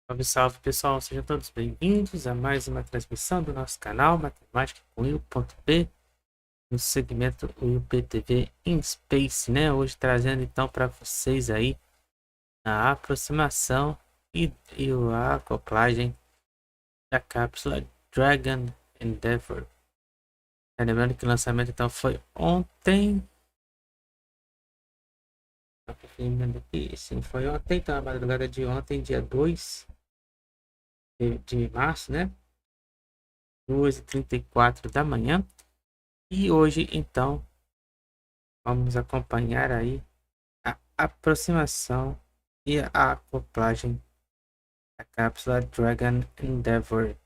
Salve, salve pessoal, sejam todos bem-vindos a mais uma transmissão do nosso canal Matemática com Will.p no segmento Will.p TV in Space, né? Hoje trazendo então para vocês aí a aproximação e a acoplagem da cápsula Dragon Endeavour. Lembrando que o lançamento então foi ontem. Sim, foi ontem, então a madrugada de ontem, dia 2 de março, né? 2h34 da manhã. E hoje, então, vamos acompanhar aí a aproximação e a acoplagem da cápsula Dragon Endeavour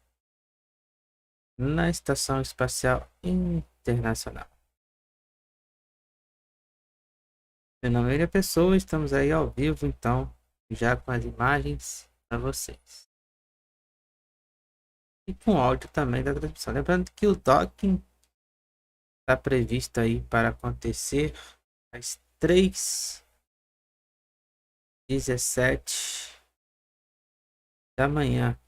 na Estação Espacial Internacional. Meu nome é Pessoa, estamos aí ao vivo, então, já com as imagens para vocês. E com áudio também da transmissão. Lembrando que o docking está previsto aí para acontecer às 3h17 da manhã.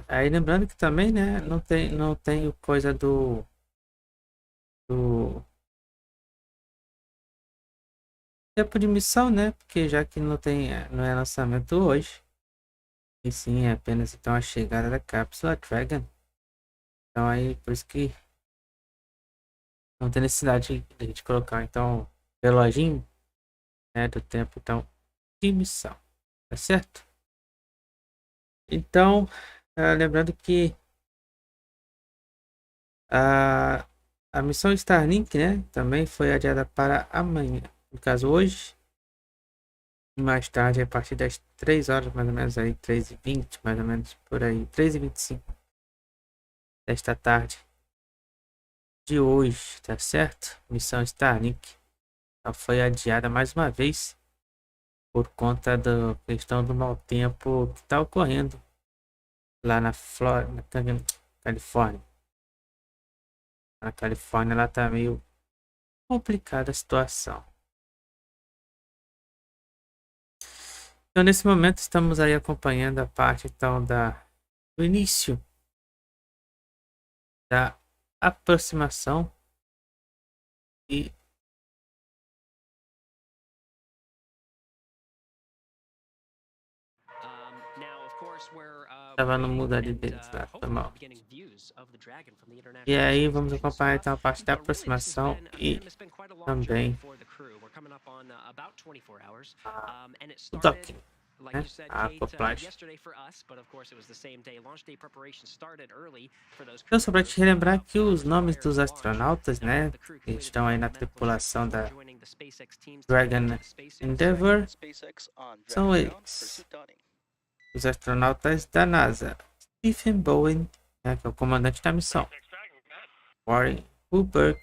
Aí lembrando que também, né, não tem coisa do tempo de missão, né? Porque já que não é lançamento hoje, e sim é apenas então a chegada da cápsula Dragon. Então aí por isso que não tem necessidade de a gente colocar então o reloginho, né, do tempo então de missão, tá certo? Então, lembrando que a a missão Starlink, né, também foi adiada para amanhã, no caso hoje. Mais tarde, a partir das 3 horas, mais ou menos aí, 3h20, mais ou menos por aí, 3h25 desta tarde de hoje, tá certo? Missão Starlink ela foi adiada mais uma vez por conta da questão do mau tempo que está ocorrendo lá na Califórnia. Na Califórnia, ela tá meio complicada a situação. Então, nesse momento, estamos aí acompanhando a parte então do início da aproximação e tava no mudo ali deles lá, foi mal. E aí vamos acompanhar então a parte da aproximação e também o docking, né? A acoplagem. Então, só para te relembrar que os nomes dos astronautas, né, que estão aí na tripulação da Dragon Endeavour são eles: os astronautas da NASA, Stephen Bowen, né, que é o comandante da missão, Warren Hoburg,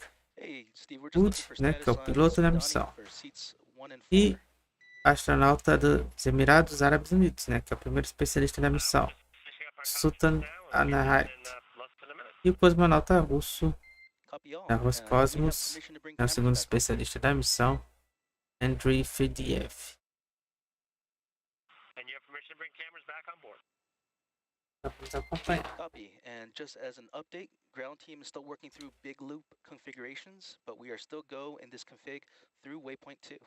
né, que é o piloto da missão, e astronauta dos Emirados Árabes Unidos, né, que é o primeiro especialista da missão, Sultan Alneyadi, e o cosmonauta russo da Roscosmos, é o segundo especialista da missão, Andrey Fedyaev. Vamos acompanhar. Copy. And just as an update, ground team is still working through big loop configurations, but we are still go in this config through waypoint 2.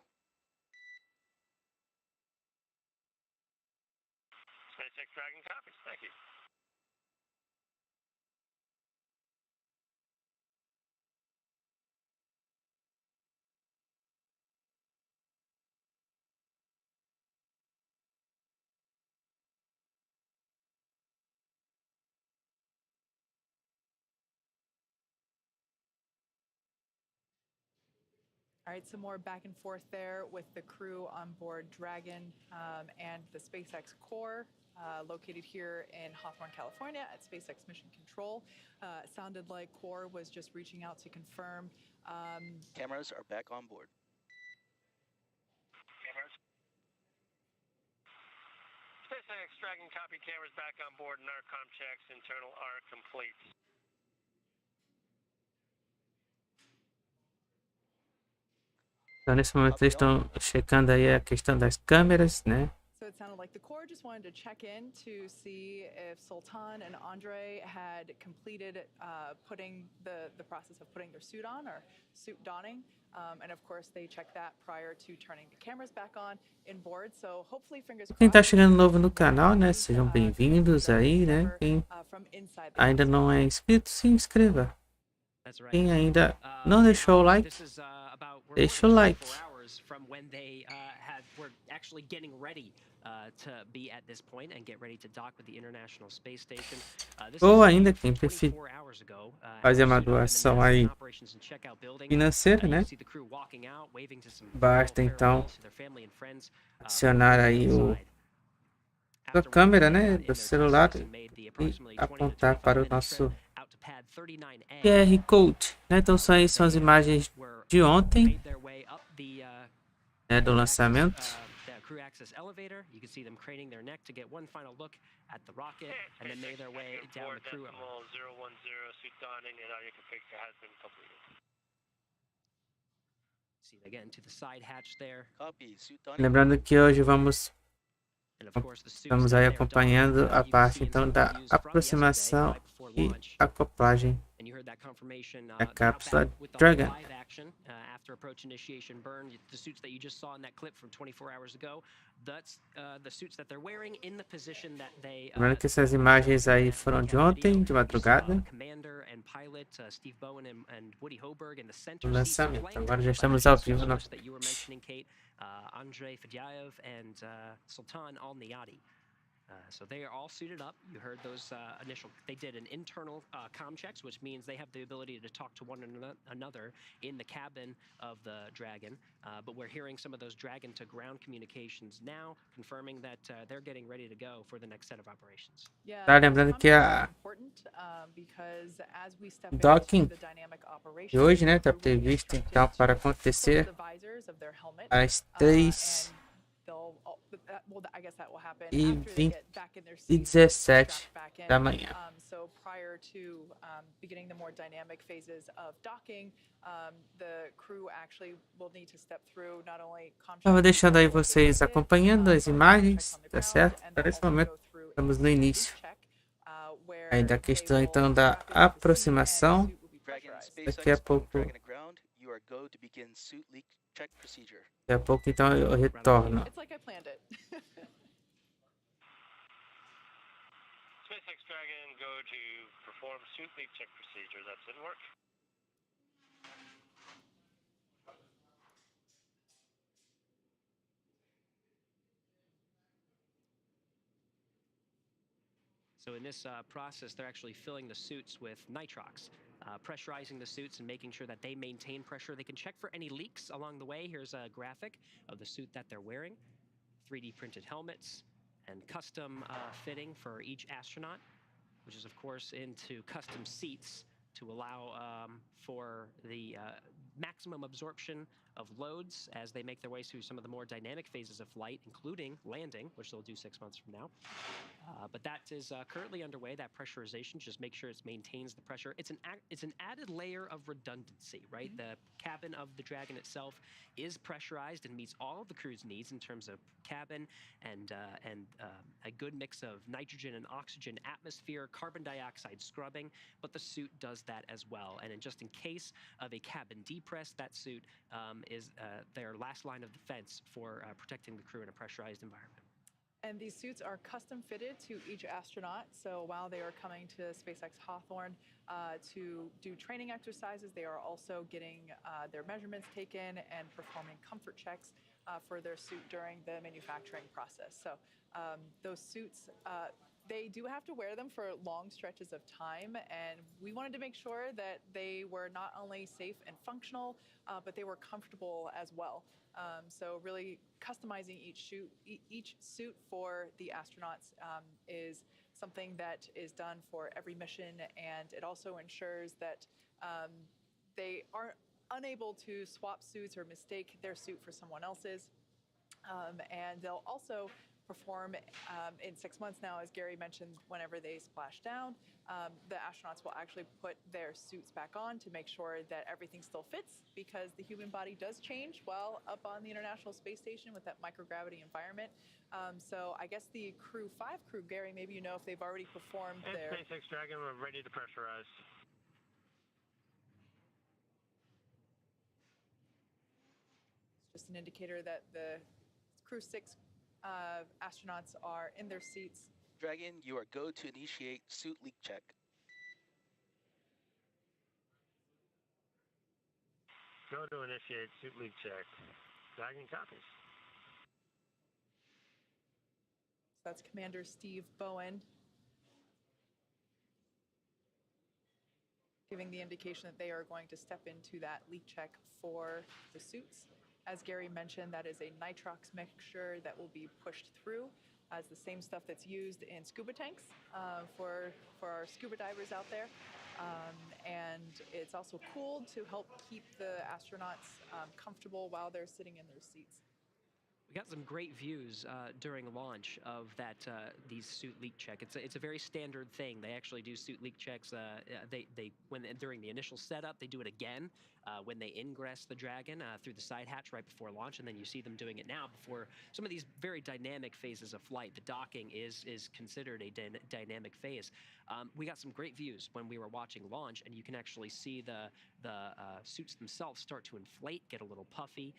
Spacex Dragon copies. Thank you. All right, some more back and forth there with the crew on board Dragon and the SpaceX core located here in Hawthorne, California at SpaceX Mission Control. Sounded like core was just reaching out to confirm. Cameras are back on board. Cameras. SpaceX Dragon copy. Cameras back on board and our comm checks internal are complete. Então, nesse momento, eles estão checando aí a questão das câmeras, né? So it sounded like the Corps just wanted to check in to see if Sultan and Andrey had completed putting the process of putting their suit on or suit donning. And of course, they check that prior to turning the cameras back on in board. So hopefully, fingers crossed. Quem tá chegando novo no canal, né? Sejam bem-vindos aí, né? Quem ainda não é inscrito, se inscreva. Quem ainda não deixou o like, deixa o like. Ou ainda quem preferir fazer uma doação aí financeira, né? Basta então acionar aí a câmera, né, do celular e apontar para o nosso QR Code, né? Então são as imagens de ontem, né, do lançamento. Crew access elevator. You can see them craning their neck to get one final look at the rocket, and then make their way down the crew. 010 suit donning and audio configure has been completed. See they get into the side hatch there. Copy, suit donning. Lembrando que hoje estamos aí acompanhando a parte então da aproximação e acoplagem da cápsula Dragon. After approach initiation burn, the suits that you just saw in that clip from 24 hours ago, that's the suits that they're wearing in the position that they. Lembrando que essas imagens aí foram de ontem, de madrugada. Commander and pilot Steve Bowen and Woody Hoburg in the O center. lançamento. Agora já estamos ao vivo na. That you were mentioning, Kate, Andrey Fedyaev and Sultan Alneyadi. So they are all suited up. You heard those initial. They did an internal comm checks, which means they have the ability to talk to one another in the cabin of the Dragon. But we're hearing some of those Dragon to ground communications now, confirming that they're getting ready to go for the next set of operations. Tá lembrando que a docking de hoje, né, tá previsto então para acontecer às 3h17 da manhã. Estava deixando aí vocês acompanhando as imagens, tá certo? Nesse momento estamos no início aí da questão então da aproximação. Daqui a pouco então eu retorno. SpaceX Dragon, go to perform suit leak check procedure. That's in work. So in this process, they're actually filling the suits with nitrox, pressurizing the suits and making sure that they maintain pressure. They can check for any leaks along the way. Here's a graphic of the suit that they're wearing, 3D printed helmets, and custom fitting for each astronaut, which is of course into custom seats to allow for the maximum absorption of loads as they make their way through some of the more dynamic phases of flight, including landing, which they'll do 6 months from now. But that is currently underway, that pressurization, just make sure it maintains the pressure. It's an added layer of redundancy, right? Mm-hmm. The cabin of the Dragon itself is pressurized and meets all of the crew's needs in terms of cabin and a good mix of nitrogen and oxygen atmosphere, carbon dioxide scrubbing, but the suit does that as well. And just in case of a cabin depress, that suit is their last line of defense for protecting the crew in a pressurized environment. And these suits are custom fitted to each astronaut. So while they are coming to SpaceX Hawthorne to do training exercises, they are also getting their measurements taken and performing comfort checks for their suit during the manufacturing process. So those suits, they do have to wear them for long stretches of time, and we wanted to make sure that they were not only safe and functional, but they were comfortable as well. So really customizing each suit for the astronauts is something that is done for every mission, and it also ensures that they aren't unable to swap suits or mistake their suit for someone else's. And they'll also perform in 6 months now, as Gary mentioned, whenever they splash down, the astronauts will actually put their suits back on to make sure that everything still fits, because the human body does change while up on the International Space Station with that microgravity environment. So I guess the Crew 5 crew, Gary, maybe you know if they've already performed their... SpaceX Dragon, we're ready to pressurize. It's just an indicator that the Crew 6 astronauts are in their seats. Dragon, you are go to initiate suit leak check. Go to initiate suit leak check. Dragon copies. So that's Commander Steve Bowen giving the indication that they are going to step into that leak check for the suits. As Gary mentioned, that is a nitrox mixture that will be pushed through as the same stuff that's used in scuba tanks for our scuba divers out there. And it's also cooled to help keep the astronauts comfortable while they're sitting in their seats. We got some great views during launch of that these suit leak check. It's a very standard thing. They actually do suit leak checks. During the initial setup, they do it again when they ingress the Dragon through the side hatch right before launch, and then you see them doing it now before some of these very dynamic phases of flight. The docking is considered a dynamic phase. We got some great views when we were watching launch, and you can actually see the suits themselves start to inflate, get a little puffy.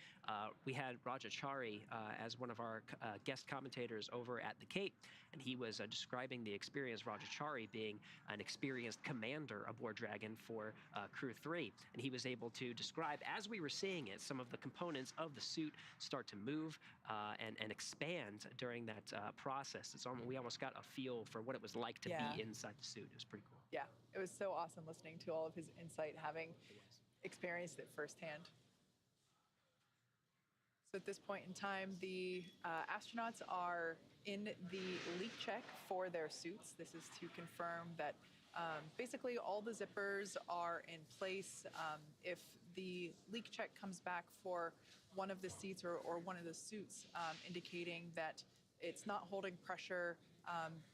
We had Rajachari as one of our guest commentators over at the Cape, and he was describing the experience, Rajachari being an experienced commander aboard Dragon for Crew 3, and he was able to describe, as we were seeing it, some of the components of the suit start to move and expand during that process. We almost got a feel for what it was like to be inside the suit. It was pretty cool. Yeah, it was so awesome listening to all of his insight, having experienced it firsthand. So at this point in time, the astronauts are in the leak check for their suits. This is to confirm that basically all the zippers are in place. If the leak check comes back for one of the seats or one of the suits indicating that it's not holding pressure,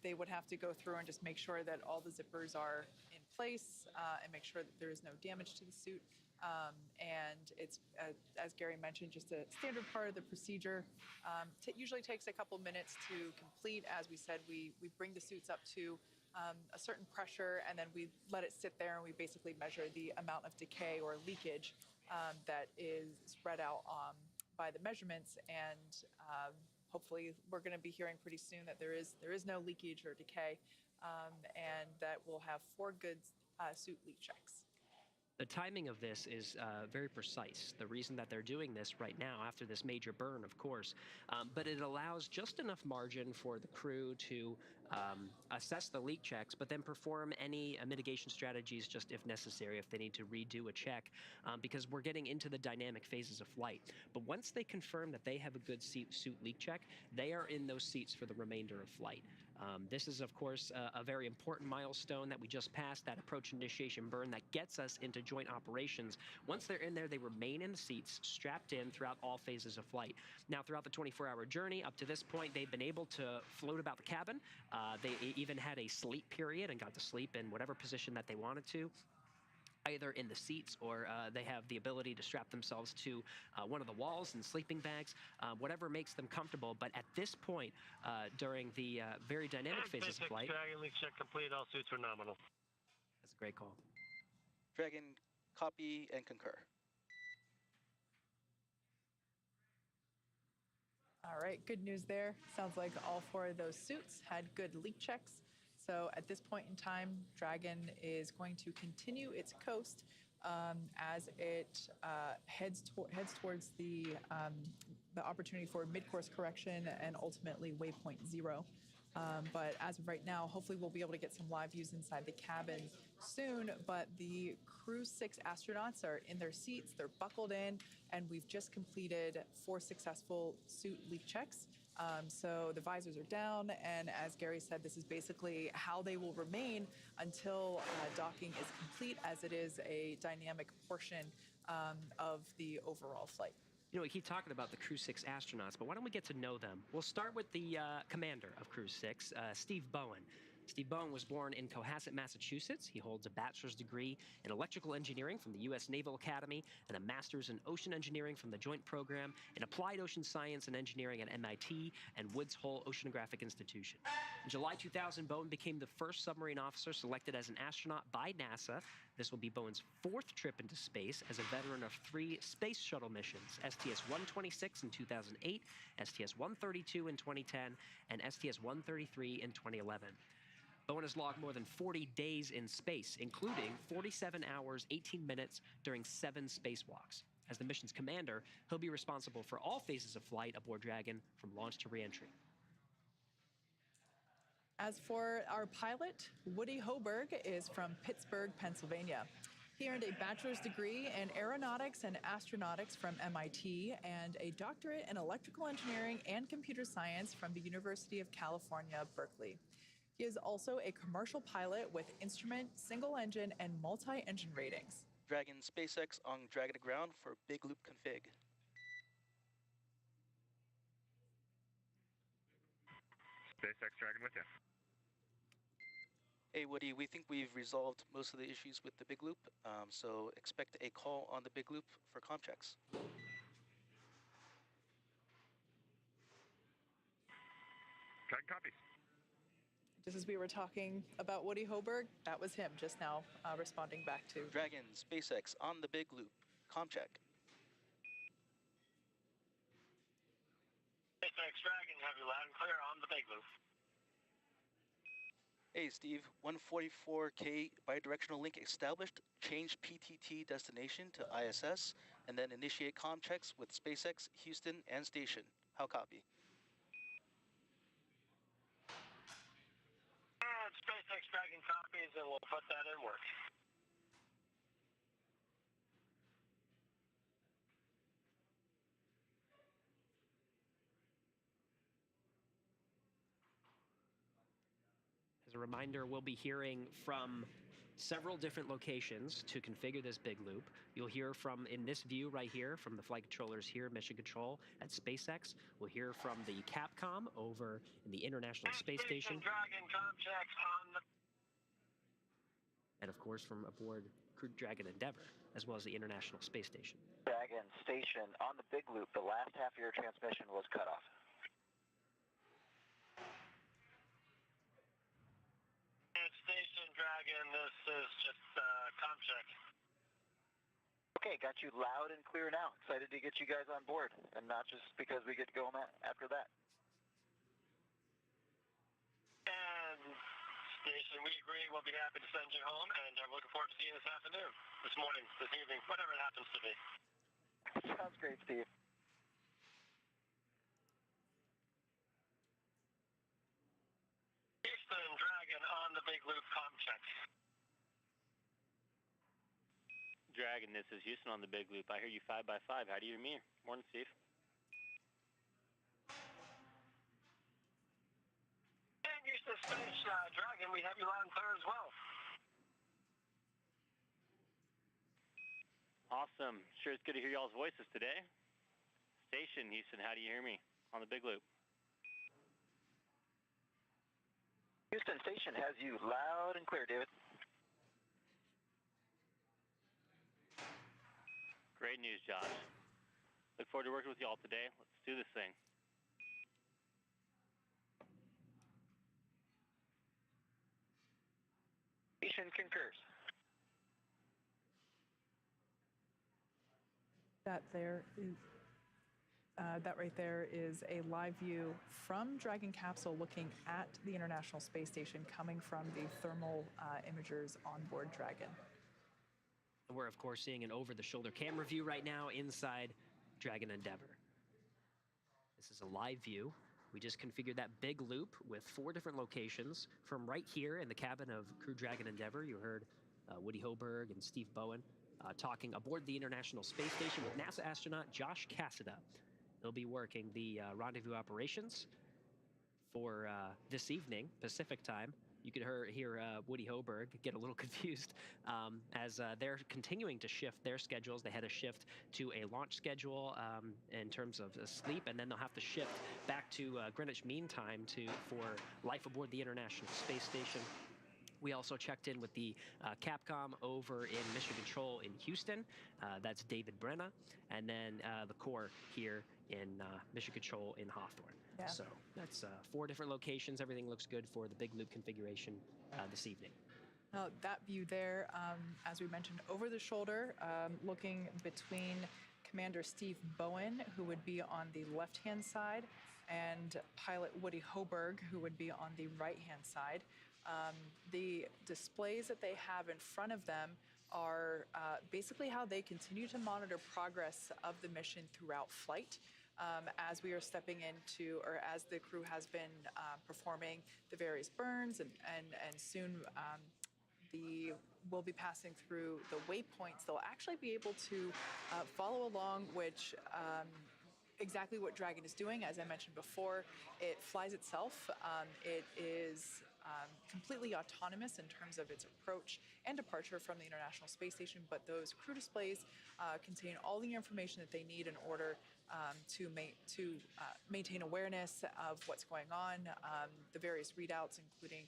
they would have to go through and just make sure that all the zippers are in place and make sure that there is no damage to the suit. And it's, as Gary mentioned, just a standard part of the procedure. Usually takes a couple minutes to complete. As we said, we bring the suits up to a certain pressure, and then we let it sit there, and we basically measure the amount of decay or leakage that is spread out by the measurements. And hopefully we're going to be hearing pretty soon that there is no leakage or decay, and that we'll have 4 good suit leak checks. The timing of this is very precise. The reason that they're doing this right now, after this major burn, of course, but it allows just enough margin for the crew to assess the leak checks, but then perform any mitigation strategies just if necessary, if they need to redo a check, because we're getting into the dynamic phases of flight. But once they confirm that they have a good suit leak check, they are in those seats for the remainder of flight. This is, of course, a very important milestone that we just passed, that approach initiation burn that gets us into joint operations. Once they're in there, they remain in the seats, strapped in throughout all phases of flight. Now, throughout the 24-hour journey, up to this point, they've been able to float about the cabin. They even had a sleep period and got to sleep in whatever position that they wanted to, either in the seats or they have the ability to strap themselves to one of the walls and sleeping bags, whatever makes them comfortable. But at this point, during the very dynamic phases of flight... Dragon leak check complete, all suits are nominal. That's a great call. Dragon, copy and concur. All right, good news there. Sounds like all 4 of those suits had good leak checks. So at this point in time, Dragon is going to continue its coast as it heads towards the opportunity for mid-course correction and ultimately waypoint 0. But as of right now, hopefully we'll be able to get some live views inside the cabin soon. But the Crew 6 astronauts are in their seats, they're buckled in, and we've just completed 4 successful suit leak checks. So the visors are down, and as Gary said, this is basically how they will remain until docking is complete, as it is a dynamic portion of the overall flight. You know, we keep talking about the Crew 6 astronauts, but why don't we get to know them? We'll start with the commander of Crew 6, Steve Bowen. Steve Bowen was born in Cohasset, Massachusetts. He holds a bachelor's degree in electrical engineering from the U.S. Naval Academy and a master's in ocean engineering from the Joint Program in Applied Ocean Science and Engineering at MIT and Woods Hole Oceanographic Institution. In July 2000, Bowen became the first submarine officer selected as an astronaut by NASA. This will be Bowen's 4th trip into space as a veteran of 3 space shuttle missions, STS-126 in 2008, STS-132 in 2010, and STS-133 in 2011. Bowen has logged more than 40 days in space, including 47 hours, 18 minutes during 7 spacewalks. As the mission's commander, he'll be responsible for all phases of flight aboard Dragon from launch to reentry. As for our pilot, Woody Hoburg is from Pittsburgh, Pennsylvania. He earned a bachelor's degree in aeronautics and astronautics from MIT and a doctorate in electrical engineering and computer science from the University of California, Berkeley. He is also a commercial pilot with instrument, single engine, and multi-engine ratings. Dragon SpaceX on Dragon to ground for big loop config. SpaceX Dragon with you. Hey Woody, we think we've resolved most of the issues with the big loop, so expect a call on the big loop for comm checks. Dragon copies. Just as we were talking about Woody Hoburg, that was him just now responding back to. Dragon SpaceX on the big loop. Comm check. SpaceX Dragon, have you loud and clear on the big loop. Hey Steve, 144K bidirectional link established. Change PTT destination to ISS, and then initiate comm checks with SpaceX, Houston, and station. How copy? SpaceX Dragon copies, and we'll put that in work. As a reminder, we'll be hearing from several different locations to configure this big loop. You'll hear from, in this view right here, from the flight controllers here, Mission Control at SpaceX. We'll hear from the Capcom over in the International Space Station. Dragon comm checks on the... And of course from aboard Crew Dragon Endeavour, as well as the International Space Station. Dragon Station on the big loop, the last half of your transmission was cut off. Station Dragon, this is just comm check. Okay, got you loud and clear now. Excited to get you guys on board, and not just because we get to go after that. And Station, we agree. We'll be happy to send you home, and we're looking forward to seeing you this afternoon, this morning, this evening, whatever it happens to be. Sounds great, Steve. Houston Dragon on the big loop comm check. Dragon, this is Houston on the big loop. I hear you 5 by 5. How do you hear me? Morning, Steve. And Houston Space Dragon, we have you loud and clear as well. Awesome. Sure, it's good to hear y'all's voices today. Station, Houston, how do you hear me on the big loop? Houston Station has you loud and clear, David. Great news, Josh. Look forward to working with y'all today. Let's do this thing. Station concurs. That right there is a live view from Dragon capsule looking at the International Space Station coming from the thermal imagers on board Dragon. And we're, of course, seeing an over-the-shoulder camera view right now inside Dragon Endeavour. This is a live view. We just configured that big loop with 4 different locations from right here in the cabin of Crew Dragon Endeavour. You heard Woody Hoburg and Steve Bowen talking aboard the International Space Station with NASA astronaut Josh Cassada. He'll be working the rendezvous operations for this evening, Pacific time, you could hear Woody Hoburg get a little confused as they're continuing to shift their schedules. They had a shift to a launch schedule in terms of sleep, and then they'll have to shift back to Greenwich Mean Time for life aboard the International Space Station. We also checked in with the Capcom over in Mission Control in Houston. That's David Brenna. And then the Corps here in Mission Control in Hawthorne. Yeah. So that's 4 different locations. Everything looks good for the big loop configuration this evening. Now, that view there, as we mentioned, over the shoulder, looking between Commander Steve Bowen, who would be on the left-hand side, and pilot Woody Hoburg, who would be on the right-hand side. The displays that they have in front of them are basically how they continue to monitor progress of the mission throughout flight. As we are stepping into, or as the crew has been performing the various burns, and soon we'll be passing through the waypoints. They'll actually be able to follow along, which exactly what Dragon is doing. As I mentioned before, it flies itself. It is completely autonomous in terms of its approach and departure from the International Space Station, but those crew displays contain all the information that they need in order to maintain awareness of what's going on, the various readouts, including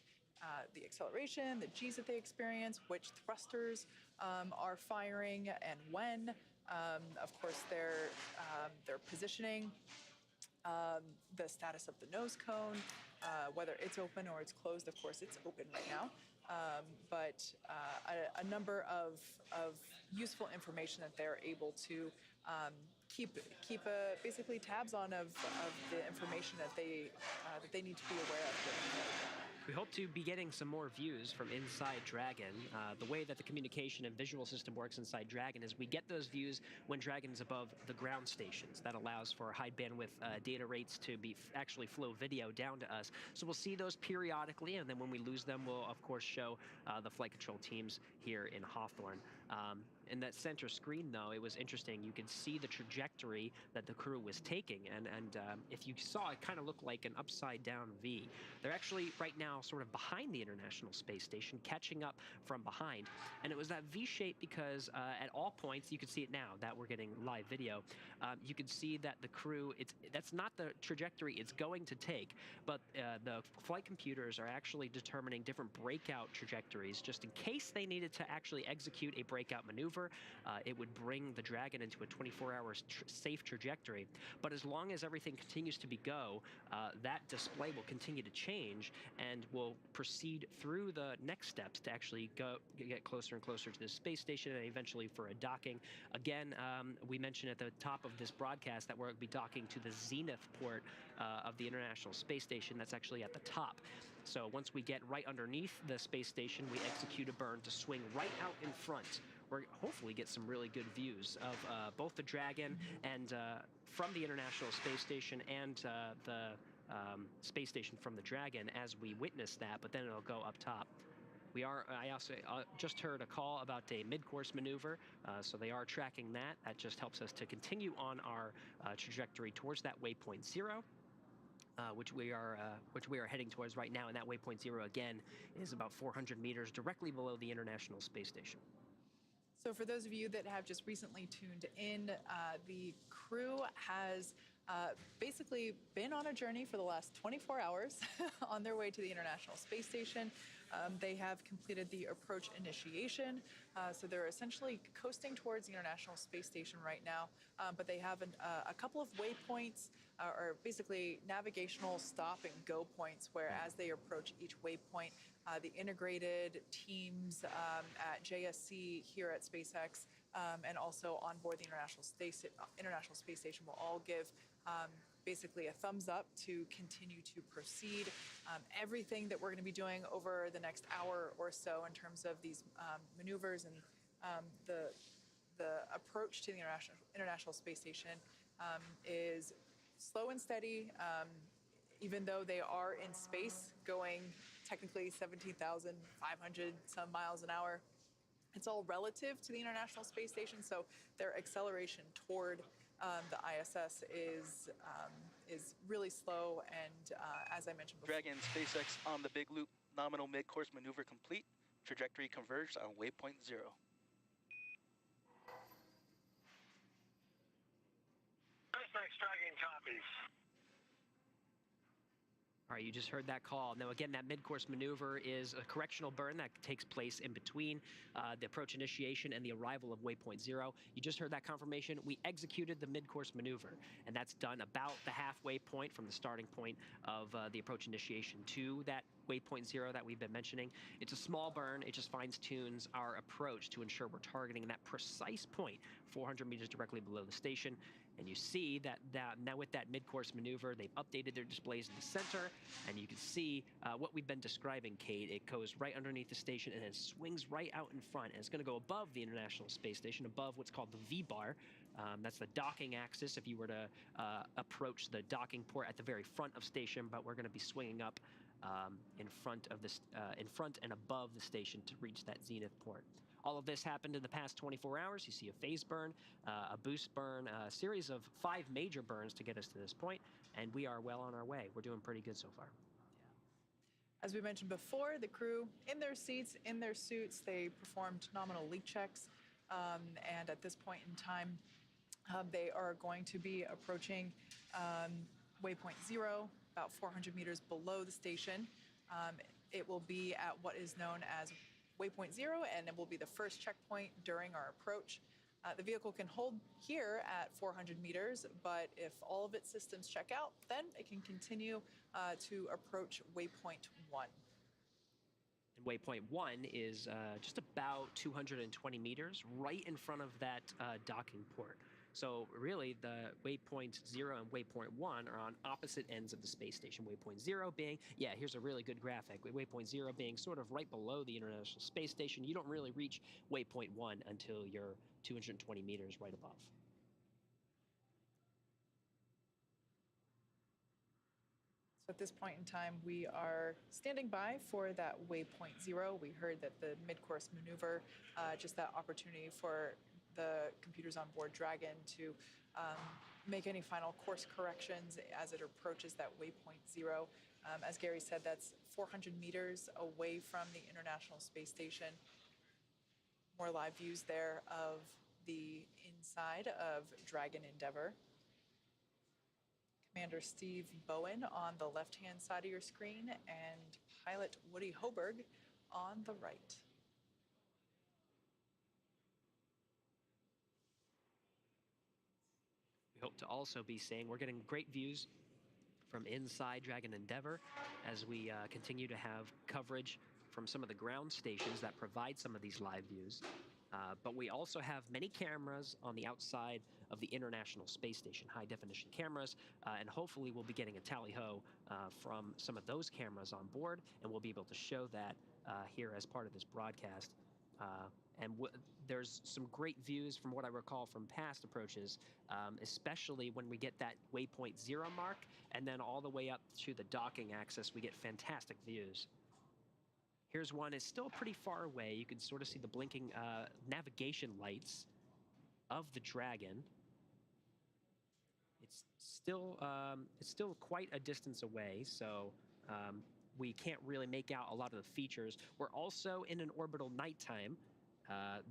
the acceleration, the G's that they experience, which thrusters are firing and when, of course, their positioning, the status of the nose cone, whether it's open or it's closed. Of course, it's open right now, but a number of useful information that they're able to keep basically tabs on of the information that they need to be aware of. We hope to be getting some more views from inside Dragon. The way that the communication and visual system works inside Dragon is we get those views when Dragon is above the ground stations. That allows for high bandwidth data rates to actually flow video down to us. So we'll see those periodically, and then when we lose them, we'll of course show the flight control teams here in Hawthorne. In that center screen, though, it was interesting. You could see the trajectory that the crew was taking, and if you saw, it kind of looked like an upside-down V. They're actually right now sort of behind the International Space Station, catching up from behind, and it was that V shape because at all points, you can see it now that we're getting live video. You can see that the crew, that's not the trajectory it's going to take, but the flight computers are actually determining different breakout trajectories just in case they needed to actually execute a breakout maneuver. It would bring the Dragon into a 24-hour safe trajectory. But as long as everything continues to be go, that display will continue to change and will proceed through the next steps to actually get closer and closer to the space station and eventually for a docking. Again, we mentioned at the top of this broadcast that we'll be docking to the Zenith port of the International Space Station. That's actually at the top. So once we get right underneath the space station, we execute a burn to swing right out in front. We're hopefully get some really good views of both the Dragon and from the International Space Station and the space station from the Dragon as we witness that, but then it'll go up top. I also just heard a call about a mid-course maneuver, so they are tracking that. That just helps us to continue on our trajectory towards that waypoint 0. Which we are heading towards right now, and that waypoint 0 again is about 400 meters directly below the International Space Station. So for those of you that have just recently tuned in, the crew has basically been on a journey for the last 24 hours on their way to the International Space Station. They have completed the approach initiation, so they're essentially coasting towards the International Space Station right now, but they have a couple of waypoints, or basically navigational stop and go points, where as they approach each waypoint, the integrated teams at JSC here at SpaceX and also on board the International Space Station will all give basically a thumbs up to continue to proceed. Everything that we're going to be doing over the next hour or so in terms of these maneuvers and the approach to the International Space Station is slow and steady, even though they are in space going technically 17,500 some miles an hour. It's all relative to the International Space Station, so their acceleration toward the ISS is really slow, and as I mentioned before. Dragon SpaceX on the big loop Nominal mid-course maneuver complete. Trajectory converged on waypoint 0. SpaceX tracking copies. All right, you just heard that call. Now, again, that mid-course maneuver is a correctional burn that takes place in between the approach initiation and the arrival of waypoint 0. You just heard that confirmation. We executed the mid-course maneuver, and that's done about the halfway point from the starting point of the approach initiation to that waypoint 0 that we've been mentioning. It's a small burn. It just fine-tunes our approach to ensure we're targeting that precise point, 400 meters directly below the station. And you see that now with that mid-course maneuver, they've updated their displays in the center, and you can see what we've been describing, Kate. It goes right underneath the station and then swings right out in front, and it's going to go above the International Space Station, above what's called the V-bar. That's the docking axis if you were to approach the docking port at the very front of station, but we're going to be swinging up in front and above the station to reach that zenith port. All of this happened in the past 24 hours. You see a phase burn, a boost burn, a series of 5 major burns to get us to this point, and we are well on our way. We're doing pretty good so far. As we mentioned before, the crew in their seats, in their suits, they performed nominal leak checks, and at this point in time, they are going to be approaching waypoint 0, about 400 meters below the station. It will be at what is known as waypoint 0, and it will be the first checkpoint during our approach. The vehicle can hold here at 400 meters, but if all of its systems check out, then it can continue to approach waypoint 1. And waypoint 1 is just about 220 meters right in front of that docking port. So really, the waypoint 0 and waypoint 1 are on opposite ends of the space station. Waypoint 0 being, here's a really good graphic. Waypoint 0 being sort of right below the International Space Station. You don't really reach waypoint 1 until you're 220 meters right above. So at this point in time, we are standing by for that waypoint 0. We heard that the mid-course maneuver, just that opportunity for the computers on board Dragon to make any final course corrections as it approaches that waypoint 0. As Gary said, that's 400 meters away from the International Space Station. More live views there of the inside of Dragon Endeavour. Commander Steve Bowen on the left-hand side of your screen and pilot Woody Hoburg on the right. We hope to also be saying we're getting great views from inside Dragon Endeavour as we continue to have coverage from some of the ground stations that provide some of these live views. But we also have many cameras on the outside of the International Space Station, high-definition cameras, and hopefully we'll be getting a tally-ho from some of those cameras on board, and we'll be able to show that here as part of this broadcast. There's some great views from what I recall from past approaches, especially when we get that waypoint 0 mark, and then all the way up to the docking axis, we get fantastic views. Here's one. It's still pretty far away. You can sort of see the blinking navigation lights of the Dragon. It's still quite a distance away, so we can't really make out a lot of the features. We're also in an orbital nighttime.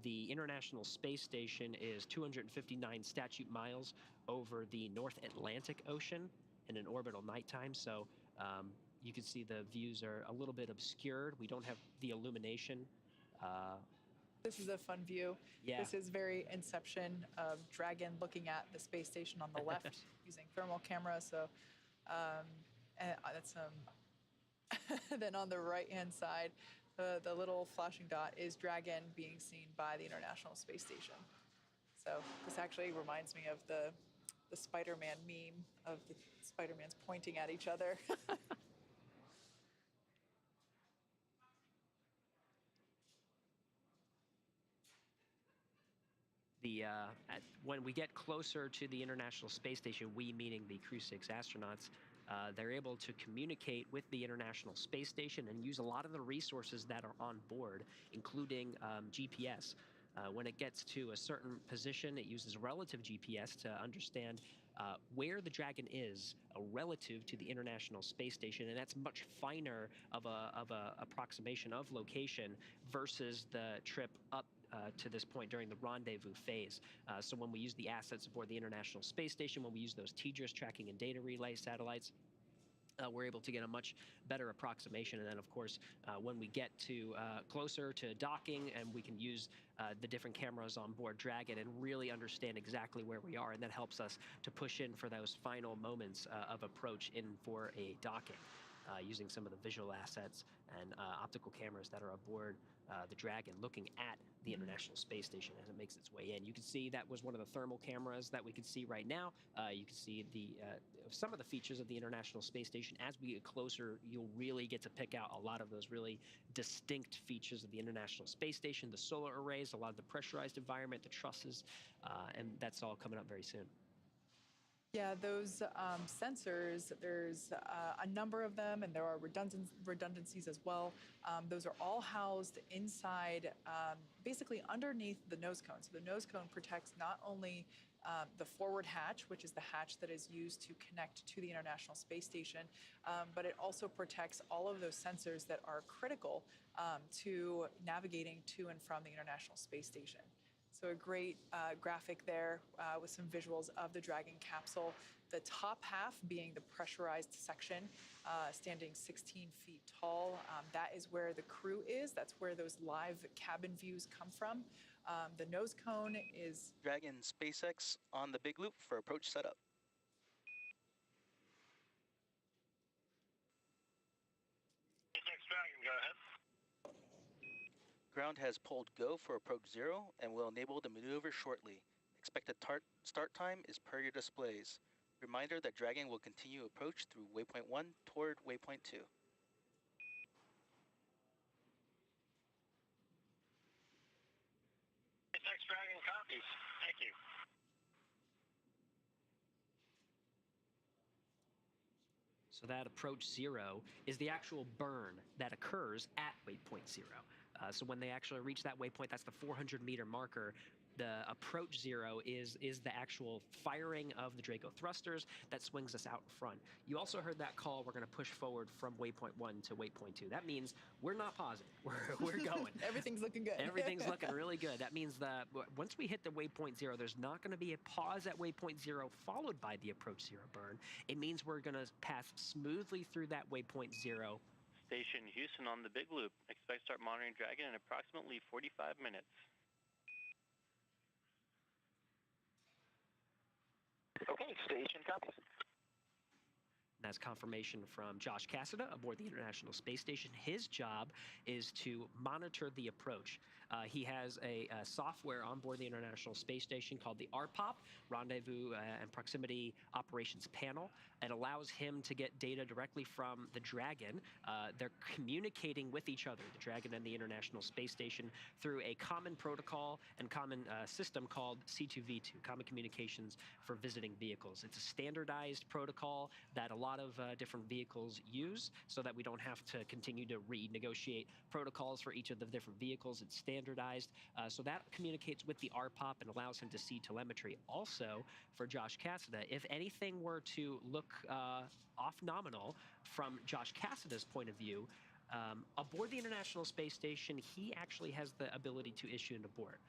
The International Space Station is 259 statute miles over the North Atlantic Ocean in an orbital nighttime, so you can see the views are a little bit obscured. We don't have the illumination. This is a fun view. Yeah. This is very Inception of Dragon looking at the space station on the left using thermal camera. So and that's then on the right-hand side, the little flashing dot is Dragon being seen by the International Space Station. So this actually reminds me of the Spider-Man meme of the Spider-Mans pointing at each other. When we get closer to the International Space Station, we meaning the Crew 6 astronauts, they're able to communicate with the International Space Station and use a lot of the resources that are on board, including GPS. When it gets to a certain position, it uses relative GPS to understand where the Dragon is relative to the International Space Station, and that's much finer of a approximation of location versus the trip up to this point during the rendezvous phase. So when we use the assets aboard the International Space Station, when we use those TDRS tracking and data relay satellites, we're able to get a much better approximation. And then, of course, when we get to closer to docking, and we can use the different cameras on board Dragon and really understand exactly where we are, and that helps us to push in for those final moments of approach in for a docking. Using some of the visual assets and optical cameras that are aboard the Dragon, looking at the International Space Station as it makes its way in. You can see that was one of the thermal cameras that we can see right now. You can see the some of the features of the International Space Station. As we get closer, you'll really get to pick out a lot of those really distinct features of the International Space Station, the solar arrays, a lot of the pressurized environment, the trusses, and that's all coming up very soon. Yeah, those sensors, there's a number of them, and there are redundancies as well. Those are all housed inside, basically underneath the nose cone. So the nose cone protects not only the forward hatch, which is the hatch that is used to connect to the International Space Station, but it also protects all of those sensors that are critical to navigating to and from the International Space Station. So a great graphic there with some visuals of the Dragon capsule. The top half being the pressurized section, standing 16 feet tall. That is where the crew is. That's where those live cabin views come from. The nose cone is... Dragon SpaceX on the big loop for approach setup. SpaceX Dragon, go ahead. Ground has pulled go for approach 0 and will enable the maneuver shortly. Expected start time is per your displays. Reminder that Dragon will continue approach through waypoint 1 toward waypoint 2. SpaceX Dragon copies. Thank you. So that approach 0 is the actual burn that occurs at waypoint 0. So when they actually reach that waypoint, that's the 400-meter marker. The approach 0 is the actual firing of the Draco thrusters that swings us out in front. You also heard that call, we're going to push forward from waypoint 1 to waypoint 2. That means we're not pausing. We're going. Everything's looking good. Everything's looking really good. That means that once we hit the waypoint 0, there's not going to be a pause at waypoint 0 followed by the approach 0 burn. It means we're going to pass smoothly through that waypoint 0. Station Houston on the big loop. Expect to start monitoring Dragon in approximately 45 minutes. Okay, station copies. That's confirmation from Josh Cassada aboard the International Space Station. His job is to monitor the approach. He has a software on board the International Space Station called the RPOP, Rendezvous and Proximity Operations Panel. It allows him to get data directly from the Dragon. They're communicating with each other, the Dragon and the International Space Station, through a common protocol and common system called C2V2, Common Communications for Visiting Vehicles. It's a standardized protocol that a lot of different vehicles use so that we don't have to continue to renegotiate protocols for each of the different vehicles. It's standardized. So that communicates with the RPOP and allows him to see telemetry. Also, for Josh Cassada, if anything were to look off nominal from Josh Cassada's point of view, aboard the International Space Station, he actually has the ability to issue an abort.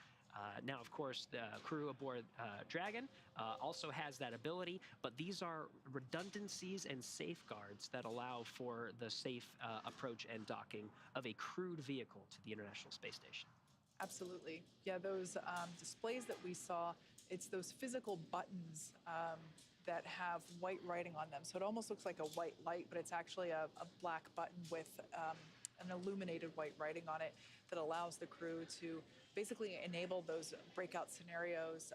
Now, of course, the crew aboard Dragon also has that ability, but these are redundancies and safeguards that allow for the safe approach and docking of a crewed vehicle to the International Space Station. Absolutely. Yeah, those displays that we saw, it's those physical buttons that have white writing on them. So it almost looks like a white light, but it's actually a black button with an illuminated white writing on it that allows the crew to basically enable those breakout scenarios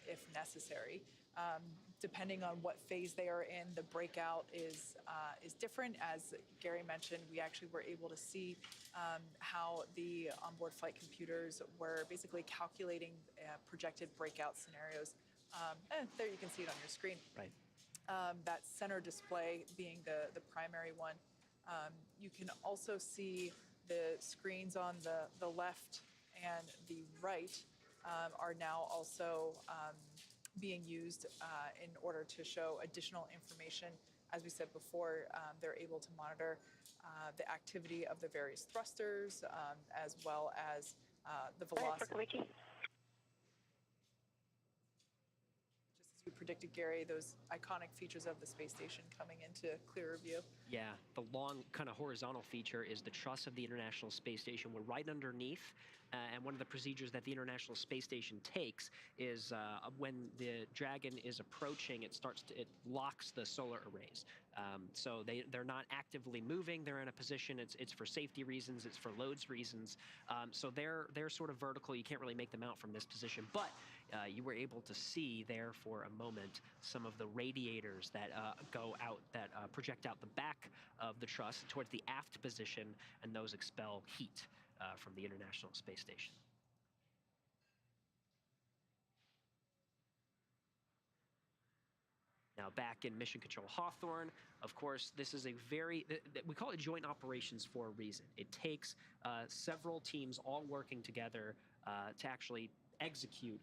if necessary. Depending on what phase they are in, the breakout is different. As Gary mentioned, we actually were able to see how the onboard flight computers were basically calculating projected breakout scenarios. There you can see it on your screen. Right. That center display being the primary one. You can also see the screens on the left and the right are now also being used in order to show additional information. As we said before, they're able to monitor the activity of the various thrusters, as well as the velocity. You predicted, Gary, those iconic features of the space station coming into clearer view. Yeah, the long kind of horizontal feature is the truss of the International Space Station. We're right underneath, and one of the procedures that the International Space Station takes is when the Dragon is approaching, it locks the solar arrays. So they're not actively moving. They're in a position. It's for safety reasons. It's for loads reasons. So they're sort of vertical. You can't really make them out from this position, but you were able to see there for a moment some of the radiators that go out, that project out the back of the truss towards the aft position, and those expel heat from the International Space Station. Now back in Mission Control Hawthorne, of course, this is a we call it joint operations for a reason. It takes several teams all working together to actually execute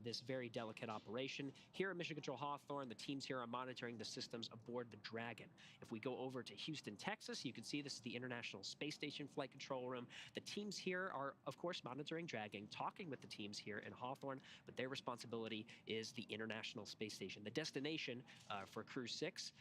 this very delicate operation. Here at Mission Control Hawthorne, the teams here are monitoring the systems aboard the Dragon. If we go over to Houston, Texas, you can see this is the International Space Station Flight Control Room. The teams here are, of course, monitoring Dragon, talking with the teams here in Hawthorne, but their responsibility is the International Space Station. The destination for Crew 6,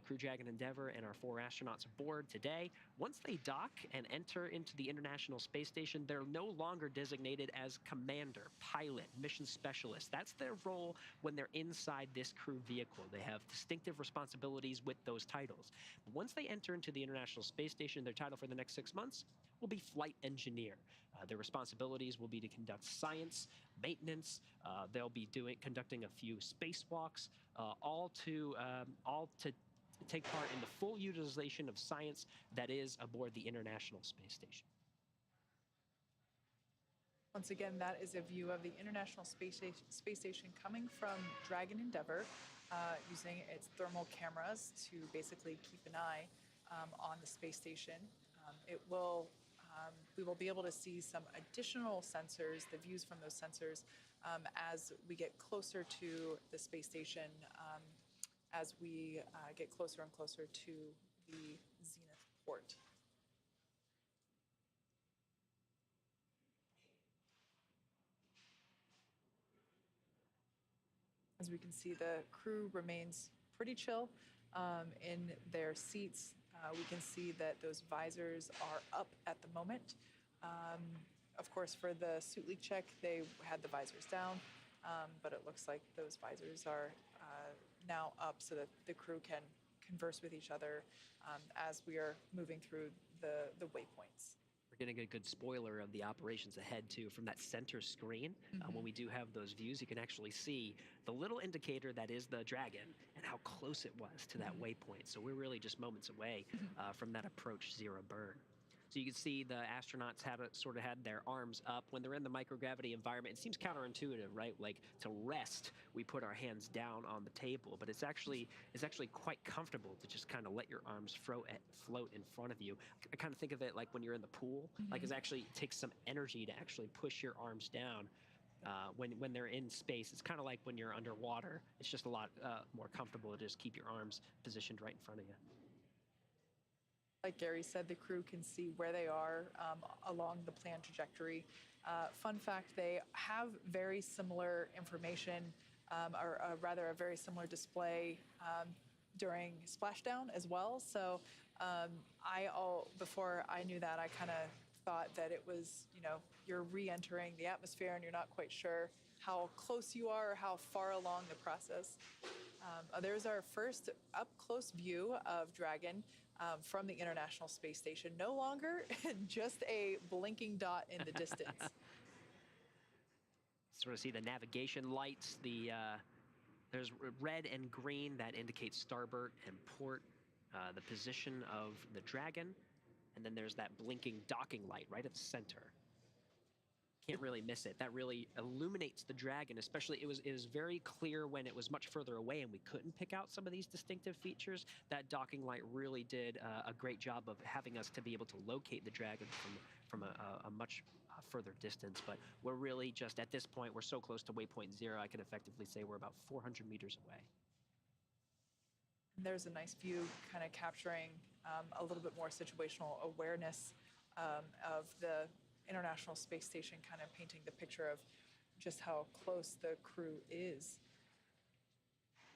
Crew Dragon Endeavour, and our 4 astronauts aboard today, once they dock and enter into the International Space Station, they're no longer designated as commander, pilot, mission specialist. That's their role when they're inside this crew vehicle. They have distinctive responsibilities with those titles. But once they enter into the International Space Station, their title for the next 6 months will be flight engineer. Their responsibilities will be to conduct science, maintenance. They'll be conducting a few spacewalks, all to take part in the full utilization of science that is aboard the International Space Station. Once again, that is a view of the International Space Station coming from Dragon Endeavour, using its thermal cameras to basically keep an eye on the space station. We will be able to see some additional sensors, the views from those sensors, as we get closer to the space station, as we get closer and closer to the zenith port. As we can see, the crew remains pretty chill in their seats. We can see that those visors are up at the moment. Of course, for the suit leak check, they had the visors down, but it looks like those visors are now up so that the crew can converse with each other as we are moving through the waypoints. We're getting a good spoiler of the operations ahead, too, from that center screen. When we do have those views, you can actually see the little indicator that is the Dragon and how close it was to that waypoint. So we're really just moments away from that approach zero burn. So you can see the astronauts had their arms up. When they're in the microgravity environment, it seems counterintuitive, right? Like to rest, we put our hands down on the table, but it's actually quite comfortable to just kind of let your arms float in front of you. I kind of think of it like when you're in the pool, like it takes some energy to actually push your arms down. When they're in space, it's kind of like when you're underwater. It's just a lot more comfortable to just keep your arms positioned right in front of you. Like Gary said, the crew can see where they are along the planned trajectory. Fun fact, they have very similar information, or rather a very similar display during splashdown as well. So before I knew that, I kind of thought that it was, you're re-entering the atmosphere and you're not quite sure how close you are or how far along the process. There's our first up-close view of Dragon from the International Space Station. No longer just a blinking dot in the distance. Sort of see the navigation lights. There's red and green that indicates starboard and port, the position of the Dragon, and then there's that blinking docking light right at the center. Can't really miss it. That really illuminates the Dragon, especially it was very clear when it was much further away and we couldn't pick out some of these distinctive features. That docking light really did a great job of having us to be able to locate the Dragon from a much further distance, but we're really just at this point, we're so close to waypoint 0, I can effectively say we're about 400 meters away. And there's a nice view kind of capturing a little bit more situational awareness of the International Space Station, kind of painting the picture of just how close the crew is.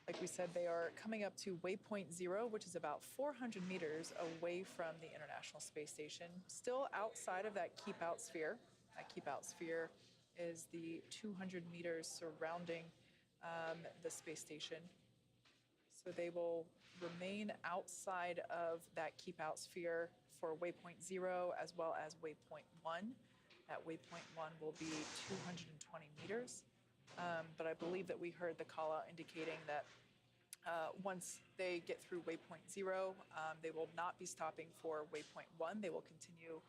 Like we said, they are coming up to waypoint 0, which is about 400 meters away from the International Space Station, still outside of that keep out sphere. That keep out sphere is the 200 meters surrounding the space station. So they will remain outside of that keep out sphere for waypoint 0 as well as waypoint 1. That waypoint 1 will be 220 meters. But I believe that we heard the call out indicating that once they get through waypoint 0, they will not be stopping for waypoint 1. They will continue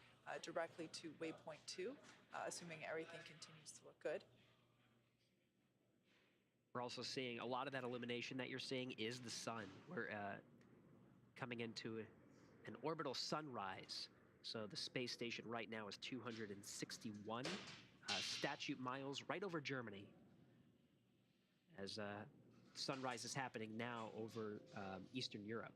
directly to waypoint 2, assuming everything continues to look good. We're also seeing a lot of that illumination that you're seeing is the sun. We're coming into an orbital sunrise. So the space station right now is 261 statute miles right over Germany. As sunrise is happening now over Eastern Europe.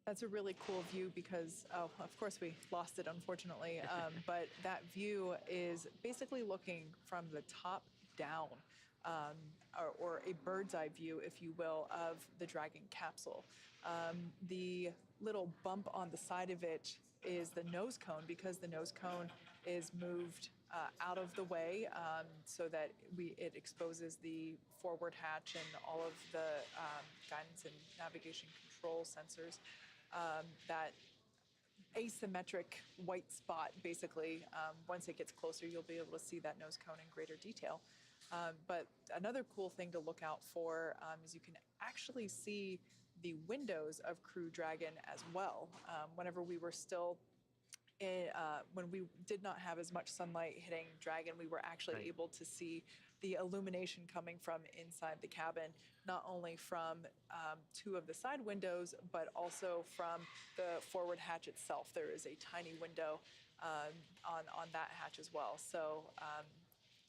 That's a really cool view because, oh, of course we lost it, unfortunately, but that view is basically looking from the top down, or a bird's eye view, if you will, of the Dragon capsule. The little bump on the side of it is the nose cone, because the nose cone is moved out of the way so that it exposes the forward hatch and all of the guidance and navigation control sensors. That asymmetric white spot, basically, once it gets closer, you'll be able to see that nose cone in greater detail. But another cool thing to look out for is you can actually see the windows of Crew Dragon as well. Whenever we were still when we did not have as much sunlight hitting Dragon, we were actually able to see the illumination coming from inside the cabin, not only from 2 of the side windows, but also from the forward hatch itself. There is a tiny window on that hatch as well. So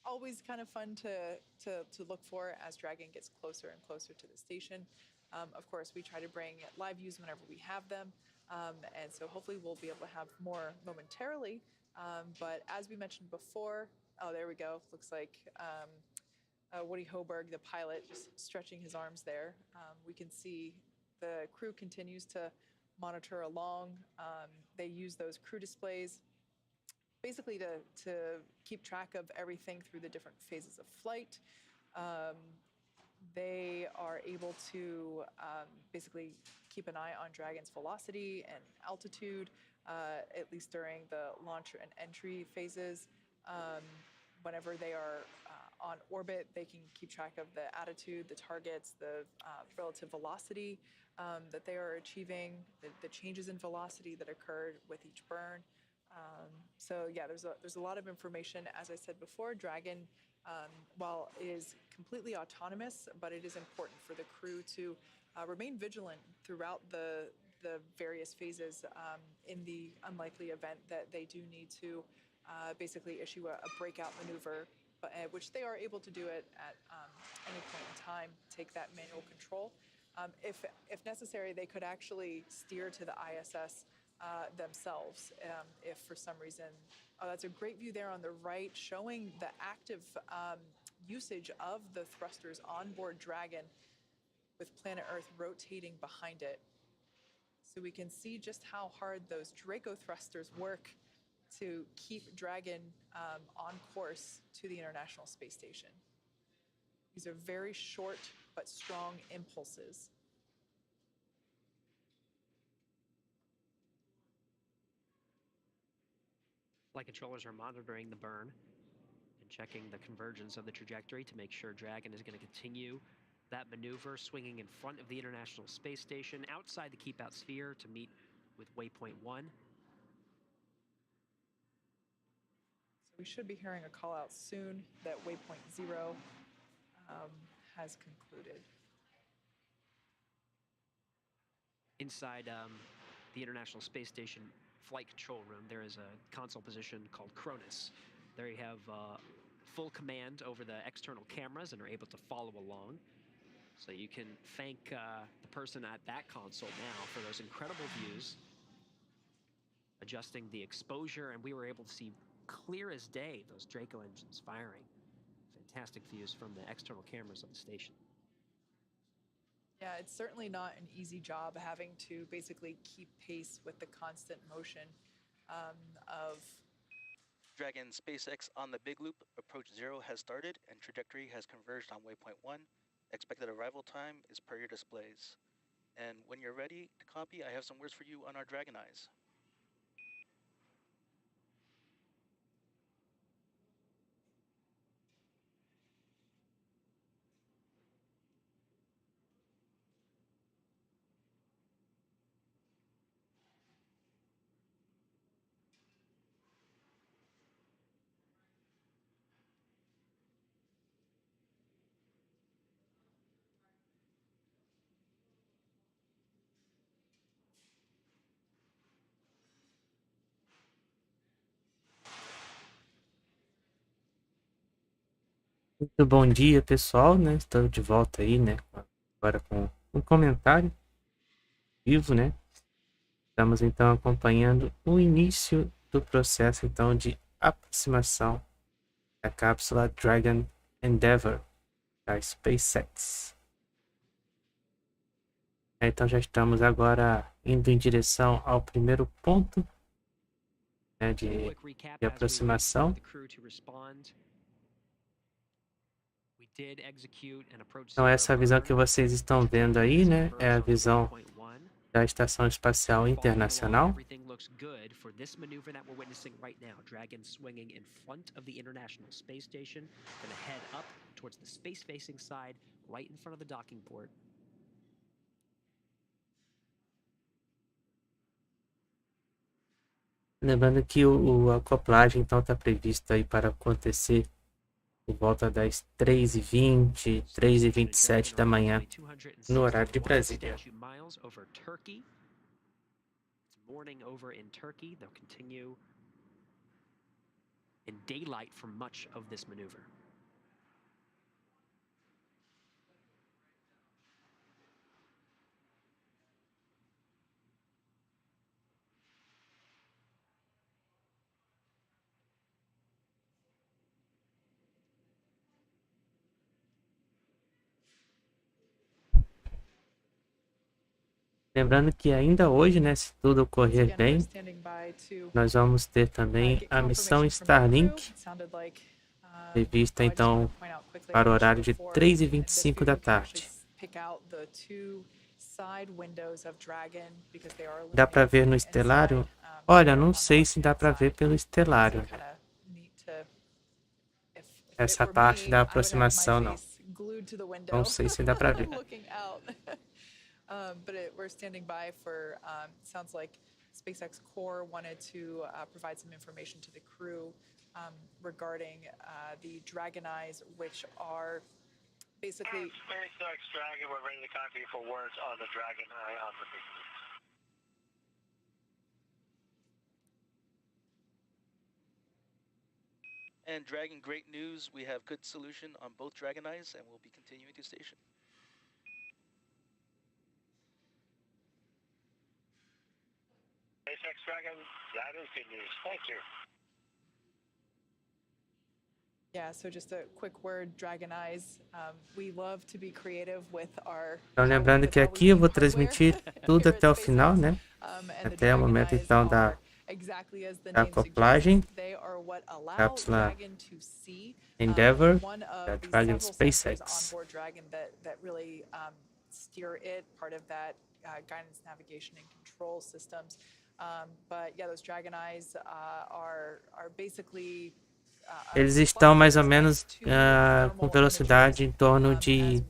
always kind of fun to look for as Dragon gets closer and closer to the station. Of course, we try to bring live views whenever we have them. And so hopefully we'll be able to have more momentarily. But as we mentioned before, oh, there we go. Looks like Woody Hoburg, the pilot, just stretching his arms there. We can see the crew continues to monitor along. They use those crew displays basically to keep track of everything through the different phases of flight. They are able to basically keep an eye on Dragon's velocity and altitude, at least during the launch and entry phases. Whenever they are on orbit, they can keep track of the attitude, the targets, the relative velocity that they are achieving, the changes in velocity that occurred with each burn. So yeah, there's a lot of information. As I said before, Dragon, while it is completely autonomous, but it is important for the crew to remain vigilant throughout the various phases in the unlikely event that they do need to basically issue a breakout maneuver, but, which they are able to do it at any point in time, take that manual control. If necessary, they could actually steer to the ISS themselves if for some reason. Oh, that's a great view there on the right, showing the active usage of the thrusters on board Dragon, with Planet Earth rotating behind it. So we can see just how hard those Draco thrusters work to keep Dragon on course to the International Space Station. These are very short but strong impulses. Flight controllers are monitoring the burn and checking the convergence of the trajectory to make sure Dragon is going to continue that maneuver, swinging in front of the International Space Station outside the keep out sphere to meet with waypoint 1. So we should be hearing a call out soon that waypoint 0 has concluded. Inside the International Space Station flight control room, there is a console position called Cronus. There you have full command over the external cameras and are able to follow along. So you can thank the person at that console now for those incredible views, adjusting the exposure, and we were able to see clear as day those Draco engines firing. Fantastic views from the external cameras of the station. Yeah, it's certainly not an easy job having to basically keep pace with the constant motion of... Dragon SpaceX on the big loop, approach 0 has started and trajectory has converged on waypoint 1. Expected arrival time is per your displays. And when you're ready to copy, I have some words for you on our Dragon Eyes. Muito bom dia, pessoal, né? Estou de volta aí, né? Agora com um comentário vivo, né? Estamos então acompanhando o início do processo então de aproximação da cápsula Dragon Endeavour da SpaceX. Então já estamos agora indo em direção ao primeiro ponto, né, de aproximação. Então essa visão que vocês estão vendo aí, né, é a visão da Estação Espacial Internacional. Lembrando que o acoplagem então está previsto aí para acontecer por volta das 3h20, 3h27 da manhã, no horário de Brasília. Morning over in Turkey, they'll continue in daylight for much of this maneuver. Lembrando que ainda hoje, né, se tudo ocorrer bem, nós vamos ter também a missão Starlink, prevista então para o horário de 3h25 da tarde. Dá para ver no estelário? Olha, não sei se dá para ver pelo estelário. Essa parte da aproximação não. Não sei se dá para ver. We're standing by for, sounds like SpaceX Core wanted to provide some information to the crew regarding the Dragon Eyes, which are basically... SpaceX Dragon, we're ready to copy for words on the Dragon Eye on the big loop. And Dragon, great news. We have good solution on both Dragon Eyes and we'll be continuing to station. SpaceX Dragon, that is good news. Thank you. Yeah, so just a quick word, Dragon Eyes. We love to be creative with our... Então lembrando que aqui eu vou transmitir tudo até o final, né? Até o momento então da acoplagem, cápsula Endeavour, da Dragon SpaceX. Guidance, navigation, and control systems. But yeah, those Dragon Eyes are basically... Eles estão mais ou menos com velocidade em torno de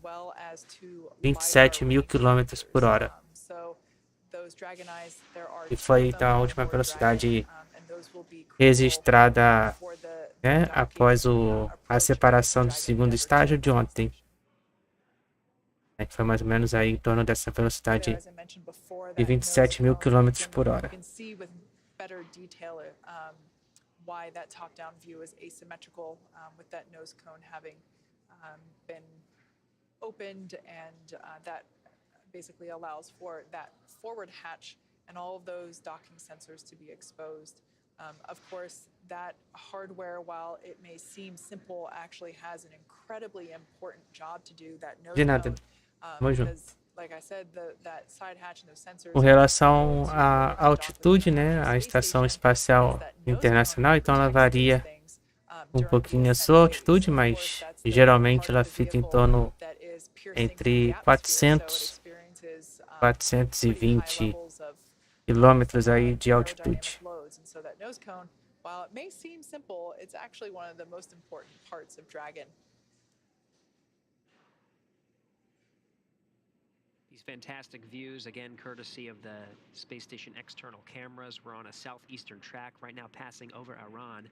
27.000 km por hora. E foi então a última velocidade registrada, né, após a separação do segundo estágio de ontem. Que foi mais ou menos aí em torno dessa velocidade de 27.000 km por hora. better detail why that top-down view is asymmetrical, with that nose cone having been opened, and that basically allows for that forward hatch and all of those docking sensors to be exposed. Of course, that hardware, while it may seem simple, actually has an incredibly important job to do. That nose De nada. cone, because, like I said, that side hatch and those sensors. Com relação à altitude, né, a Estação Espacial Internacional, então ela varia um pouquinho a sua altitude, mas geralmente ela fica em torno entre 400 e 420 quilômetros aí de altitude. So that nose cone, while it may seem simple, it's actually one of the most important parts of Dragon. These fantastic views, again, courtesy of the space station external cameras. We're on a southeastern track right now, passing over Iran.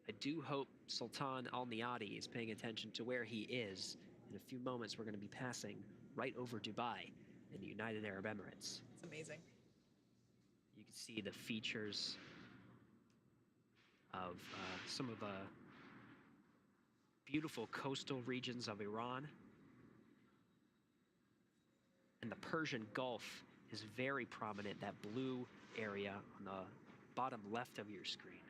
I do hope Sultan Alneyadi is paying attention to where he is. In a few moments, we're going to be passing right over Dubai in the United Arab Emirates. It's amazing. You can see the features of some of the beautiful coastal regions of Iran. And the Persian Gulf is very prominent, that blue area on the bottom left of your screen.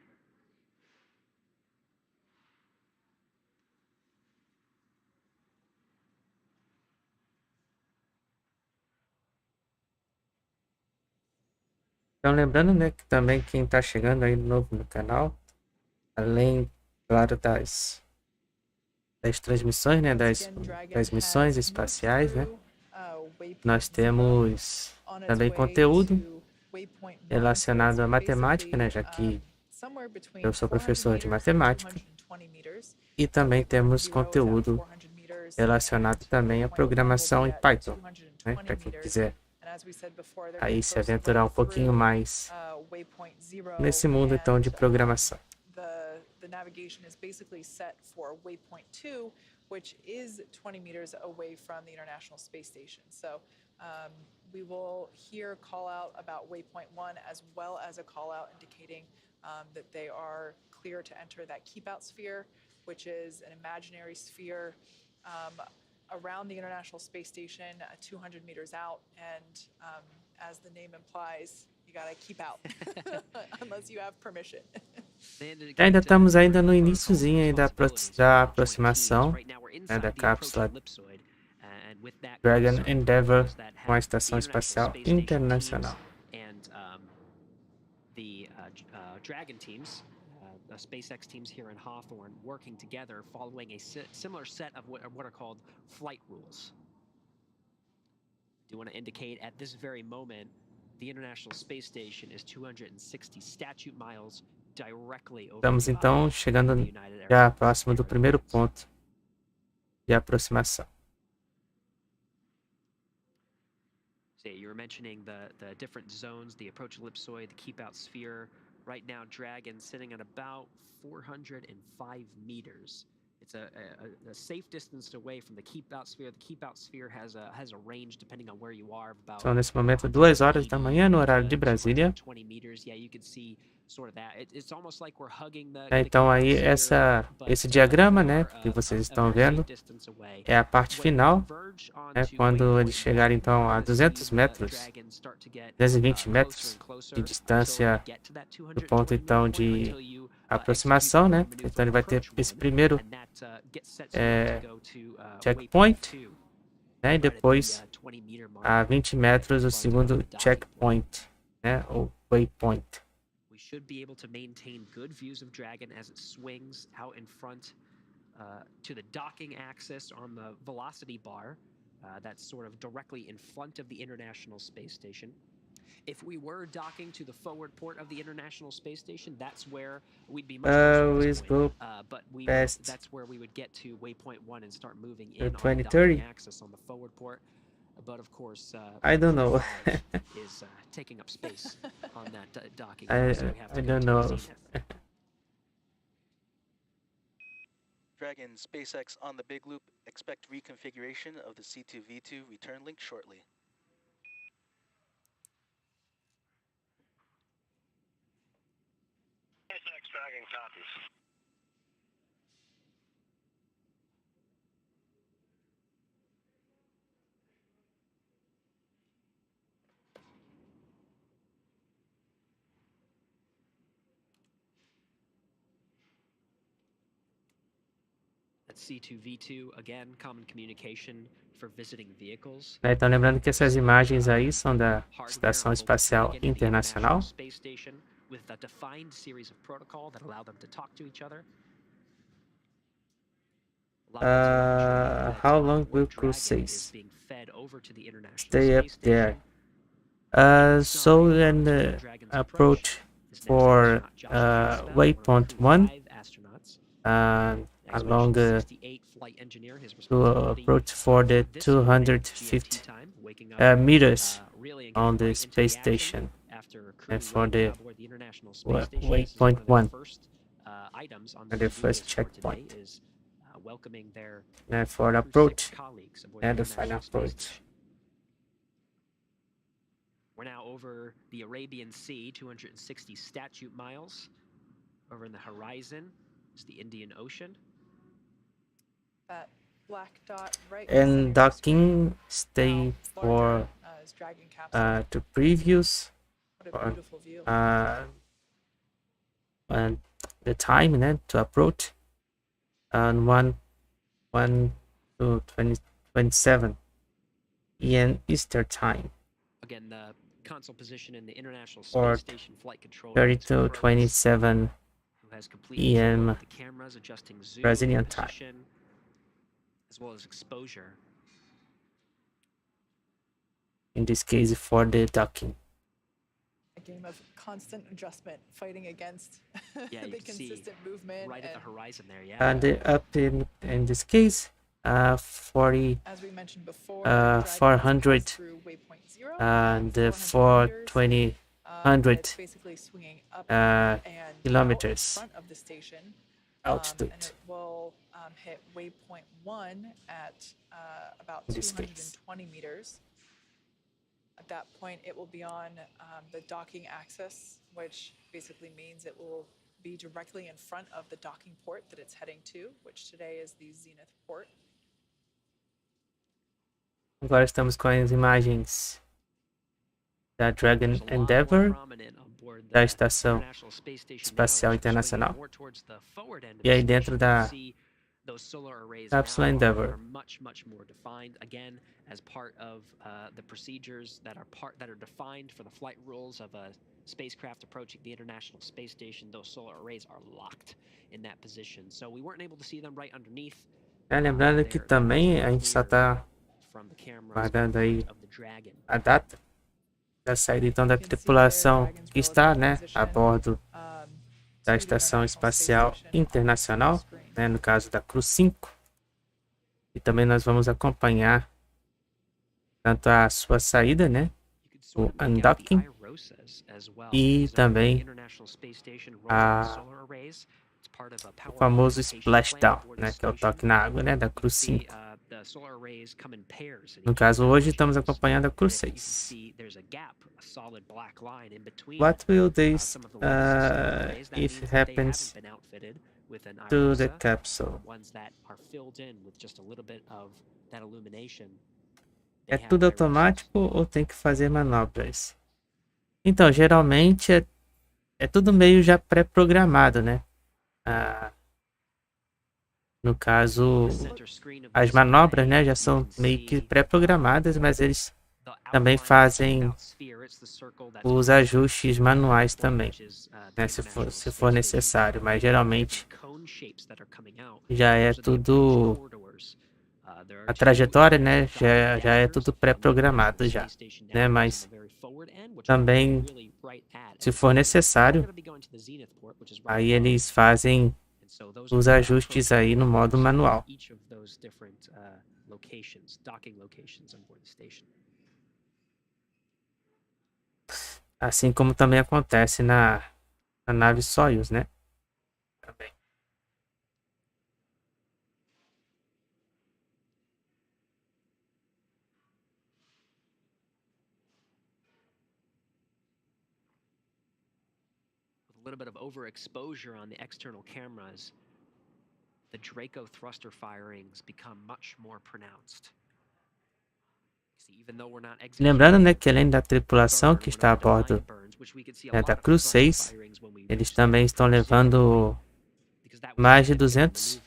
Então, lembrando, né, que também quem está chegando aí novo no canal, além, claro, das transmissões, né, das missões espaciais, né, nós temos também conteúdo relacionado à matemática, né, já que eu sou professor de matemática, e também temos conteúdo relacionado também à programação em Python, né, para quem quiser aí se aventurar um pouquinho mais nesse mundo então de programação. The navigation is basically set for waypoint 2, which is 20 meters away from the International Space Station. So we will here call out about waypoint 1, as well as a call out indicating that they are clear to enter that keep out sphere, which is an imaginary sphere around the International Space Station, 200 meters out, and as the name implies, you gotta keep out unless you have permission. Ainda estamos no iniciozinho aí da aproximação, né, da cápsula Dragon Endeavour com a Estação Espacial Internacional. Dragon teams, the SpaceX teams here in Hawthorne, working together following a similar set of what are called flight rules. Do want to indicate at this very moment, the International Space Station is 260 statute miles directly over. Estamos então chegando já próximo do primeiro ponto de aproximação. So you were mentioning the different zones, the approach ellipsoid, the keep out sphere. Right now, Dragon sitting at about 405 meters. It's a safe distance away from the keep out sphere. The keep out sphere has a range depending on where you are. São nesse momento 2 horas da manhã no horário de Brasília. 20 meters. Yeah, you can see sort of that. It's almost like we're hugging the. Então aí esse diagrama, né, que vocês estão vendo, é a parte final, né, quando eles chegarem então a 200 metros, 220 metros de distância do ponto então de aproximação, né? Então ele vai ter esse primeiro checkpoint, né? E depois a 20 metros o segundo checkpoint, né? Ou waypoint. We should be able to maintain good views of Dragon as it swings out in front to the docking axis on the velocity bar. That's sort of directly in front of the International Space Station. If we were docking to the forward port of the International Space Station, that's where we'd be much closer. But that's where we would get to waypoint 1 and start moving in on the docking axis on the forward port. But of course, I don't know. is taking up space on that docking. I don't know. Dragon SpaceX on the big loop. Expect reconfiguration of the C2V2 return link shortly. C2V2 again, common communication for visiting vehicles. Então lembrando que essas imagens aí são da Estação Espacial Internacional. Space Station with a defined series of protocol that allow them to talk to each other. How long will crew stays? Stay up there. So an approach for waypoint 1 along to approach for the 250 meters on the space station and for the waypoint 1 and the first checkpoint and for the approach and the final approach. We're now over the Arabian Sea, 260 statute miles. Over in the horizon is the Indian Ocean. That black dot right And docking stay for to previous and the time and then to approach and 1 to 27 in Eastern time. Again, the console position in the International Or Space Station flight control 30 to 27 who has complete PM control of the cameras, adjusting zoom, Brazilian time. position, as well as exposure. In this case for the docking. A game of constant adjustment, fighting against Yeah, you the can see consistent movement. right at the and horizon there, yeah. And up in this case 40 as we mentioned before, 400 through waypoint 0, and 400 400 it's basically swinging up uh, and kilometers out in front of the station. altitude. And it will hit waypoint 1 at about In this case. 220 meters. At that point, it will be on the docking axis, which basically means it will be directly in front of the docking port that it's heading to, which today is the Zenith port. Agora estamos com as imagens da Dragon There's a lot more Endeavour prominent on board da the Estação International Space Station Espacial now, which is Internacional. swinging more towards the forward end of E the aí dentro station. da You see those solar arrays Cápsula now Endeavour. are much more defined, again, as part of the procedures that are defined for the flight rules of a spacecraft approaching the International Space Station. Those solar arrays are locked in that position, so we weren't able to see them right underneath. Lembrando que também a gente só está From the cameras guardando aí of the Dragon. a data da saída então da tripulação que está, né, a bordo da Estação Espacial Internacional, né, no caso da Crew 5. E também nós vamos acompanhar tanto a sua saída, né, o undocking e também o famoso splashdown, né, que é o toque na água, né, da Crew 5. No caso, hoje estamos acompanhando a Crew 6. What will this if it happens to the capsule? É tudo automático ou tem que fazer manobras? Então, geralmente é tudo meio já pré-programado, né? No caso, as manobras, né, já são meio que pré-programadas, mas eles também fazem os ajustes manuais também, né, se for necessário, mas geralmente já é tudo, a trajetória, né, já é tudo pré-programado já, né, mas também, se for necessário, aí eles fazem os ajustes aí no modo manual. Assim como também acontece na nave Soyuz, né? Também. A little bit of overexposure on the external cameras, the Draco thruster firings become much more pronounced. Lembrando, né, que além da tripulação que está a bordo, né, da Crew 6, eles também estão levando mais de 200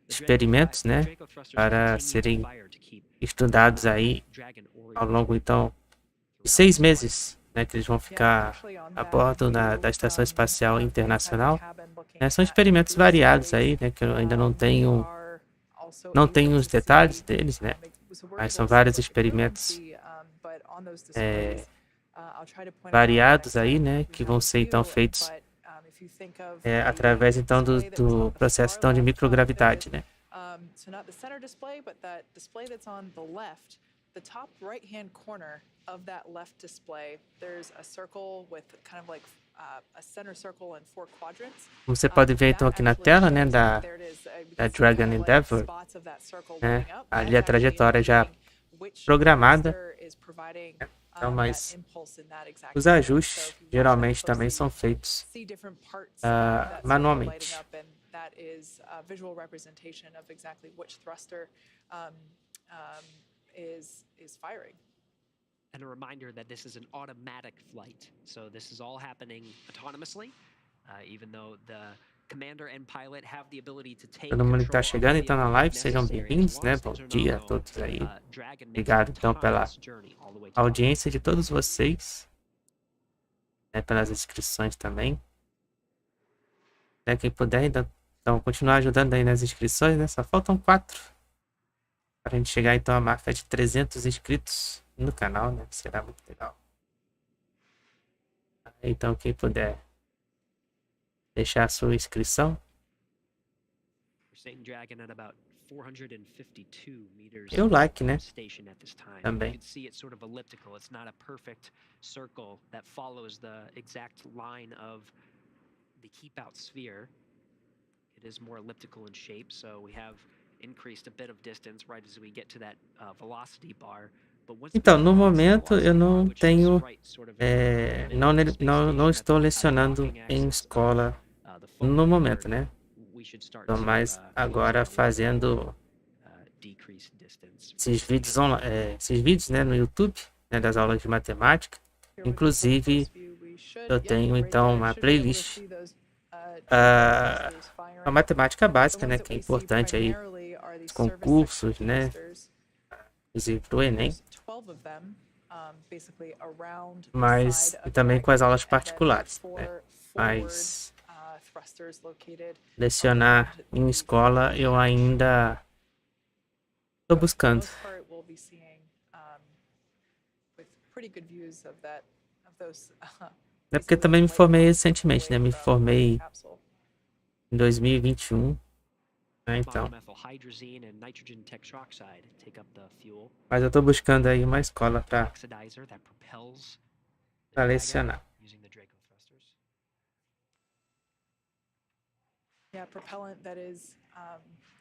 experimentos, né, para serem estudados aí ao longo então de 6 meses, né, que eles vão ficar a bordo da Estação Espacial Internacional. Né, são experimentos variados aí, né, que eu ainda não tenho os detalhes deles, né, mas são vários experimentos variados aí, né, que vão ser então feitos através então do processo então de microgravidade, né. So not the center display, but that display that's on the left, the top right-hand corner of that left display, there's a circle with kind of like a center circle and 4 quadrants. Você pode ver então aqui na tela, né, da Dragon Endeavour, né, ali a trajetória já programada. Então, mas os ajustes geralmente também são feitos manualmente. That is a visual representation of exactly which thruster is firing. And a reminder that this is an automatic flight, so this is all happening autonomously, even though the commander and pilot have the ability to take Todo mundo que está chegando então na live, sejam bem-vindos, né? Bom dia a todos aí. Obrigado então pela audiência de todos vocês, né, pelas inscrições também. Quem puder ainda então continuar ajudando aí nas inscrições, né? Só faltam 4 para a gente chegar então à marca de 300 inscritos no canal, né? Será muito legal. Então quem puder deixar a sua inscrição. E o like, né? Também. The keep out sphere. It is more elliptical in shape, so we have increased a bit of distance right as we get to that velocity bar. Então, no momento eu não tenho, não estou lecionando em escola no momento, né? Estou mais agora fazendo esses vídeos, né, no YouTube, né, das aulas de matemática. Inclusive, eu tenho então uma playlist, a matemática básica, né, que é importante aí, os concursos, né, inclusive para o Enem, mas e também com as aulas particulares, né? Mas lecionar em escola eu ainda estou buscando. É porque também me formei recentemente, né? Me formei em 2021, né? Então. Mas eu tô buscando aí uma escola para lecionar. Yeah, propellant that is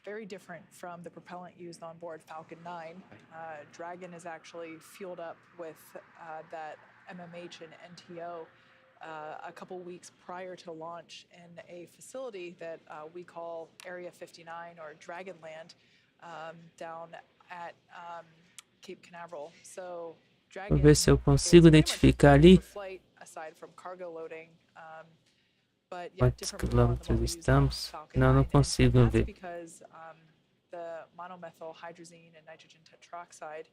very different from the propellant used on board Falcon 9. Dragon is actually fueled up with that MMH and NTO a couple weeks prior to launch in a facility that we call Area 59 or Dragonland down at Cape Canaveral. So Dragon, vou ver se eu consigo identificar ali quantos quilômetros estamos. Não consigo ver. The monomethyl hydrazine and nitrogen tetroxide,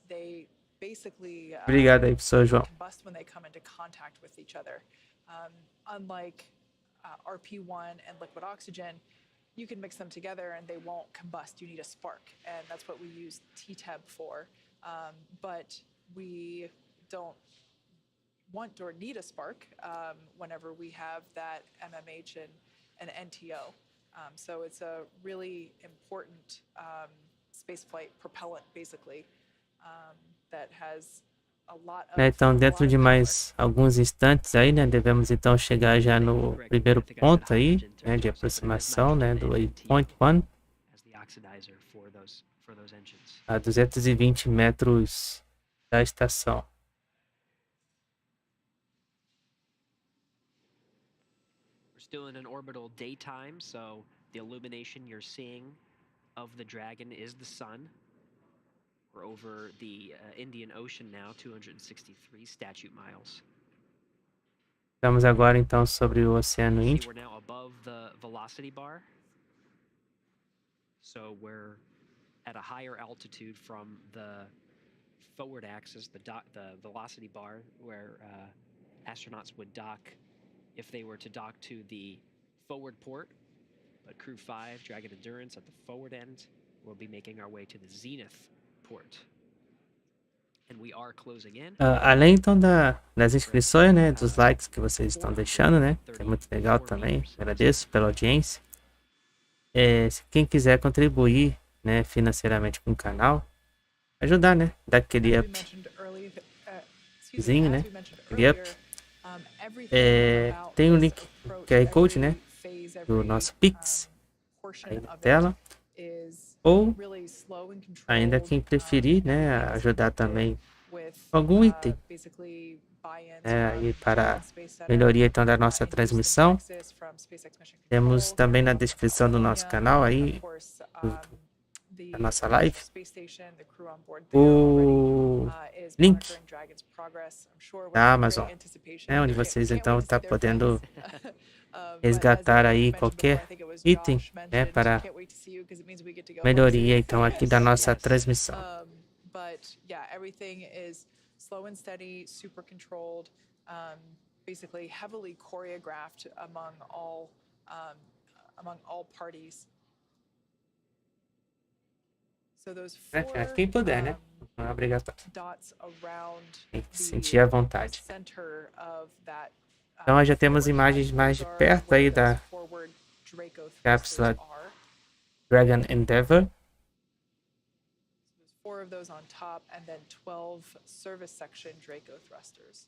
they basically obrigado aí, professor João. combust when they come into contact with each other. Unlike RP1 and liquid oxygen, you can mix them together and they won't combust. You need a spark, and that's what we use TTEB for. But we don't want or need a spark whenever we have that MMH and NTO. So it's a really important spaceflight propellant, basically, that has a lot of... Então, dentro de mais alguns instantes aí, né, devemos então chegar já no primeiro ponto aí, né, de aproximação, né, do waypoint 1, a 220 metros da estação. Still in an orbital daytime, so the illumination you're seeing of the Dragon is the sun. We're over the Indian Ocean now, 263 statute miles. Estamos agora então sobre o Oceano Índico. We're now above the velocity bar. So we're at a higher altitude from the forward axis, the velocity bar, where astronauts would dock if they were to dock to the forward port. But Crew 5, Dragon Endurance, at the forward end, will be making our way to the zenith port. And we are closing in. Além então das inscrições, né, dos likes que vocês estão deixando, né, que é muito legal também, agradeço pela audiência. Se quem quiser contribuir, né, financeiramente com o canal, ajudar, né, dar aquele upzinho, né, aquele up. Tem o link QR Code, né, do nosso Pix aí na tela. Ou ainda quem preferir, né, ajudar também com algum item, aí para melhoria então da nossa transmissão. Temos também na descrição do nosso canal aí da nossa live o link da Amazon, né, onde vocês então estão podendo resgatar aí qualquer item, né, para melhoria então aqui da nossa transmissão. But yeah, everything is slow and steady, super controlled, basically heavily choreographed among all parties. So those Quem puder, né? Não é obrigatório. Dots around tem que sentir à vontade. center of that. Então já temos imagens mais de perto aí da cápsula Dragon Endeavour. 4 of those on top and then 12 service section Draco thrusters.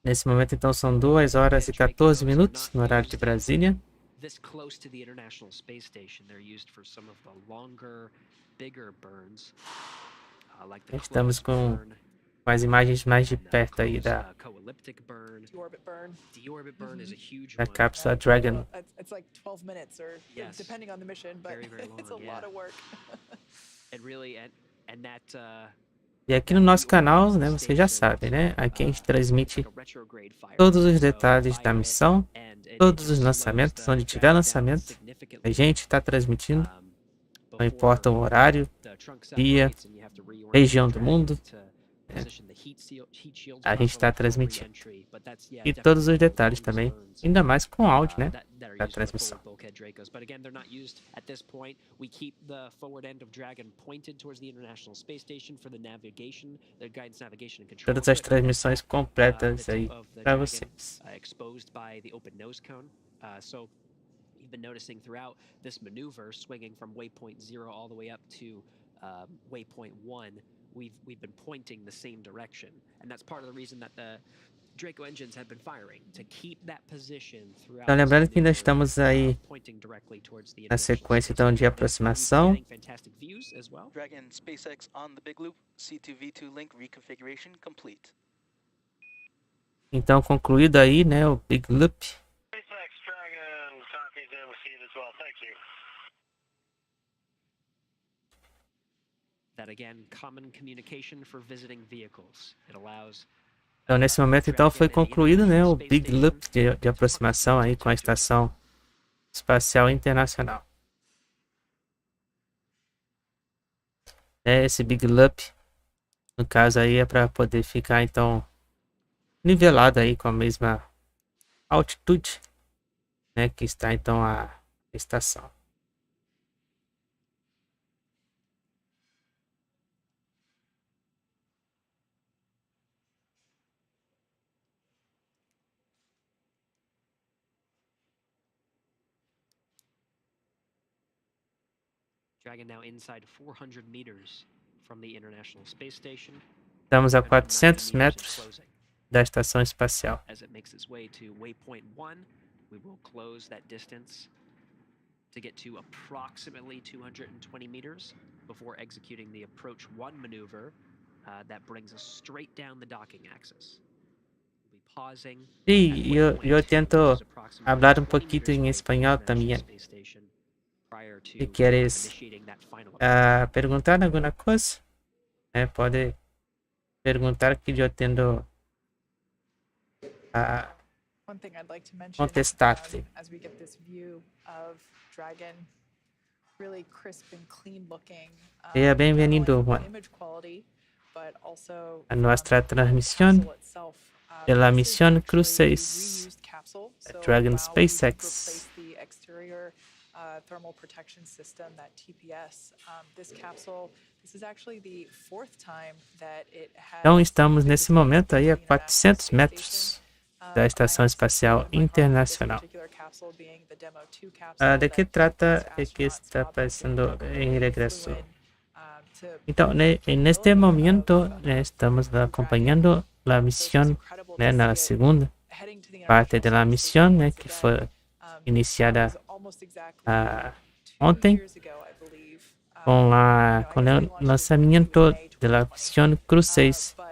Nesse momento então são 2 horas e 14 minutos no horário de Brasília. This close to the International Space Station, they're used for some of the longer, bigger burns, like the Estamos com as imagens mais de perto aí da cápsula Dragon. It's like 12 minutes or depending on the mission, but it's a lot of work. E aqui no nosso canal, né, você já sabe, né? Aqui a gente transmite todos os detalhes da missão, todos os lançamentos, onde tiver lançamento, a gente está transmitindo. Não importa o horário, dia, região do mundo, a gente está transmitindo. E todos os detalhes também, ainda mais com áudio, né, da transmissão. Todas as transmissões completas aí para vocês. You've been noticing throughout this maneuver, swinging from waypoint 0 all the way up to waypoint 1, we've been pointing the same direction, and that's part of the reason that the Draco engines have been firing to keep that position throughout. Então, lembrando que ainda estamos aí na sequência então de aproximação. Dragon SpaceX on the big loop, C2V2 link reconfiguration complete. Então concluído aí, né, o Big Loop. Então nesse momento então foi concluído, né, o Big Loop de aproximação aí com a Estação Espacial Internacional. Esse Big Loop, no caso aí, é para poder ficar então nivelado aí com a mesma altitude, né, que está então a estação. Dragon now inside 400 meters from the International Space Station. Estamos a 400 metros da estação espacial. As it makes its way to waypoint 1, we will close that distance to get to approximately 220 meters before executing the approach 1 maneuver that brings us straight down the docking axis. We'll be pausing. Sí, yo tento hablar un poquito en español también. Si quieres perguntar alguma coisa, pode perguntar que eu tento contestar-te. As we get this view of Dragon really crisp and clean looking. Sea not only bienvenido, from Juan, image quality, but also a from nuestra the transmisión capsule itself. de la This is misión Crew actually a 6 reused capsule, de so Dragon while we did SpaceX. replace the exterior thermal protection system, that TPS, this capsule, this is actually the fourth time that it has Então, estamos nesse participated momento aí a in the International 400 Space metros Station. da I Estação have Espacial my partner in this Internacional. particular capsule being the Demo 2 capsule De que that trata keeps que astronauts está up and pasando getting em flew regreso? in, to Então, en este momento estamos acompañando la misión, la segunda heading to the parte de la International Space misión, Station que once fue again. iniciada It was almost exactly ontem, 2 years ago, I believe. con I el guess they launched it lanzamiento in May de la 2020. misión Crew 6, But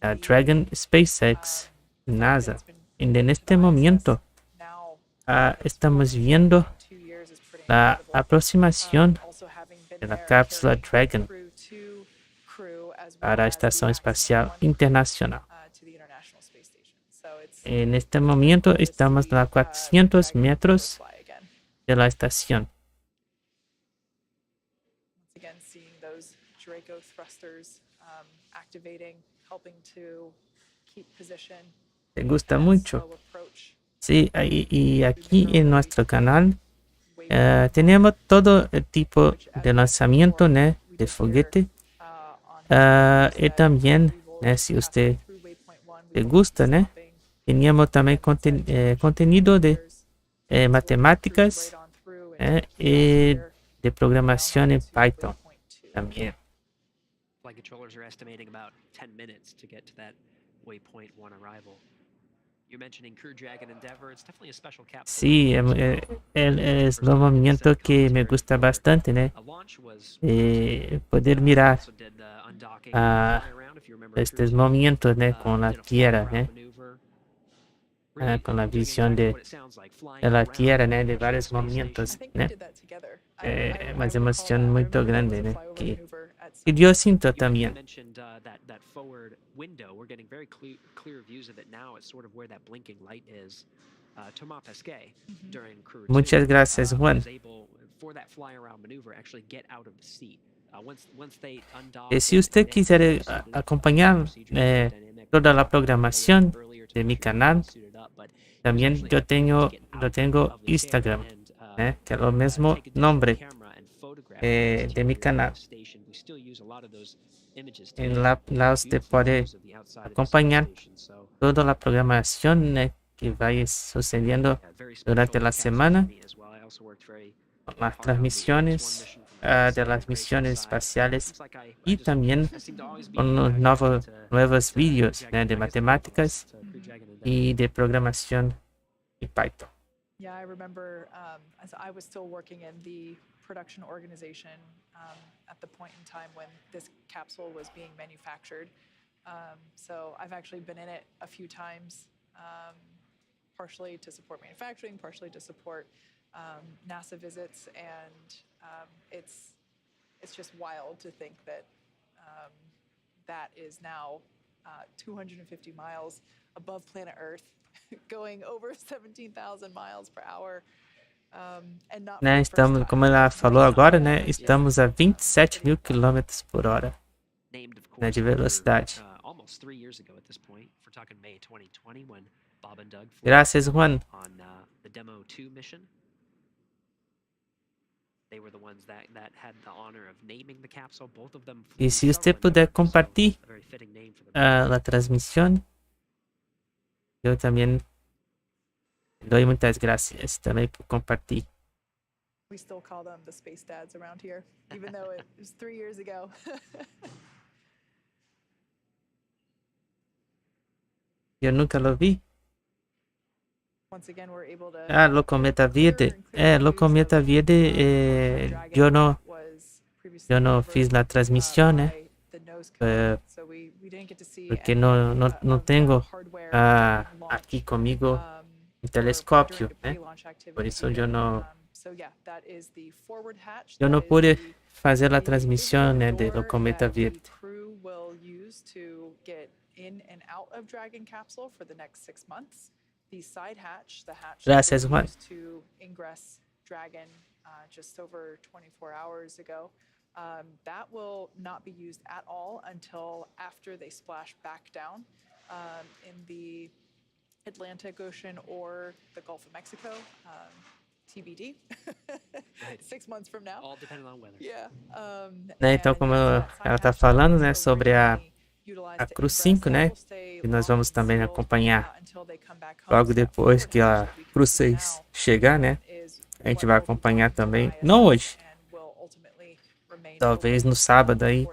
la the Dragon SpaceX fact that NASA. it's been En put este to momento ISS now, estamos viendo 2 years is pretty la incredible. aproximación Also having been de la there, cápsula carrying Dragon Crew 2 crew as well para la as the Estación Espacial Aproximación, Internacional. to the International Space Station. So it's En este momento estamos a 400 Dragon metros fly again. de la estación. Once again, seeing those Draco thrusters activating, helping to keep position. Te gusta that mucho. slow approach. Sí, y aquí en nuestro canal tenemos todo el tipo de lanzamiento, ¿no?, de Foguete. Y también, si usted le gusta, ¿no?, teníamos también contenido de matemáticas y de programación en Python también. Flight controllers are estimating about 10 minutes to get to that waypoint 1 arrival. You're mentioning Crew Dragon Endeavour. It's definitely a special capsule. Sí, es un movimiento que me gusta bastante, ¿no? Poder mirar estos movimientos, ¿no?, con la Tierra, ¿no?, con la visión de la Tierra, ¿no?, de varios movimientos, ¿no? Una emoción muy grande, ¿no?, que yo siento también. Muchas gracias, Juan. Si usted quisiera acompañar toda la programación de mi canal, también yo tengo Instagram, que es el mismo nombre de mi canal. En la usted puede acompañar toda la programación que vaya sucediendo durante la semana, las transmisiones de las misiones espaciales y también con los nuevos vídeos de matemáticas y de programación y Python. Yeah, I remember as I was still working in the production organization at the point in time when this capsule was being manufactured. So I've actually been in it a few times, partially to support manufacturing, partially to support NASA visits, and it's just wild to think that that is now 250 miles above planet Earth, going over 17,000 miles per hour. And not for the first Estamos, time. como ela falou agora, estamos a 27.000 km por hora de velocidade. Almost 3 years ago at this point. We're talking May 2020 when Bob and Doug flew Gracias, Juan. on the Demo 2 mission. They were the ones that had the honor of naming the capsule. Both of them flew Y si usted several puder Endeavours, so compartir a very fitting name for the la transmisión, yo también doy muchas gracias también por compartir. We still call them the space dads around here, even though it was 3 years ago. Yo nunca lo vi. Once again, we're able to Lo cometa verde. Lo cometa verde, yo no fiz la transmisión, porque no tengo aquí conmigo un telescopio, por eso yo no pude hacer la transmisión de lo cometa verde. Gracias, Juan. to ingress Dragon just over 24 hours ago. That will not be used at all until after they splash back down in the Atlantic Ocean or the Gulf of Mexico. TBD. 6 months from now. All depending on weather. Yeah. Né, então, como ela está falando, né, sobre a Cruz 5, né, que nós vamos também acompanhar logo depois que a Cruz 6 chegar, né, a gente vai acompanhar também, não hoje, talvez no sábado aí,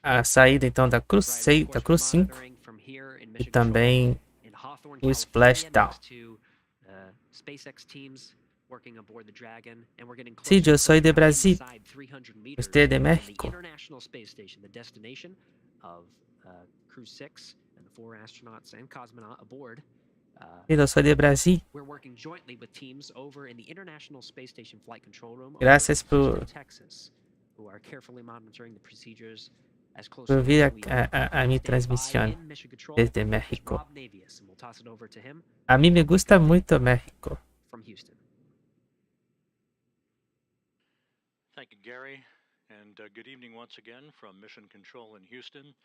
a saída então da Cruz 6, da Cruz 5 e também o splashdown. Sí, yo soy de Brasil. ¿Usted de México? Sí, yo soy de Brasil. Gracias por ver a mi transmisión desde México. A mí me gusta mucho México. Thank you, Gary, and good evening once again from Mission Control in Houston.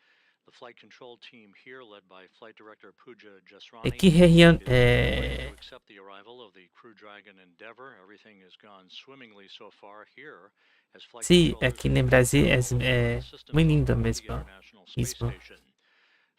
The flight control team here, led by Flight Director Pooja Jasrani, ¿Qué región? to accept the arrival of the Crew Dragon Endeavour. Everything has gone swimmingly so far here. As flight Sí, controllers aquí en Brasil es muy lindo of the mismo. International Space Station.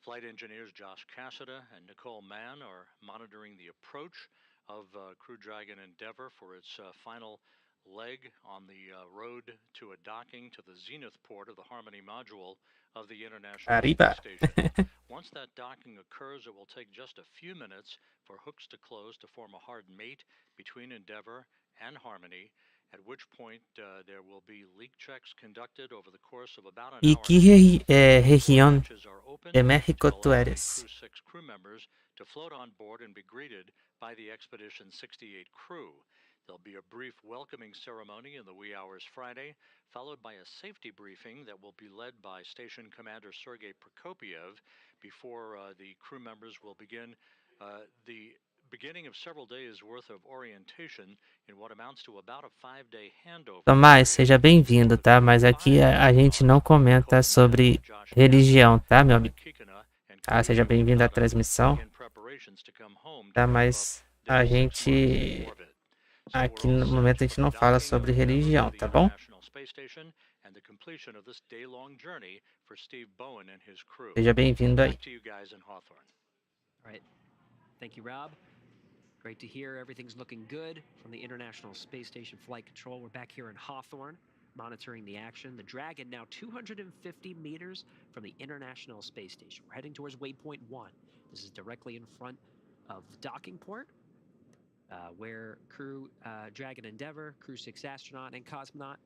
Flight engineers Josh Cassada and Nicole Mann are monitoring the approach of Crew Dragon Endeavour for its final leg on the road to a docking to the zenith port of the Harmony module of the International Arriba. Space Station. Once that docking occurs, it will take just a few minutes for hooks to close to form a hard mate between Endeavour and Harmony, at which point there will be leak checks conducted over the course of about an ¿Y hour. qué región Hatches are open de México to tú allow the eres? Crew 6 crew members to float on board and be greeted by the Expedition 68 crew. There'll be a brief welcoming ceremony in the wee hours Friday, followed by a safety briefing that will be led by Station Commander Sergei Prokopiev before the crew members will begin the beginning of several days worth of orientation in what amounts to about a 5-day handover. Tomás, seja bem-vindo, tá? Mas aqui a gente não comenta sobre religião, tá, meu amigo? Ah, seja bem-vindo à transmissão, tá? Mas a gente... Aqui no momento a gente não fala sobre religião, tá bom? Seja bem-vindo aí. All right. Thank you, Rob. Great to hear everything's looking good from the International Space Station Flight Control. We're back here in Hawthorne, monitoring the action. The Dragon now 250 meters from the International Space Station. We're heading towards waypoint 1. This is directly in front of the docking port, where Crew Dragon Endeavour, Crew 6 Astronaut, and Cosmonaut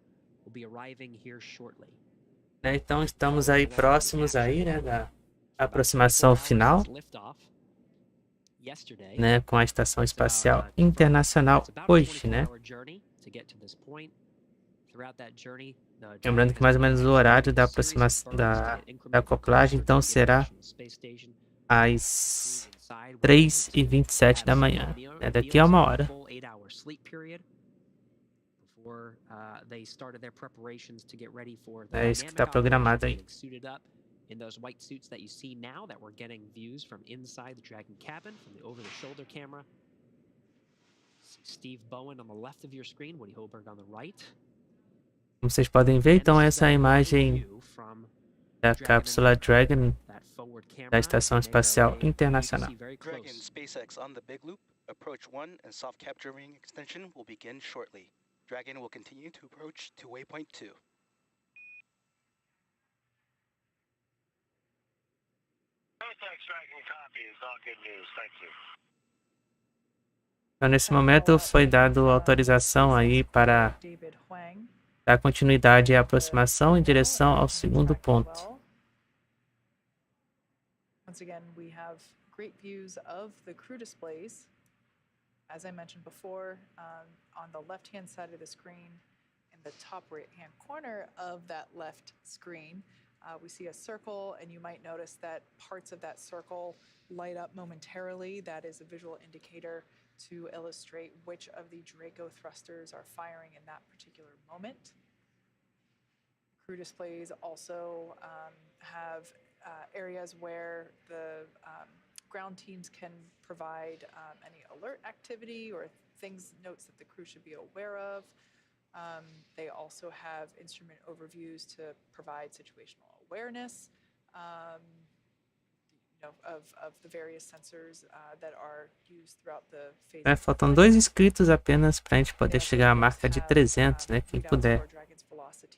will be arriving here shortly. Então estamos aí próximos aí, né, da aproximação final, né, com a Estação Espacial Internacional hoje, né? Lembrando que mais ou menos o horário da aproximação da acoplagem então será às 3h27 da manhã, né? Daqui a 1 hora. É isso que está programado aí. In those white suits that you see now, that we're getting views from inside the Dragon cabin, from the over-the-shoulder camera. Steve Bowen on the left of your screen, Woody Hoburg on the right. Como vocês podem ver, então essa é a imagem da cápsula Dragon da Estação Espacial Internacional. Dragon Spacex on the big loop. Approach 1 and soft capturing extension will begin shortly. Dragon will continue to approach to waypoint 2. Então, nesse momento foi dado autorização aí para dar continuidade à aproximação em direção ao segundo ponto. Once again, we have great views of the crew displays. As I mentioned before, on the left-hand side of the screen, in the top right-hand corner of that left screen, we see a circle, and you might notice that parts of that circle light up momentarily. That is a visual indicator to illustrate which of the Draco thrusters are firing in that particular moment. Crew displays also have areas where the ground teams can provide any alert activity or notes that the crew should be aware of. They also have instrument overviews to provide situational awareness of the various sensors that are used throughout the phase. Faltam 2 inscritos apenas para a gente poder chegar à marca de 300, né? Quem puder.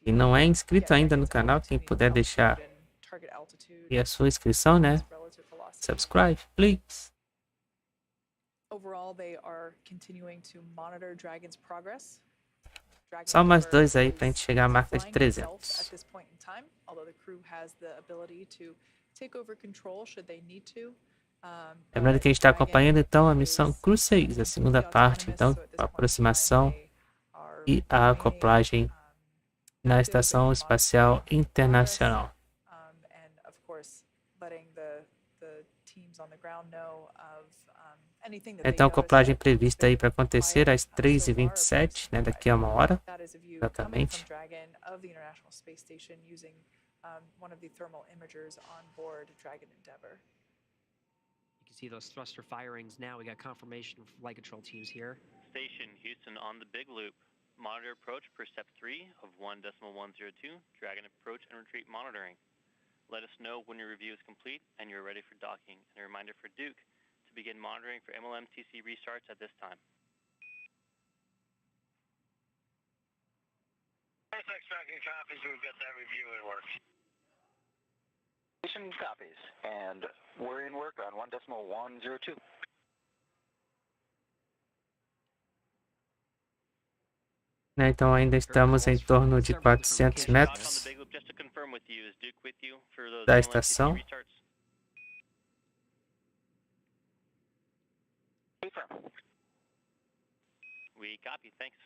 E não é inscrito ainda no canal, quem puder deixar e a sua inscrição, né? Subscribe, please. Overall, they are continuing to monitor Dragon's progress. Só mais 2 aí pra gente chegar à marca de 300. Lembrando que a gente está acompanhando então a missão Crew 6, a segunda parte, então, a aproximação e a acoplagem na Estação Espacial Internacional. Então, acoplagem prevista aí para acontecer às 3h27, né, daqui a 1 hora, exatamente. You can see those thruster firings now. We got confirmation from flight control teams here. Station Houston on the big loop. Monitor approach per step 3 of 1.102. Dragon approach and retreat monitoring. Let us know when your review is complete and you're ready for docking. And a reminder for Duke to begin monitoring for MLMTC restarts at this time. SpaceX tracking copies. We've got that review in work. Station copies, and we're in work on 1.102. Então ainda estamos em torno de 400 metros da estação. We copy, thanks.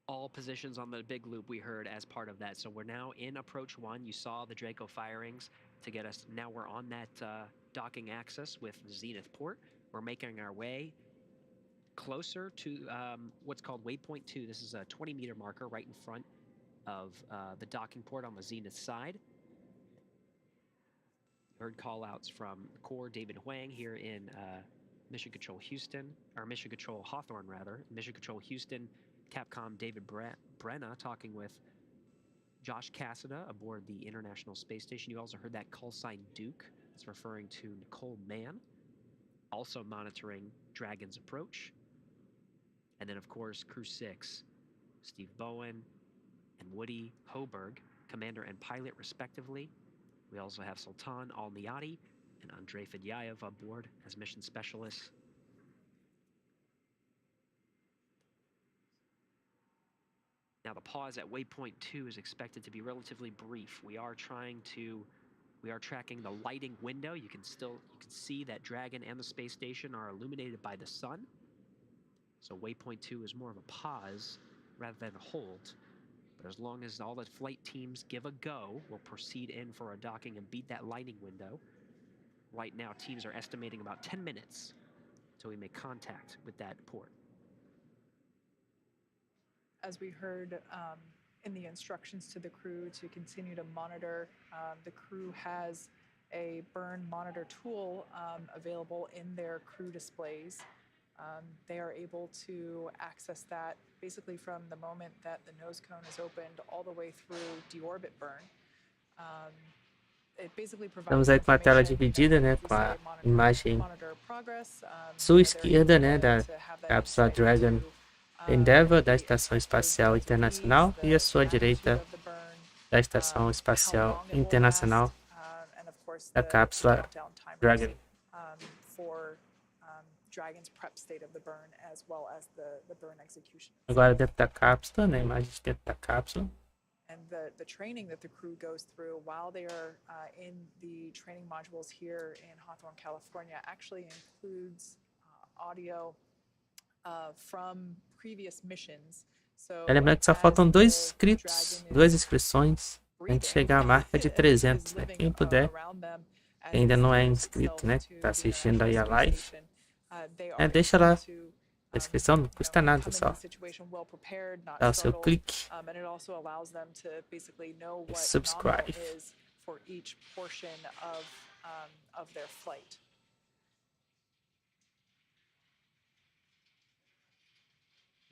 All positions on the big loop we heard as part of that. So we're now in approach 1. You saw the Draco firings to get us. Now we're on that docking axis with Zenith port. We're making our way closer to what's called waypoint 2. This is a 20-meter marker right in front of the docking port on the Zenith side. Heard call-outs from Core David Huang here in Mission Control Houston, or Mission Control Hawthorne rather. Mission Control Houston, Capcom David Brenna talking with Josh Cassada aboard the International Space Station. You also heard that call sign Duke. It's referring to Nicole Mann, also monitoring Dragon's approach. And then, of course, Crew 6, Steve Bowen and Woody Hoburg, commander and pilot, respectively. We also have Sultan Alneyadi and Andrey Fedyaev aboard as mission specialists. Now, the pause at waypoint 2 is expected to be relatively brief. We are tracking the lighting window. You can see that Dragon and the space station are illuminated by the sun. So waypoint 2 is more of a pause rather than a hold. But as long as all the flight teams give a go, we'll proceed in for a docking and beat that lighting window. Right now, teams are estimating about 10 minutes until we make contact with that port. As we heard in the instructions to the crew to continue to monitor, the crew has a burn monitor tool available in their crew displays. They are able to access that basically from the moment that the nose cone is opened all the way through deorbit burn. Estamos aí com a tela dividida, né, com a imagem sua esquerda, né, da cápsula Dragon Endeavour da Estação Espacial Internacional e a sua direita da Estação Espacial Internacional da cápsula Dragon. Agora dentro da cápsula, né, imagens dentro da cápsula. And the training that the crew goes through while they are in the training modules here in Hawthorne, California, actually includes audio from previous missions. So, lembrando que só faltam 2 inscritos, 2 inscrições, pra gente chegar à marca de 300, né? Quem puder Quem ainda não é inscrito, né? Tá assistindo aí a live. Deixa lá a descrição, não custa nada, só dá o seu clique e subscribe. This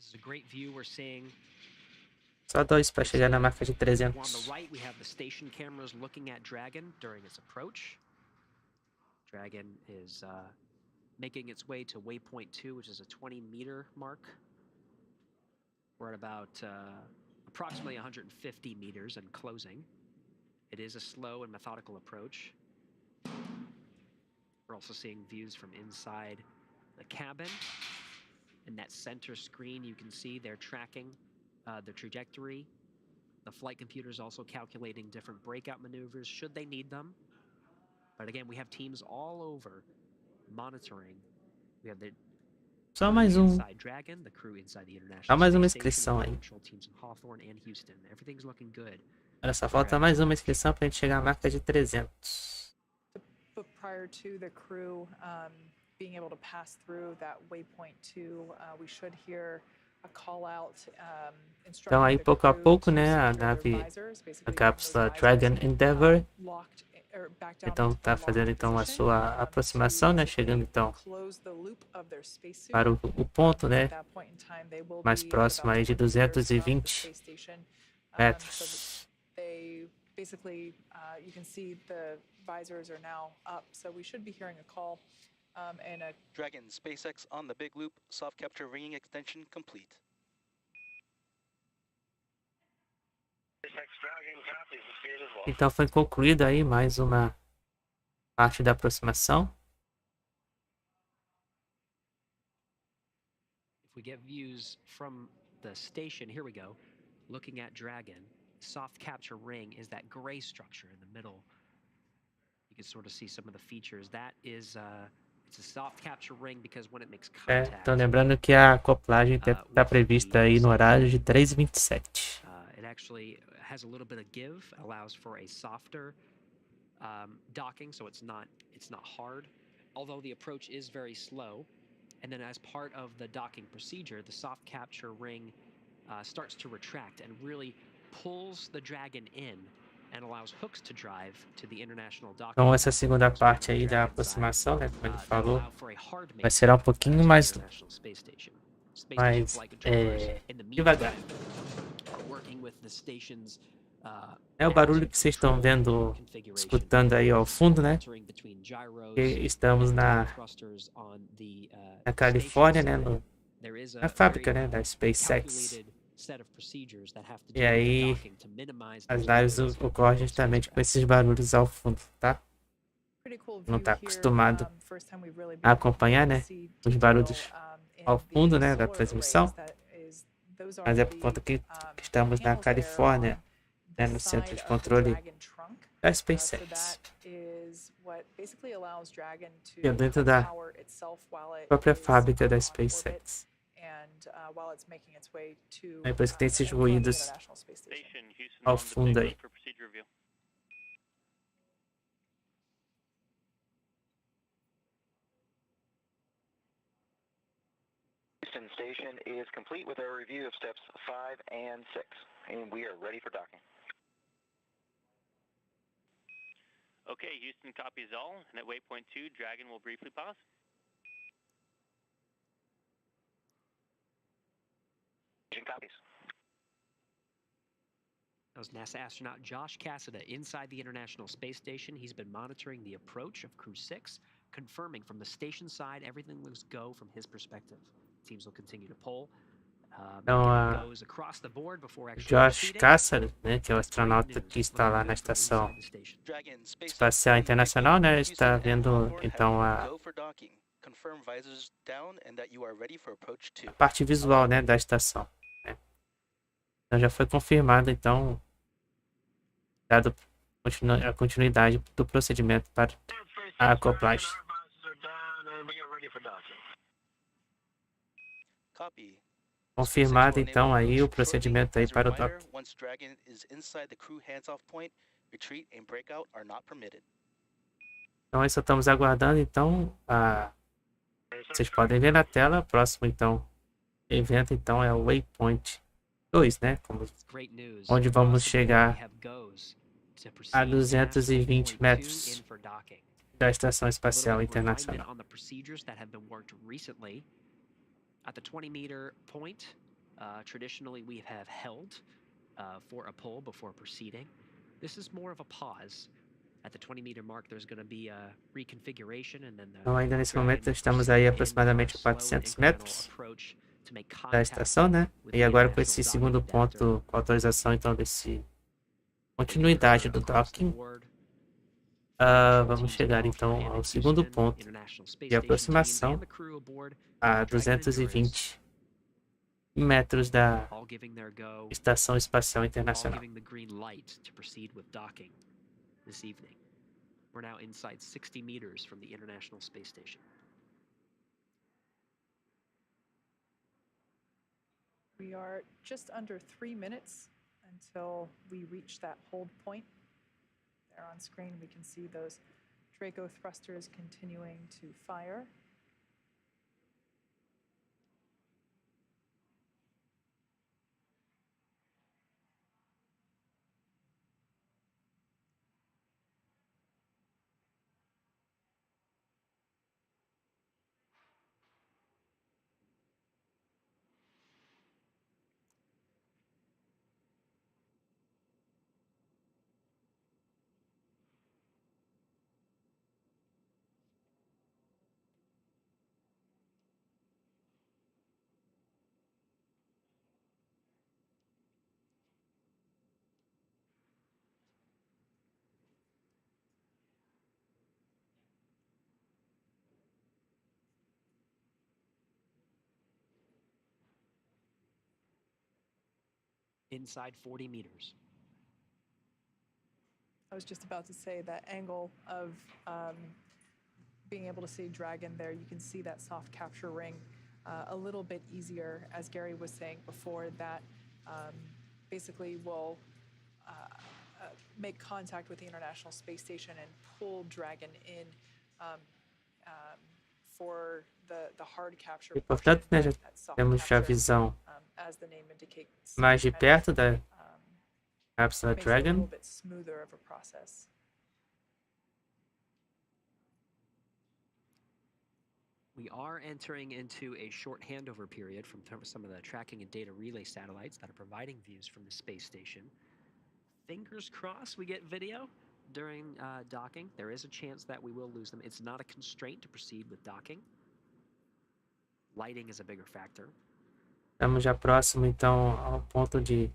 is a great view we're seeing. Só 2 para chegar na marca de 300. On the right, we have the station cameras looking at Dragon during its approach. Dragon is making its way to waypoint 2, which is a 20-meter mark. We're at about approximately 150 meters and closing. It is a slow and methodical approach. We're also seeing views from inside the cabin. In that center screen, you can see they're tracking the trajectory. The flight computer is also calculating different breakout maneuvers should they need them. But again, we have teams all over monitoring. We have the Só mais inside Dragon, the crew inside the International Só mais uma Space inscrição Station, aí. control teams in Hawthorne and Houston. Everything's looking good. Olha, só falta mais uma inscrição pra gente chegar à marca de 300. But prior to the crew being able to pass through that waypoint 2, we should hear a call out. Então aí pouco a pouco, né, a nave, a cápsula Dragon Endeavour, então tá fazendo então a sua aproximação, né, chegando então para o ponto, né, mais próximo aí de 220 metros. Basically, you can see the visors are now up, so we should be hearing a call. And a Dragon, SpaceX on the big loop, soft capture ringing extension complete. Então foi concluída aí mais uma parte da aproximação. If we get views from the station, here we go. Looking at Dragon, soft capture ring is that gray structure in the middle. You can sort of see some of the features. That is it's a soft capture ring because when it makes contact. Então lembrando que a acoplagem está prevista aí no horário de 3h27. It actually has a little bit of give, allows for a softer docking, so it's not hard. Although the approach is very slow, and then as part of the docking procedure, the soft capture ring starts to retract and really pulls the Dragon in and allows hooks to drive to the international docking. Então essa segunda parte aí da aproximação, né, como ele falou, vai ser um pouquinho mais devagar. É o barulho que vocês estão vendo, escutando aí ao fundo, né? E estamos na Califórnia, né? Na fábrica, né? Da Spacex. E aí as lives ocorrem justamente com esses barulhos ao fundo, tá? Não tá acostumado a acompanhar, né? Os barulhos ao fundo, né? Da transmissão. Mas é por conta que estamos na Califórnia, né, no centro de controle da SpaceX. E dentro da própria fábrica da SpaceX. É por isso que tem esses ruídos ao fundo aí. Houston station is complete with our review of steps 5 and 6, and we are ready for docking. Okay, Houston copies all, and at waypoint 2, Dragon will briefly pause. Copies. That was NASA astronaut Josh Cassada inside the International Space Station. He's been monitoring the approach of Crew 6, confirming from the station side everything looks go from his perspective. Teams will continue to pull. Então, Josh Cassada, né, que é o astronauta que está lá na Estação Espacial Internacional, né, está vendo então a parte visual, né, da estação. Né. Então já foi confirmado, então, dado a continuidade do procedimento para a acoplagem. Confirmado então aí o procedimento aí para o docking. Então, aí só estamos aguardando, então, vocês podem ver na tela, o próximo, então, evento, então, é o Waypoint 2, né? Onde vamos chegar a 220 metros da Estação Espacial Internacional. At the 20-meter point, traditionally we have held for a pull before proceeding. This is more of a pause. At the 20-meter mark, there's going to be a reconfiguration, and then então, ainda nesse momento, estamos aí aproximadamente a 400 metros da estação, né? E agora com esse segundo ponto, com autorização, então, desse continuidade do docking, vamos chegar, então, ao segundo ponto de aproximação a 220 metros da Estação Espacial Internacional. This evening. We're now inside 60 meters from the International Space Station. We are just under 3 minutes until we reach that hold point. There on screen, we can see those Draco thrusters continuing to fire. Inside 40 meters. I was just about to say that angle of being able to see Dragon there. You can see that soft capture ring a little bit easier, as Gary was saying before, that basically will make contact with the International Space Station and pull Dragon in for the hard capture. E portanto, né, já temos a visão mais de perto da cápsula Dragon. We are entering into a short handover period from some of the tracking and data relay satellites that are providing views from the space station. Fingers crossed we get video during docking. There is a chance that we will lose them. It's not a constraint to proceed with docking. Lighting is a bigger factor. Estamos já próximo, então, ao ponto de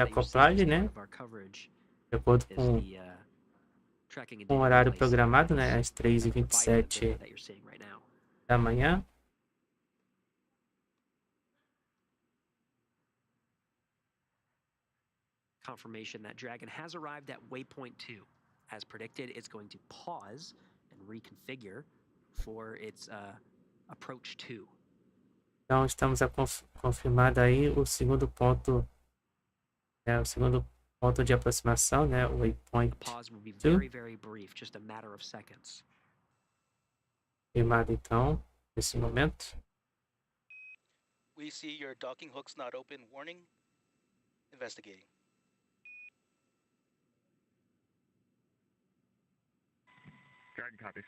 acoplagem, né? De acordo com o horário programado, né? Às 3h27 da manhã. Confirmation that Dragon has arrived at waypoint 2. As predicted, it's going to pause and reconfigure for its approach 2. Então estamos a confirmar aí o segundo ponto, o segundo ponto de aproximação, né? O waypoint 2. Confirmado então nesse momento. We see your docking hooks not open. Warning. Investigating. Dragon copies.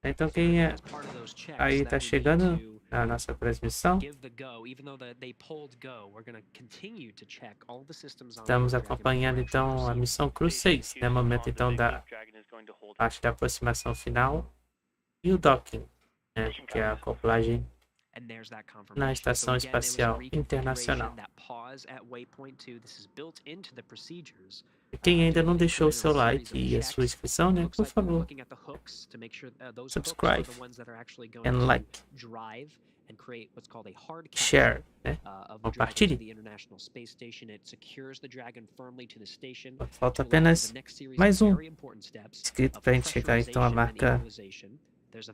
Então quem aí está chegando na nossa transmissão, estamos acompanhando então a missão Crew 6, né? Momento então da parte da aproximação final e o docking, né? Que é a acoplagem na Estação Espacial Internacional. E quem ainda não deixou o seu like e a sua inscrição, né? Por favor, subscribe and like, share, né? Compartilhe. Falta apenas mais um inscrito para a gente chegar então à marca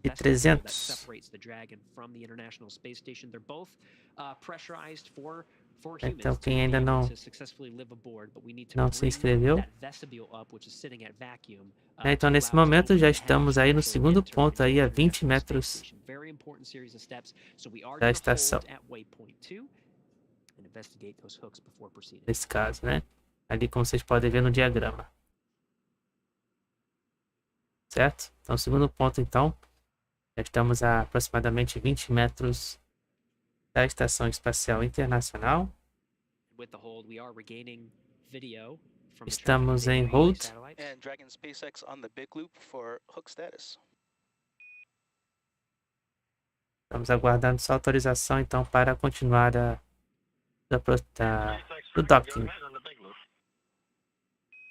de 300. Então quem ainda não se inscreveu, então nesse momento já estamos aí no segundo ponto aí a 20 metros da estação. Nesse caso, né? Ali como vocês podem ver no diagrama. Certo? Então segundo ponto então, já estamos a aproximadamente 20 metros da Estação Espacial Internacional. Estamos em hold. And Dragon SpaceX on the big loop for hook status. Estamos aguardando sua autorização então para continuar do docking.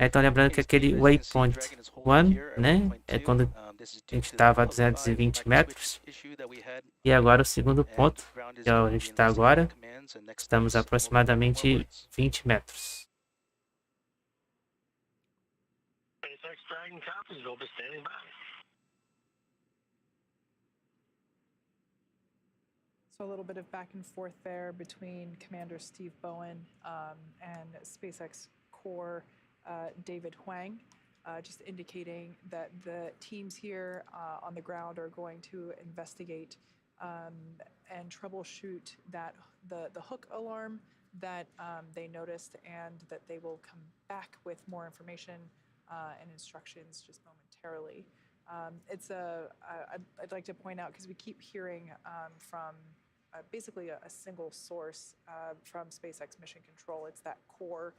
Então lembrando que aquele waypoint 1, né, é quando a gente estava a 220 metros. E agora o segundo ponto, que é onde a gente está agora, estamos a aproximadamente 20 metros. So a little bit of back and forth there between Commander Steve Bowen and SpaceX core David Huang, just indicating that the teams here on the ground are going to investigate and troubleshoot the hook alarm that they noticed, and that they will come back with more information and instructions just momentarily. I'd like to point out, because we keep hearing from basically a single source from SpaceX Mission Control. It's that core.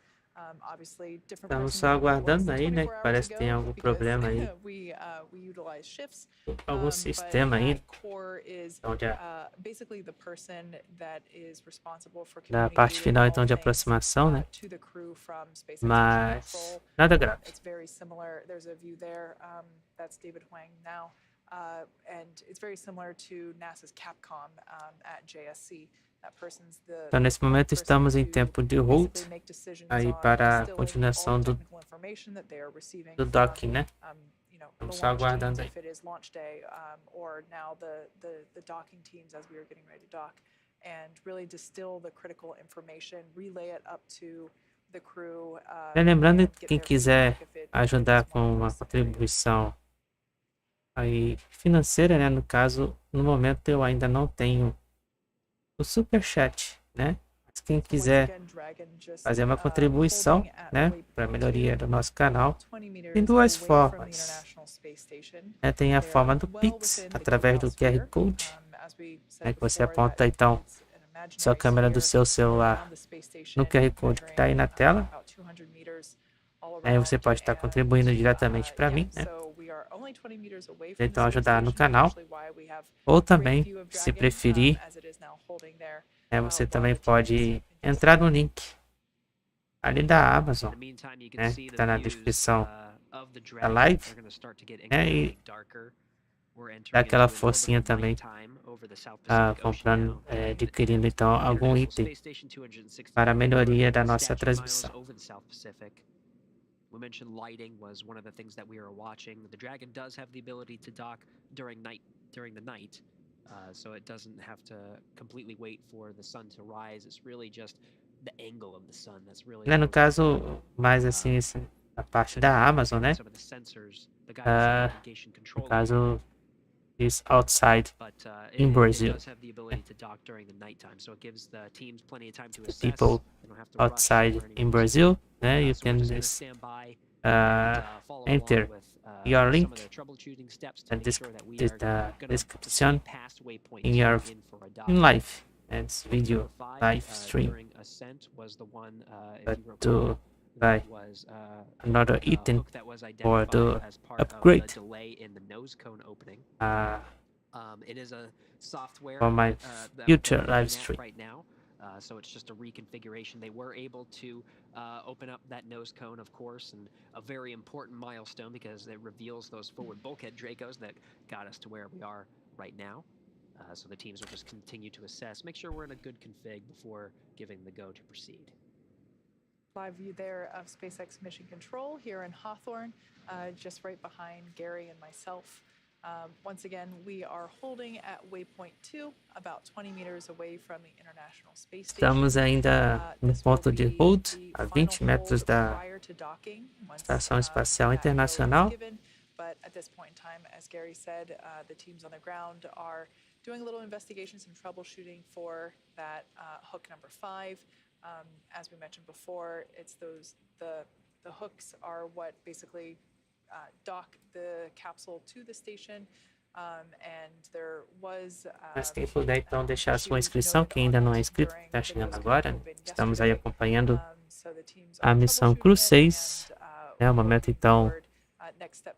Obviously, different. Estamos só aguardando aí, né? Parece que tem algum problema aí. We utilize shifts. Algum sistema aí. Onde basically the person that is responsible for da parte final então de aproximação, né? Mas nada grave. It's very similar. There's a view there. That's David Huang now. And it's very similar to NASA's Capcom at JSC. Então, nesse momento, estamos em tempo de hold aí para a continuação do docking, né? Estamos só aguardando aí. Lembrando que quem quiser ajudar com uma contribuição aí financeira, né? No caso, no momento eu ainda não tenho o super chat, né? Mas quem quiser fazer uma contribuição, né, para a melhoria do nosso canal, tem duas formas. Tem a forma do Pix, através do QR Code, né, que você aponta então sua câmera do seu celular no QR Code que está aí na tela. Aí você pode estar contribuindo diretamente para mim, né? Então ajudar no canal, ou também, se preferir, você também pode entrar no link ali da Amazon, né, que está na descrição da live, né, e dar aquela forcinha também, comprando, adquirindo então algum item para a melhoria da nossa transmissão. We mentioned lighting was one of the things that we were watching. The Dragon does have the ability to dock during the night, so it doesn't have to completely wait for the sun to rise. It's really just the angle of the sun that's really. No caso, mais assim, a parte da Amazon, né? No caso, is outside in Brazil. The people outside in Brazil, you can just enter your link and this description in live and video live stream to buy another item or the upgrade for my future live stream. So it's just a reconfiguration. They were able to open up that nose cone, of course, and a very important milestone because it reveals those forward bulkhead Dracos that got us to where we are right now. So the teams will just continue to assess, make sure we're in a good config before giving the go to proceed. Live view there of SpaceX Mission Control here in Hawthorne, just right behind Gary and myself. Once again, we are holding at waypoint 2, about 20 meters away from the International Space Station. Estamos ainda no ponto de hold, a 20 metros da Estação Espacial Internacional. But at this point in time, as Gary said, the teams on the ground are doing a little investigation, some troubleshooting for that hook number 5. As we mentioned before, it's the hooks are what basically dock the capsule to the station. And there was, Mas quem puder então deixar a sua inscrição, quem ainda não é inscrito, está chegando agora, né? Estamos aí acompanhando a missão Crew 6, né? O momento então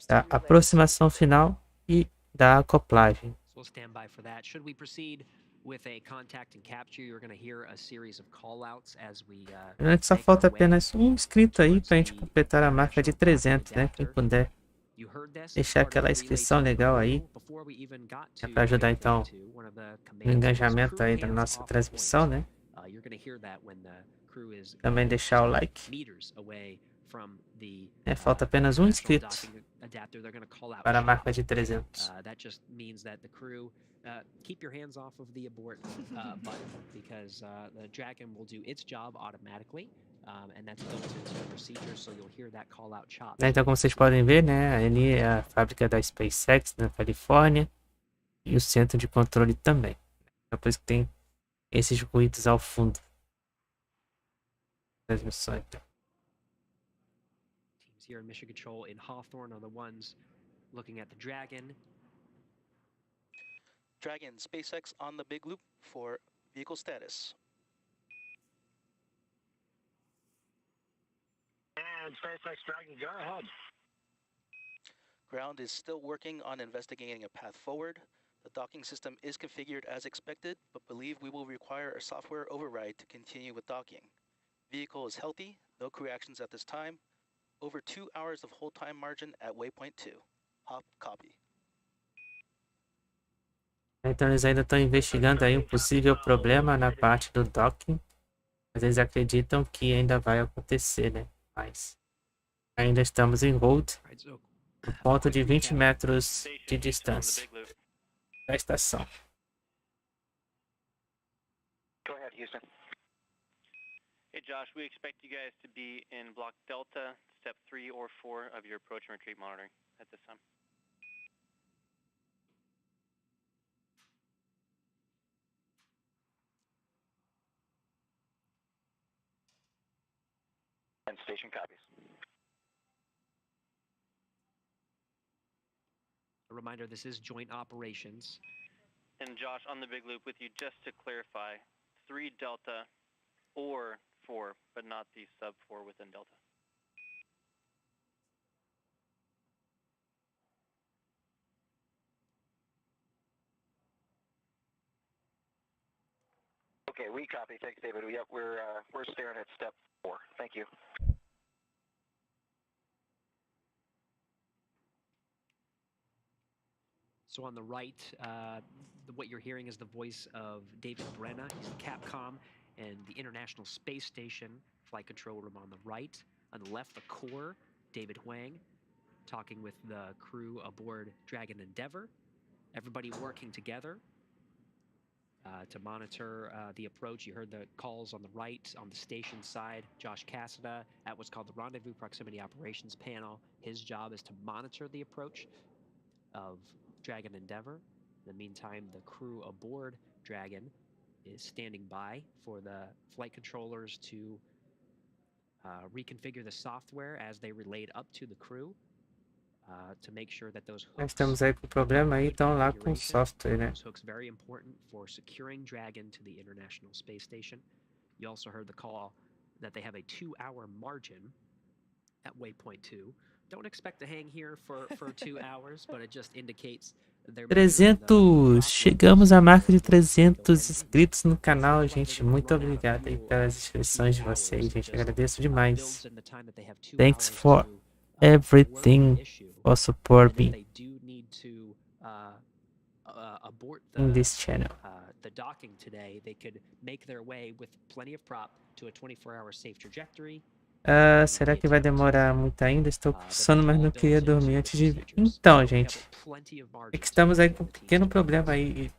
da aproximação final e da acoplagem. So we'll stand by for that. Should we proceed with a contact and capture, you're going to hear a series of call-outs as we Só falta apenas um inscrito aí para a gente completar a marca de 300, né? Quem puder deixar aquela inscrição legal aí, para ajudar então no engajamento aí da nossa transmissão, né? Também deixar o like. Falta apenas um inscrito para a marca de 300. That just means that the crew keep your hands off of the abort button, because the Dragon will do its job automatically, and that's built into the procedure, so you'll hear that call out chop. Então, como vocês podem ver, né, ali é a fábrica da Spacex na Califórnia e o centro de controle também. É por isso que tem esses ruídos ao fundo. Transmissão, então. Teams here in Mission Control in Hawthorne are the ones looking at the Dragon. Dragon, SpaceX on the big loop for vehicle status. And SpaceX Dragon, go ahead. Ground is still working on investigating a path forward. The docking system is configured as expected, but believe we will require a software override to continue with docking. Vehicle is healthy, no crew actions at this time. Over 2 hours of hold time margin at waypoint 2. Copy. Então eles ainda estão investigando aí um possível problema na parte do docking, mas eles acreditam que ainda vai acontecer, né? Mas ainda estamos em hold, no ponto de 20 metros de distância da estação. Go ahead, Houston. Hey Josh, we expect you guys to be in block Delta, step 3 or 4 of your approach and retreat monitoring at this time. And station copies. A reminder, this is joint operations. And Josh, on the big loop with you, just to clarify, 3 Delta or 4, but not the sub 4 within Delta. Okay, we copy. Thanks, David. Yep, we're staring at step 4. Thank you. So on the right, what you're hearing is the voice of David Brenna. He's the Capcom and the International Space Station flight control room on the right. On the left, the core, David Huang, talking with the crew aboard Dragon Endeavour. Everybody working together to monitor the approach. You heard the calls on the right, on the station side. Josh Cassada at what's called the Rendezvous Proximity Operations Panel. His job is to monitor the approach of Dragon Endeavour. In the meantime, the crew aboard Dragon is standing by for the flight controllers to reconfigure the software as they relayed up to the crew to make sure that those hooks. Estamos aí com problema aí, então lá com o software, né? Those hooks very important for securing Dragon to the International Space Station. You also heard the call that they have a 2-hour margin at waypoint 2. Don't expect to hang here for 2 hours, but it just indicates they're 300! Chegamos à marca de 300 inscritos no canal, gente. Muito obrigado aí pelas inscrições de vocês, gente. Agradeço demais. Thanks for everything for support me in this channel. The docking today, they could make their way with plenty of prop to a 24-hour safe trajectory Será que vai demorar muito ainda? Estou com sono, mas não queria dormir antes de vir. Então, gente, é que estamos aí com um pequeno problema aí.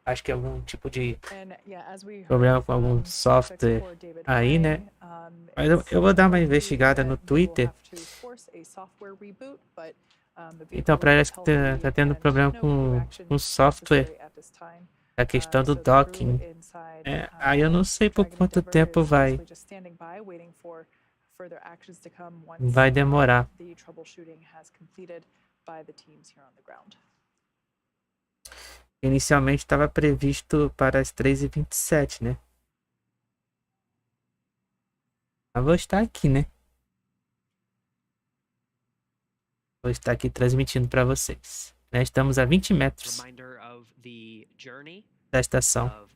Acho que é algum tipo de problema com algum software aí, né? Mas eu vou dar uma investigada no Twitter. Então, parece que tá tendo problema com software. A questão do docking. Aí eu não sei por quanto tempo vai demorar. Inicialmente estava previsto para as 3h27, né? Mas vou estar aqui, né? Vou estar aqui transmitindo para vocês. Né? Estamos a 20 metros da estação.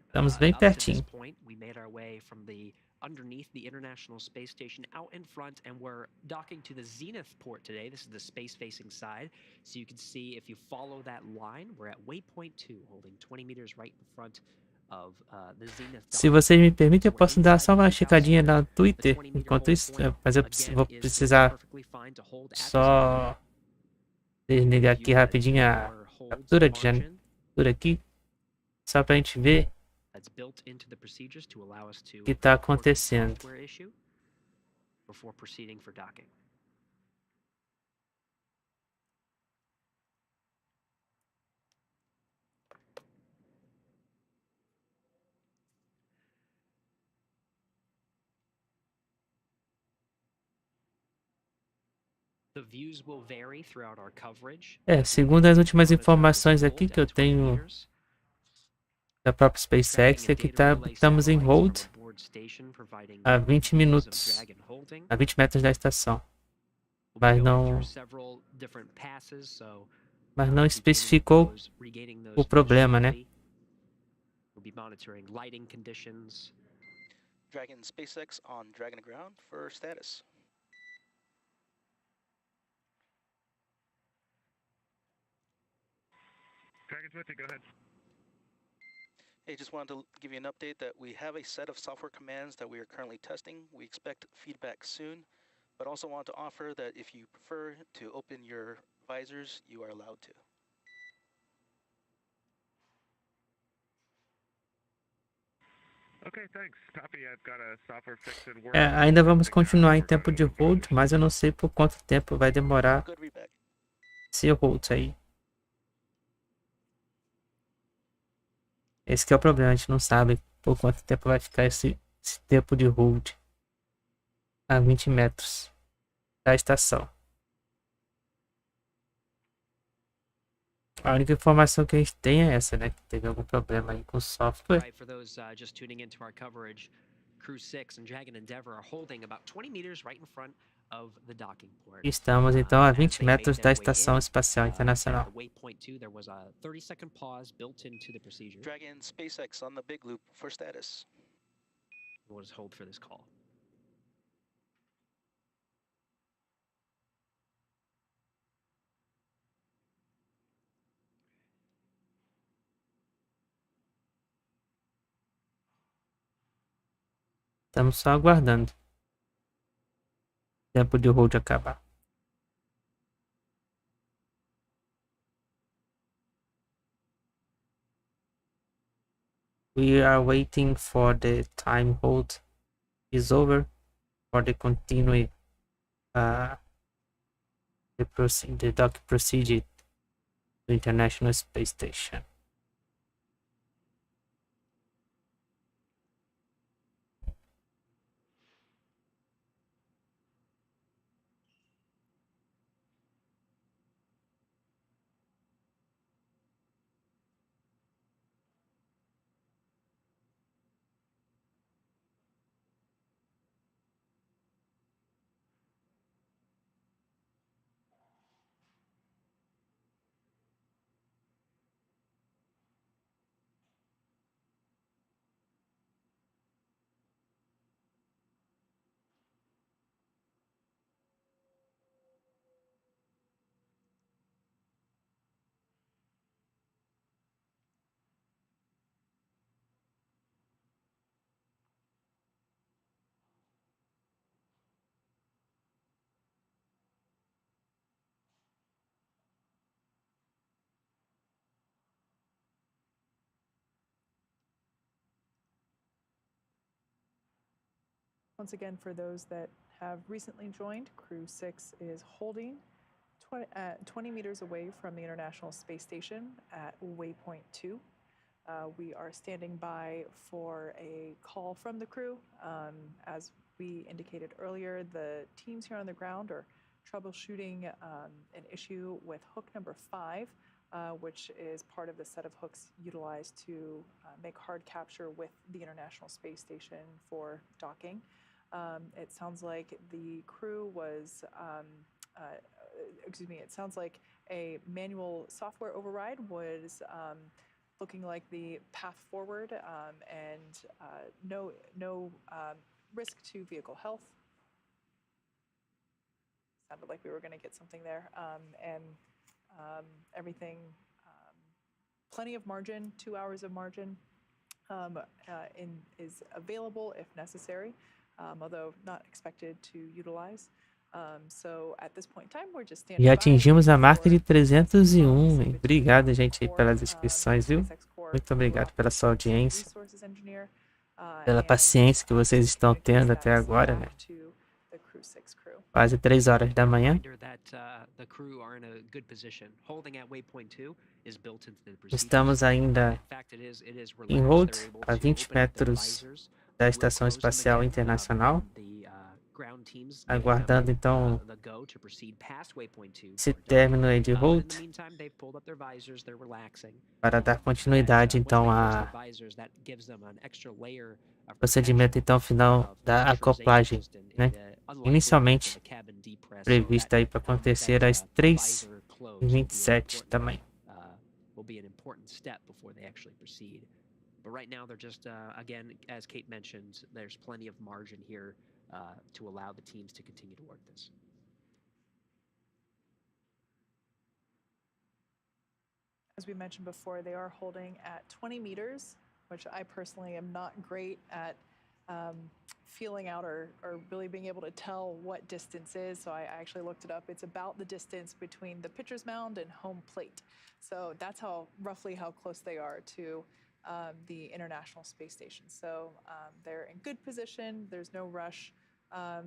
Estamos bem pertinho. Underneath the International Space Station out in front, and we're docking to the Zenith port today. This is the space-facing side. So you can see, if you follow that line, we're at waypoint 2, holding 20 meters right in front of the Zenith. Se vocês me permitem, eu posso dar só uma checadinha no Twitter enquanto isso, mas eu vou precisar só desligar aqui rapidinho a captura de janela aqui, só pra gente ver o que está acontecendo. Segundo as últimas informações aqui que eu tenho da própria Spacex, é que estamos em hold a 20 minutos, a 20 metros da estação, mas não especificou o problema, né? Dragon SpaceX on Dragon ground for status. Dragon 20, go ahead. Hey, just wanted to give you an update that we have a set of software commands that we are currently testing. We expect feedback soon, but also want to offer that if you prefer to open your visors, you are allowed to. Okay, thanks. Copy. I've got a software fix in work. Ainda vamos continuar em tempo de hold, mas eu não sei por quanto tempo vai demorar esse hold aí. Esse que é o problema, a gente não sabe por quanto tempo vai ficar esse tempo de hold a 20 metros da estação. A única informação que a gente tem é essa, né? Que teve algum problema aí com o software. Estamos então a 20 metros da Estação Espacial Internacional. Dragon SpaceX on the big loop for status. We'll just hold for this call. Estamos só aguardando o tempo de hold acabar. We are waiting for the time hold is over for the continue the dock procedure to International Space Station. Once again, for those that have recently joined, Crew 6 is holding 20 meters away from the International Space Station at waypoint 2. We are standing by for a call from the crew. As we indicated earlier, the teams here on the ground are troubleshooting an issue with hook number 5, which is part of the set of hooks utilized to make hard capture with the International Space Station for docking. It sounds like the crew was, it sounds like a manual software override was looking like the path forward, and no risk to vehicle health. Sounded like we were going to get something there, and everything, plenty of margin, 2 hours of margin is available if necessary, although not expected to utilize. So at this point in time, we're just standing E by atingimos a marca de for 301, hein? Obrigado, gente, aí pelas inscrições, viu? Muito obrigado pela sua audiência, resources engineer, pela and paciência que vocês estão tendo até agora, né? to the Crew 6 crew. Quase 3 horas da manhã. Reminder that the crew are in a good position. Holding at waypoint 2 is built into the procedures. Estamos ainda In fact, it is em relaxed. hold, They're able a to 20 open up their metros visors, da real Estação close them Espacial again. Internacional, The ground teams aguardando então the go to proceed past waypoint 2 esse for docking. término aí de In hold the meantime, they've pulled up their visors, they're relaxing. para dar continuidade então a procedimento então final da acoplagem, né? Inicialmente prevista aí para acontecer às 3h27 da manhã. Will be an important step before they actually proceed. But right now they're just again, as Kate mentioned, there's plenty of margin here to allow the teams to continue to work this. As we mentioned before, they are holding at 20 meters, which I personally am not great at feeling out or really being able to tell what distance is. So I actually looked it up. It's about the distance between the pitcher's mound and home plate. So that's roughly how close they are to the International Space Station. So they're in good position. There's no rush.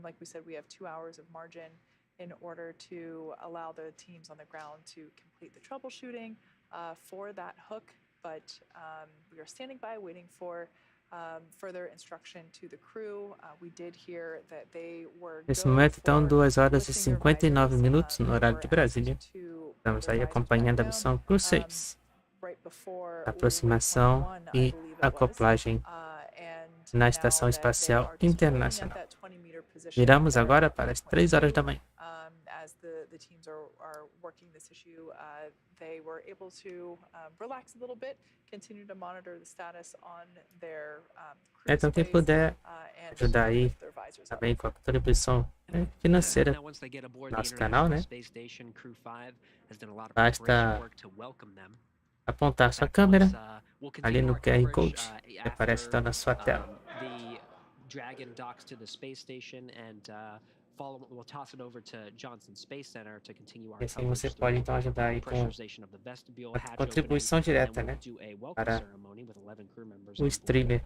Like we said, we have 2 hours of margin in order to allow the teams on the ground to complete the troubleshooting for that hook. But we are standing by waiting for further instruction to the crew. We did hear that they were Nesse momento, então, 2h59 no horário de Brasília. Estamos aí acompanhando a missão Crew 6, Aproximação e Acoplagem na Estação Espacial Internacional. Viramos agora para as 3 horas da manhã. As the teams are working this issue, they were able to relax a little bit, continue to monitor the status on their crew Então, quem space, puder and ajudar aí lift their visors up. também com a contribuição financeira Now, once they get aboard do the nosso canal, né? International Space Station, Crew 5 has done a lot of Basta preparation work to welcome them. apontar sua câmera We'll ali continue no our QR coverage, Code que aparece então na sua tela. The Dragon docks to the space station and we'll toss it over to Johnson Space Center to continue our E assim coverage você through pode então ajudar aí com pressurization of the vestibule, a hatch contribuição opening, direta, and né? we'll do a welcome Para ceremony with 11 crew members o on board. streamer,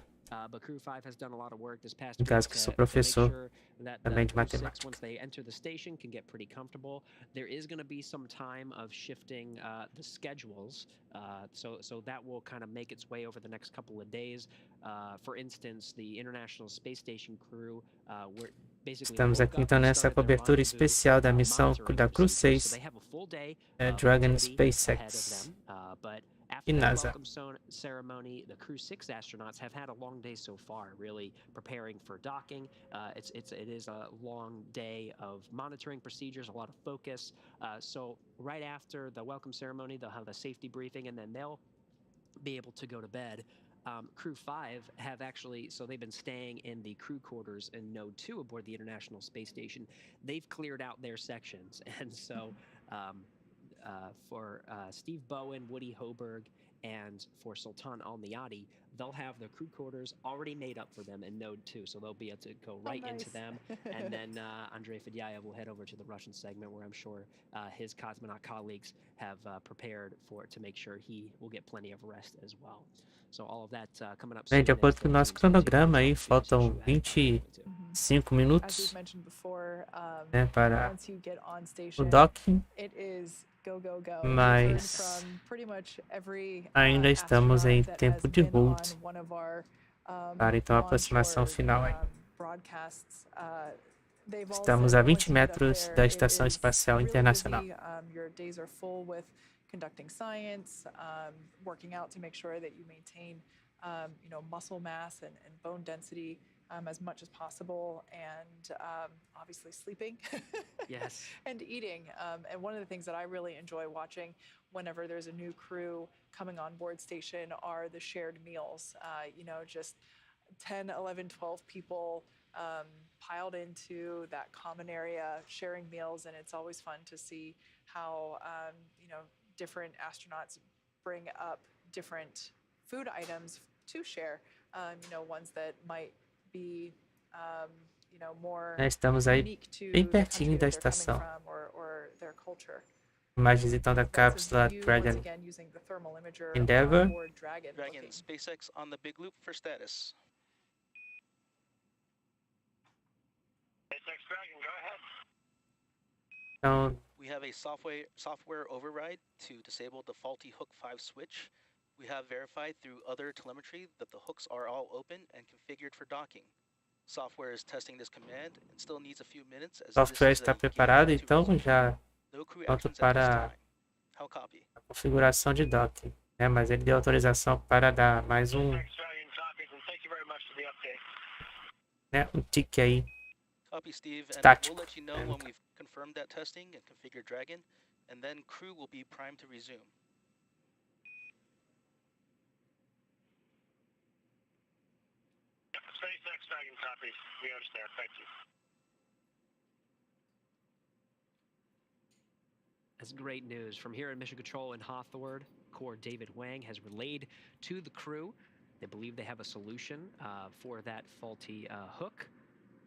But Crew 5 has done a lot of work this past no week caso que to sou make professor sure that também the de Crew 6, matemática. once they enter the station, can get pretty comfortable. There is going to be some time of shifting the schedules, so that will kind of make its way over the next couple of days. For instance, the International Space Station crew were basically Estamos aqui então nessa cobertura especial da missão da Crew 6, Dragon, Spacex e NASA. Welcome ceremony, the Crew 6 astronauts have had a long day so far, really preparing for docking. It is a long day of monitoring procedures, a lot of focus. So right after the welcome ceremony, they'll have a safety briefing, and then they'll be able to go to bed. Crew 5 have actually, so they've been staying in the crew quarters in Node 2 aboard the International Space Station. They've cleared out their sections, and so for Steve Bowen, Woody Hoburg, and for Sultan Alneyadi, they'll have their crew quarters already made up for them in Node 2, so they'll be able to go right into them. And then Andrey Fedyaev will head over to the Russian segment, where I'm sure his cosmonaut colleagues have prepared to make sure he will get plenty of rest as well. So all of that coming up soon. Bem, de acordo com o nosso cronograma aí, faltam 20 5 minutos, as we've mentioned before, né, para once you get on o station, docking, it is go, go, go. mas We've heard from pretty much every ainda estamos em astronaut that tempo has de been voo on one of our para então a launch aproximação or final aí. broadcasts. They've all Estamos said a that 20 once you get up metros there, da it Estação is Espacial really Internacional. busy. Your days are full with conducting science, working out to make sure that you maintain, muscle mass and bone density as much as possible, and obviously sleeping. Yes. And eating. And one of the things that I really enjoy watching whenever there's a new crew coming on board station are the shared meals. Just 10, 11, 12 people piled into that common area, sharing meals, and it's always fun to see how different astronauts bring up different food items to share. Ones that might be more Estamos aí unique to bem the pertinho country da that they're estação. coming from or their culture. Imagens então da That's a cápsula view, once Dragon again, using the thermal imager Endeavour. on board Dragon. Dragon, looking. SpaceX on the big loop for status. SpaceX Dragon, go ahead. Então, We have a software override to disable the faulty Hook 5 switch. We have verified through other telemetry that the hooks are all open and configured for docking. Software is testing this command and still needs a few minutes as o software this is está a preparado, game to então resume. já No crew pronto actions at this para time. How copy? a configuração de docking, né? Mas ele deu autorização para dar mais SpaceX Dragon copies, and thank you very much for the update. um tique aí. Copy, Steve, and Estático. we'll let you know when we've confirmed that testing and configured Dragon, and then crew will be primed to resume. SpaceX Dragon copies. We understand. Thank you. That's great news. From here in Mission Control in Hawthorne, Corps David Wang has relayed to the crew. They believe they have a solution for that faulty hook.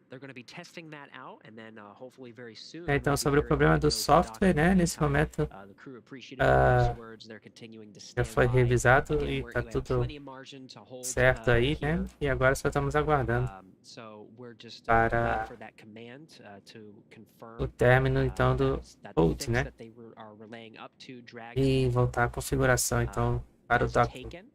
They're going to be testing that out, and then hopefully very soon. Então, sobre o problema do software, né? Nesse momento The crew appreciated Wang's words. They're continuing to já stand foi by. revisado Again, e we tá have tudo plenty of margin to hold, certo aí, né? here. E agora só estamos aguardando So we're just para waiting for that command to confirm o término então do that the boot, fix né? that they are relaying up to Dragon E voltar à configuração então para o is docking. taken.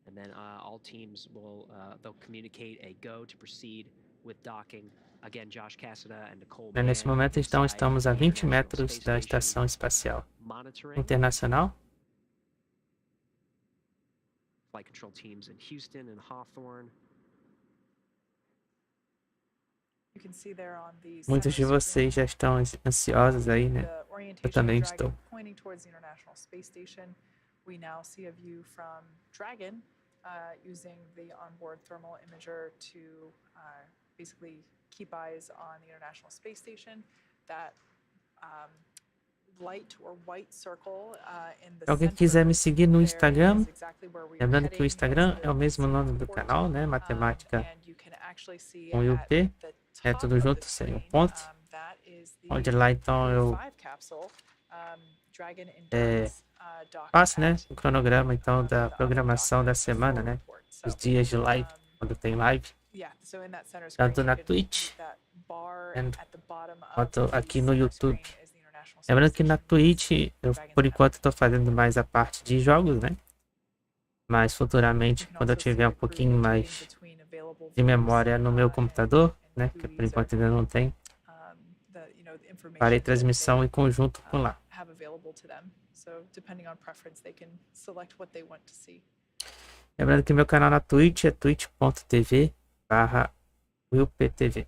And then all teams will they'll communicate a go to proceed with docking. Again, Josh Cassada and Nicole Nesse Mann momento então inside estamos a the 20 International metros Space da Station Estação Espacial monitoring. Internacional. Flight control teams in Houston and Hawthorne. You can see there on the Muitos de center vocês já screen, estão ansiosos aí, né? the Eu orientation também of estou. Dragon pointing towards the International Space Station. We now see a view from Dragon using the onboard thermal imager to basically keep eyes on the International Space Station. That light or white circle in the Se alguém center quiser me seguir no there Instagram, is exactly where we are lembrando que o heading. Instagram That's é o mesmo the nome do port. canal, né? Matemática And you can actually see com at UP, the é top tudo of the junto, sem um screen, ponto. that is the Onde lá então eu Crew 5 capsule, Dragon é, Endurance, docking faço, né? at, O cronograma então da the programação da docking semana, forward né? port. Os So, dias de live, quando tem live, yeah, so in that center screen, tanto you na can Twitch see that bar and at the bottom of quanto the aqui no center YouTube. screen is the International Space Lembrando que na Station. Twitch, eu Dragon's por map. enquanto estou fazendo mais a parte de jogos, né? Mas futuramente, You can quando eu also see tiver um the crew pouquinho rotating mais between available de views, memória no meu and computador, né? who Que por these enquanto are, ainda não tem, the information farei that transmissão they, em conjunto com lá. have available to them. So depending on preference, they can select what they want to see. Lembrando que meu canal na Twitch é twitch.tv/willptv.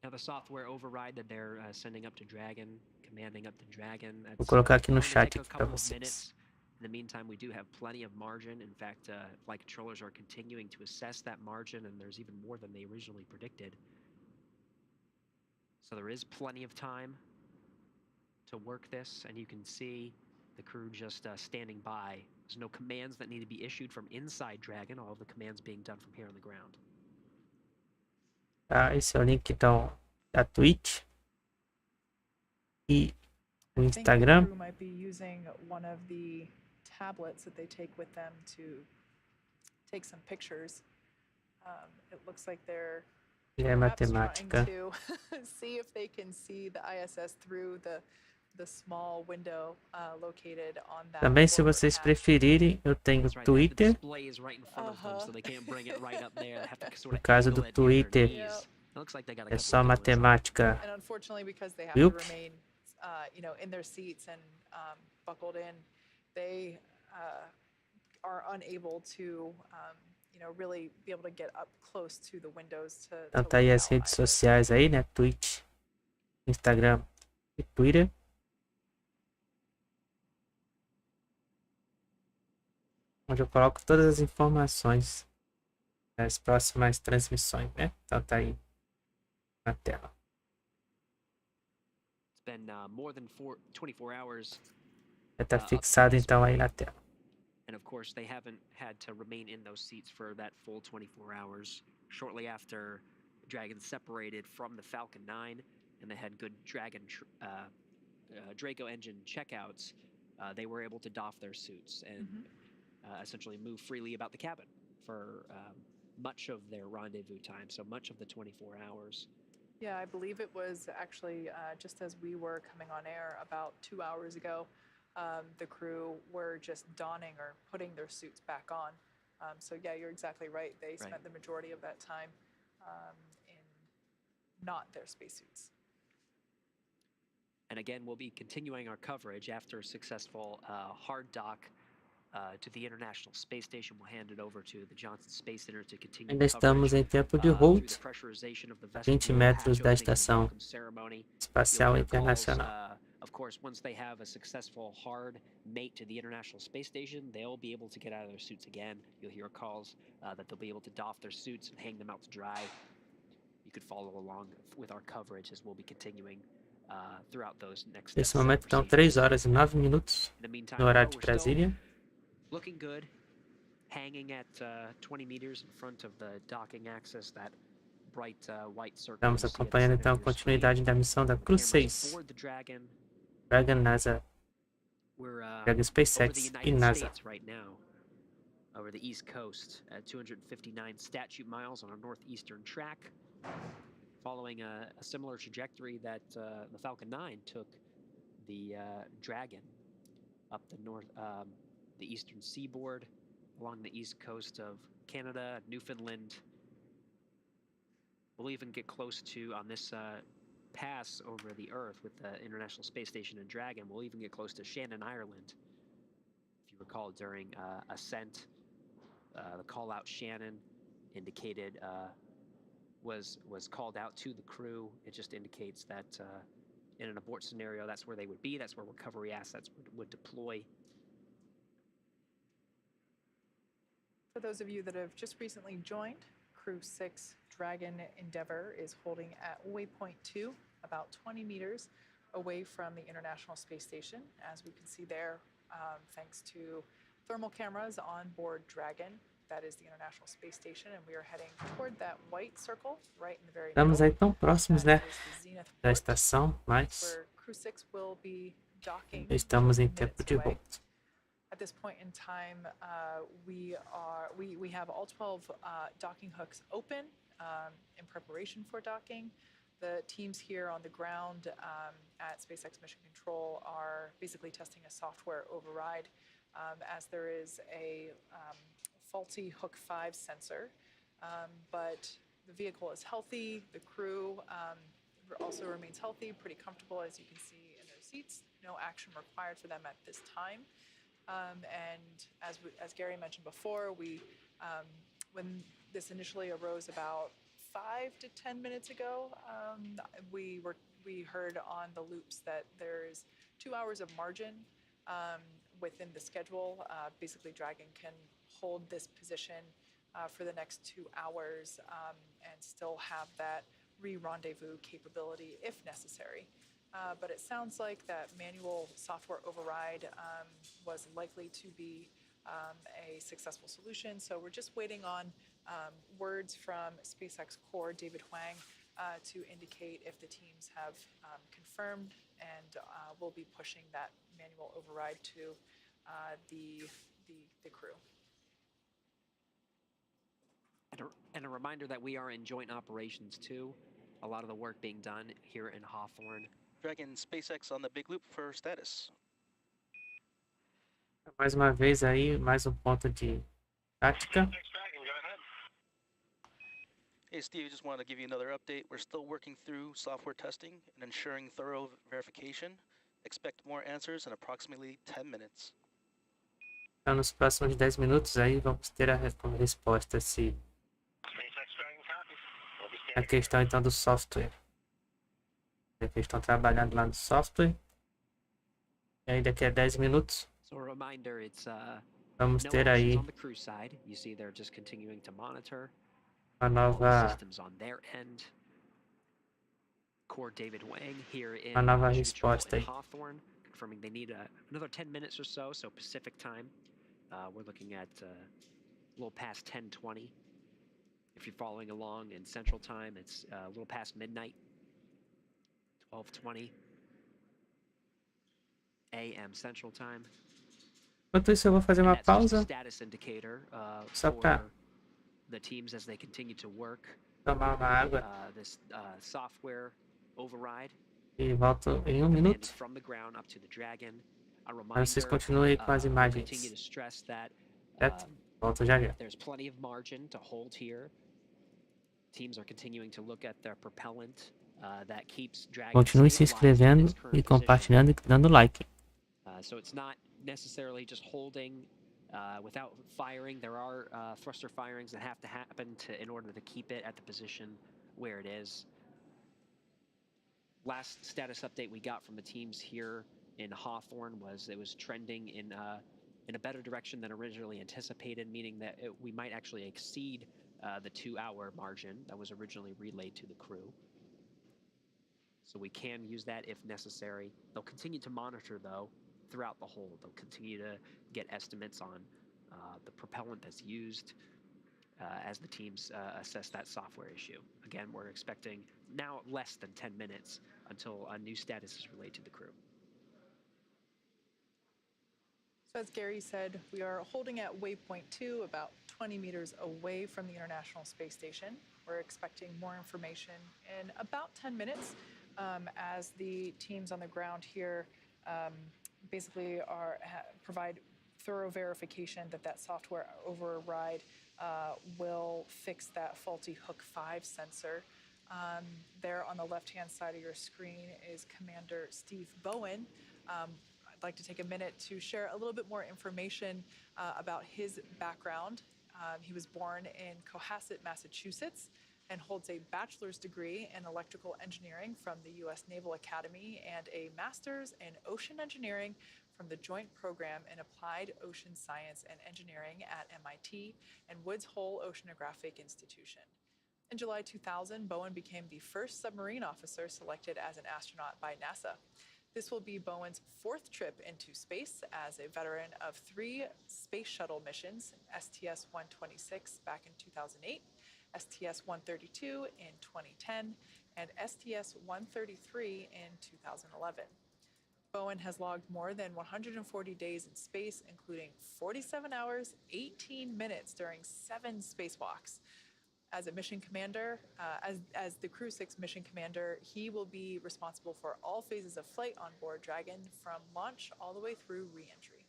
Now the software override that they're sending up to Dragon, commanding up to Dragon. Vou colocar aqui no going to chat take a aqui para couple of vocês. minutes. In the meantime, we do have plenty of margin. In fact, flight controllers are continuing to assess that margin, and there's even more than they originally predicted. So there is plenty of time to work this, and you can see the crew just standing by. There's no commands that need to be issued from inside Dragon, all of the commands being done from here on the ground. Tá? Esse é o link então da Twitch e o I think the Instagram. crew might be using one of the tablets that they take with them to take some pictures. It looks like they're E é perhaps matemática. trying to see if they can see the ISS through the small window located on that Também, se forward vocês hatch. preferirem, eu tenho That's right. The Twitter. display is right in front of them, so they can't bring it right up there. They have to sort No of caso angle do it near their Twitter, knees. It looks like they got a é couple só of good ones. matemática. And unfortunately, because they have Whoop. to remain, in their seats and buckled in, they are unable to, really be able to get up close to the windows to Então tá aí look as out redes either. sociais aí, né? Twitch, Instagram e Twitter. Onde eu coloco todas as informações das próximas transmissões, né? Então tá aí na tela. It's been more than 24 hours. Já tá fixado então aí na tela. And of course, they haven't had to remain in those seats for that full 24 hours. Shortly after Dragon separated from the Falcon 9 and they had good Draco engine checkouts, they were able to doff their suits and essentially move freely about the cabin for much of their rendezvous time, so much of the 24 hours. Yeah, I believe it was actually just as we were coming on air about 2 hours ago. The crew were just donning or putting their suits back on. So yeah, you're exactly right. They spent the majority of that time in not their spacesuits. And again, we'll be continuing our coverage after a successful hard dock to the International Space Station. We'll hand it over to the Johnson Space Center to continue Ainda estamos em tempo de hold, 20 metros da Estação Espacial Internacional. Of course, once they have a successful hard mate to the International Space Station, they'll be able to get out of their suits again. You'll hear calls that they'll be able to doff their suits and hang them out to dry. You could follow along with our coverage as we'll be continuing throughout those next. Nesse momento estão 3 horas e 9 minutos no horário de Brasília. Looking good, hanging at 20 meters in front of the docking axis, that bright white circle. Estamos acompanhando então a continuidade da missão da Cruz 6, Dragon NASA, Dragon SpaceX e NASA. Right now, over the East Coast at 259 statute miles on our northeastern track, following a similar trajectory that the Falcon 9 took the Dragon up the the eastern seaboard, along the east coast of Canada, Newfoundland. We'll even get close to, on this pass over the Earth with the International Space Station and Dragon, we'll even get close to Shannon, Ireland. If you recall, during ascent, the call-out Shannon indicated, was called out to the crew. It just indicates that in an abort scenario, that's where they would be, that's where recovery assets would deploy. For those of you that have just recently joined, Crew 6 Dragon Endeavour is holding at waypoint 2, about 20 meters away from the International Space Station. As we can see there, thanks to thermal cameras on board Dragon, that is the International Space Station, and we are heading toward that white circle right in the very Estamos middle. aí tão próximos, né, Zenith da port, estação, mas where Crew 6 will be docking estamos em minutes tempo de away. hold. At this point in time, we have all 12 docking hooks open in preparation for docking. The teams here on the ground at SpaceX Mission Control are basically testing a software override as there is a faulty Hook 5 sensor. But the vehicle is healthy. The crew also remains healthy, pretty comfortable, as you can see in their seats. No action required for them at this time. And as Gary mentioned before, when this initially arose about 5 to 10 minutes ago, we heard on the loops that there's 2 hours of margin within the schedule. Basically, Dragon can hold this position for the next 2 hours and still have that re-rendezvous capability if necessary. But it sounds like that manual software override was likely to be a successful solution. So we're just waiting on words from SpaceX core David Huang to indicate if the teams have confirmed, and we'll be pushing that manual override to the crew. And And a reminder that we are in joint operations too. A lot of the work being done here in Hawthorne. Dragon SpaceX on the big loop for status. Mais uma vez aí, mais um ponto de tática. Hey Steve, just wanted to give you another update. We're still working through software testing and ensuring thorough verification. Expect more answers in approximately 10 minutes. Então, nos próximos 10 minutos aí vamos ter a resposta se a questão então do software. Eles estão trabalhando lá no software. E aí daqui a 10 minutos So a reminder, it's vamos no ter actions aí on the crew side. You see they're just continuing to monitor uma all the nova systems on their end. Core David Wang here in Uma nova Mission Control resposta in aí. Hawthorne, confirming they need another 10 minutes or so, so Pacific time. We're looking at a little past 10:20. If you're following along in Central Time, it's a little past midnight, 12:20 a.m. Central Time. Enquanto isso eu vou fazer And uma that's just a pausa, status indicator só para for the teams as they continue to work tomar uma água this software override. e volto em um Commanded minuto. from the ground up to the Dragon. A Mas vocês reminder, continuem com as we'll imagens, continue to stress that certo? Volto já já. there's plenty of margin to hold here. Teams are continuing to look at their propellant that keeps Dragon Continue se stabilized in inscrevendo its current e position. compartilhando e dando like. So it's not necessarily just holding without firing. There are thruster firings that have to happen in order to keep it at the position where it is. Last status update we got from the teams here in Hawthorne was it was trending in a better direction than originally anticipated, meaning that we might actually exceed the 2-hour margin that was originally relayed to the crew. So we can use that if necessary. They'll continue to monitor, though, throughout the hold. They'll continue to get estimates on the propellant that's used as the teams assess that software issue. Again, we're expecting now less than 10 minutes until a new status is relayed to the crew. So as Gary said, we are holding at waypoint 2, about 20 meters away from the International Space Station. We're expecting more information in about 10 minutes as the teams on the ground here basically provide thorough verification that software override will fix that faulty Hook 5 sensor. There on the left-hand side of your screen is Commander Steve Bowen. I'd like to take a minute to share a little bit more information about his background. He was born in Cohasset, Massachusetts, and holds a bachelor's degree in electrical engineering from the U.S. Naval Academy and a master's in ocean engineering from the Joint Program in Applied Ocean Science and Engineering at MIT and Woods Hole Oceanographic Institution. In July 2000, Bowen became the first submarine officer selected as an astronaut by NASA. This will be Bowen's 4th trip into space as a veteran of 3 space shuttle missions, STS-126 back in 2008, STS-132 in 2010, and STS-133 in 2011. Bowen has logged more than 140 days in space, including 47 hours, 18 minutes during 7 spacewalks. As a mission commander, as the Crew 6 mission commander, he will be responsible for all phases of flight on board Dragon from launch all the way through re-entry.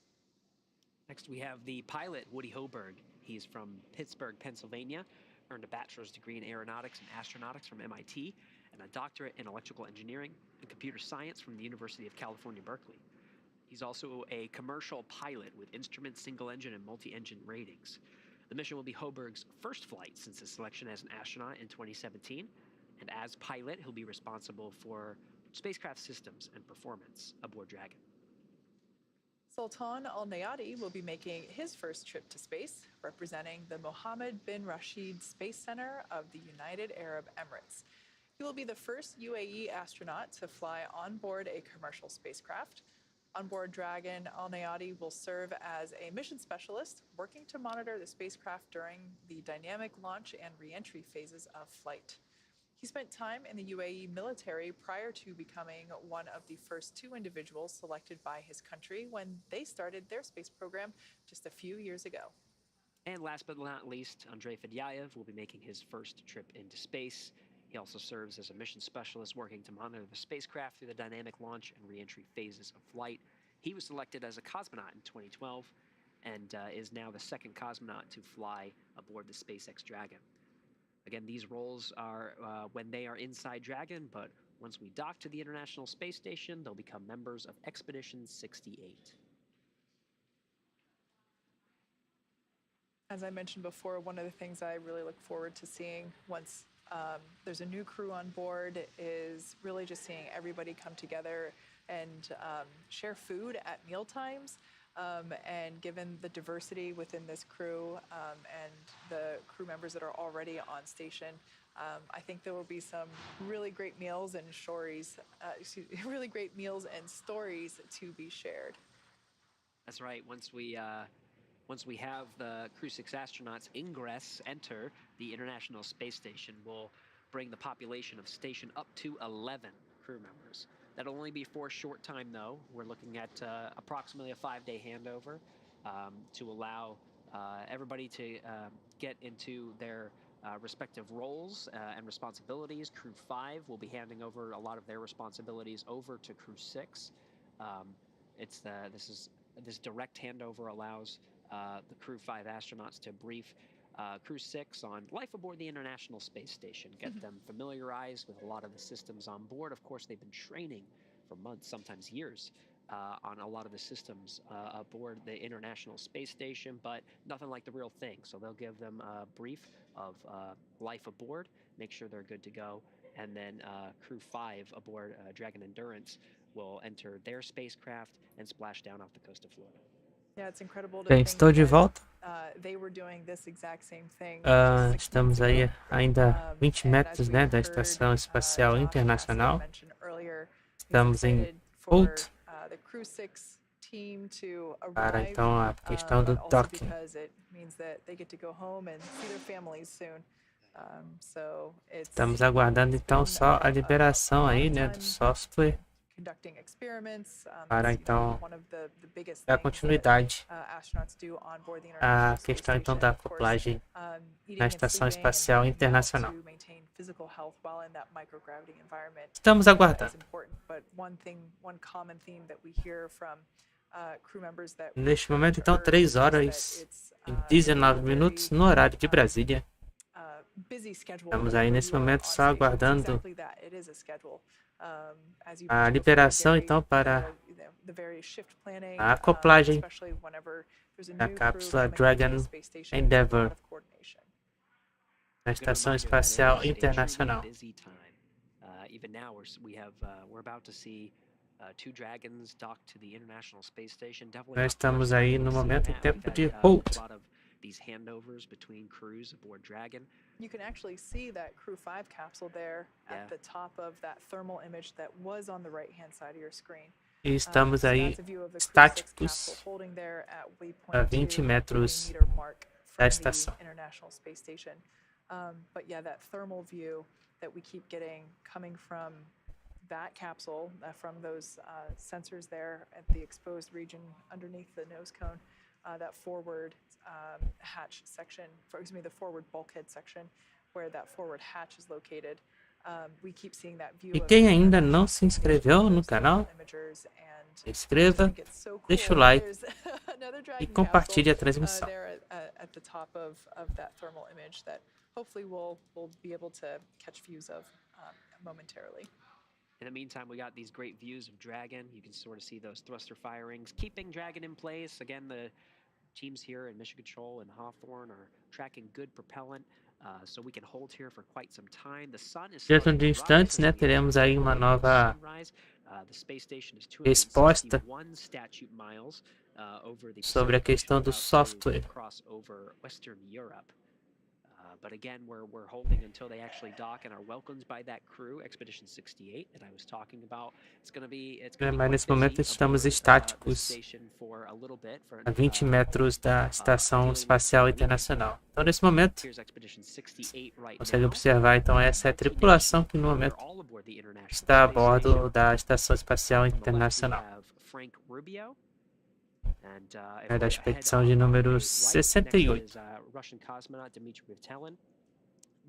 Next, we have the pilot, Woody Hoburg. He's from Pittsburgh, Pennsylvania, earned a bachelor's degree in aeronautics and astronautics from MIT, and a doctorate in electrical engineering and computer science from the University of California, Berkeley. He's also a commercial pilot with instrument, single-engine, and multi-engine ratings. The mission will be Hoburg's first flight since his selection as an astronaut in 2017, and as pilot, he'll be responsible for spacecraft systems and performance aboard Dragon. Sultan Alneyadi will be making his first trip to space, representing the Mohammed bin Rashid Space Center of the United Arab Emirates. He will be the first UAE astronaut to fly on board a commercial spacecraft. On board Dragon, Alneyadi will serve as a mission specialist, working to monitor the spacecraft during the dynamic launch and re-entry phases of flight. He spent time in the UAE military prior to becoming one of the first 2 individuals selected by his country when they started their space program just a few years ago. And last but not least, Andrey Fedyaev will be making his first trip into space. He also serves as a mission specialist working to monitor the spacecraft through the dynamic launch and re-entry phases of flight. He was selected as a cosmonaut in 2012 and is now the second cosmonaut to fly aboard the SpaceX Dragon. Again, these roles are when they are inside Dragon, but once we dock to the International Space Station, they'll become members of Expedition 68. As I mentioned before, one of the things I really look forward to seeing once there's a new crew on board is really just seeing everybody come together and share food at meal times. And given the diversity within this crew and the crew members that are already on station, I think there will be some really great meals and stories, really great meals and stories to be shared. That's right. Once we have the Crew 6 astronauts enter the International Space Station, we'll bring the population of station up to 11 crew members. That'll only be for a short time, though. We're looking at approximately a 5-day handover to allow everybody to get into their respective roles and responsibilities. Crew 5 will be handing over a lot of their responsibilities over to Crew 6. This direct handover allows the Crew 5 astronauts to brief Crew 6 on life aboard the International Space Station, get them familiarized with a lot of the systems on board. Of course, they've been training for months, sometimes years, on a lot of the systems aboard the International Space Station, but nothing like the real thing. So they'll give them a brief of life aboard, make sure they're good to go, and then Crew 5 aboard Dragon Endurance will enter their spacecraft and splash down off the coast of Florida. Yeah, it's incredible to Bem, think estou de that, volta. they were doing this exact same thing just 6 Estamos months aí ago. ainda 20 And as metros, we né, da heard, Estação Espacial Josh Internacional. mentioned earlier, he's Estamos em excited for Holt the Crew 6 team to para arrive, então a questão do but also docking. because it means that they get to go home and see their families soon. So it's Estamos aguardando então só a liberação aí, né, do software conducting experiments. para It's então one of the biggest dar things that continuidade astronauts do on board the à International Space questão então Station. da Of course, acoplagem eating na and Estação sleeping and Espacial working out Internacional. to maintain physical health while in that microgravity environment Estamos is aguardando. important. But one common theme that we hear from crew members that Neste momento, então, 3 horas e 19 minutos no horário de Brasília. Estamos aí nesse momento só aguardando a liberação então para a acoplagem da cápsula Dragon Endeavour na Estação Espacial Internacional. Even now, we're about to see 2 Dragons dock to the International Space Station. Nós estamos aí no momento em tempo de Holt. These handovers between crews aboard Dragon. You can actually see that Crew 5 capsule there at the top of that thermal image that was on the right-hand side of your screen. E estamos aí estáticos a 20 metros da estação. But yeah, that thermal view that we keep getting coming from that capsule, from those sensors there at the exposed region underneath the nose cone, that forward hatch section, the forward bulkhead section, where that forward hatch is located. We keep seeing that view. E quem ainda não se inscreveu no canal, se inscreva, deixa o like e compartilhe a transmissão. At the top of that thermal image that hopefully we'll be able to catch views of momentarily. In the meantime, we got these great views of Dragon. You can sort of see those thruster firings, keeping Dragon in place. Again, the teams here in Mission Control and Hawthorne are tracking good propellant, so we can hold here for quite some time. The sun is Dentro de instantes, né, teremos aí uma nova resposta sobre a questão do software. But again, we're holding until they actually dock and are welcomed by that crew, Expedition 68, that I was talking about. Mas nesse momento estamos estáticos a 20 metros da Estação Espacial Internacional. Então, nesse momento, consegue observar, então, essa é a tripulação que no momento está a bordo da Estação Espacial Internacional. É da expedição de número 68. Russian cosmonaut Dmitry Rivtelin.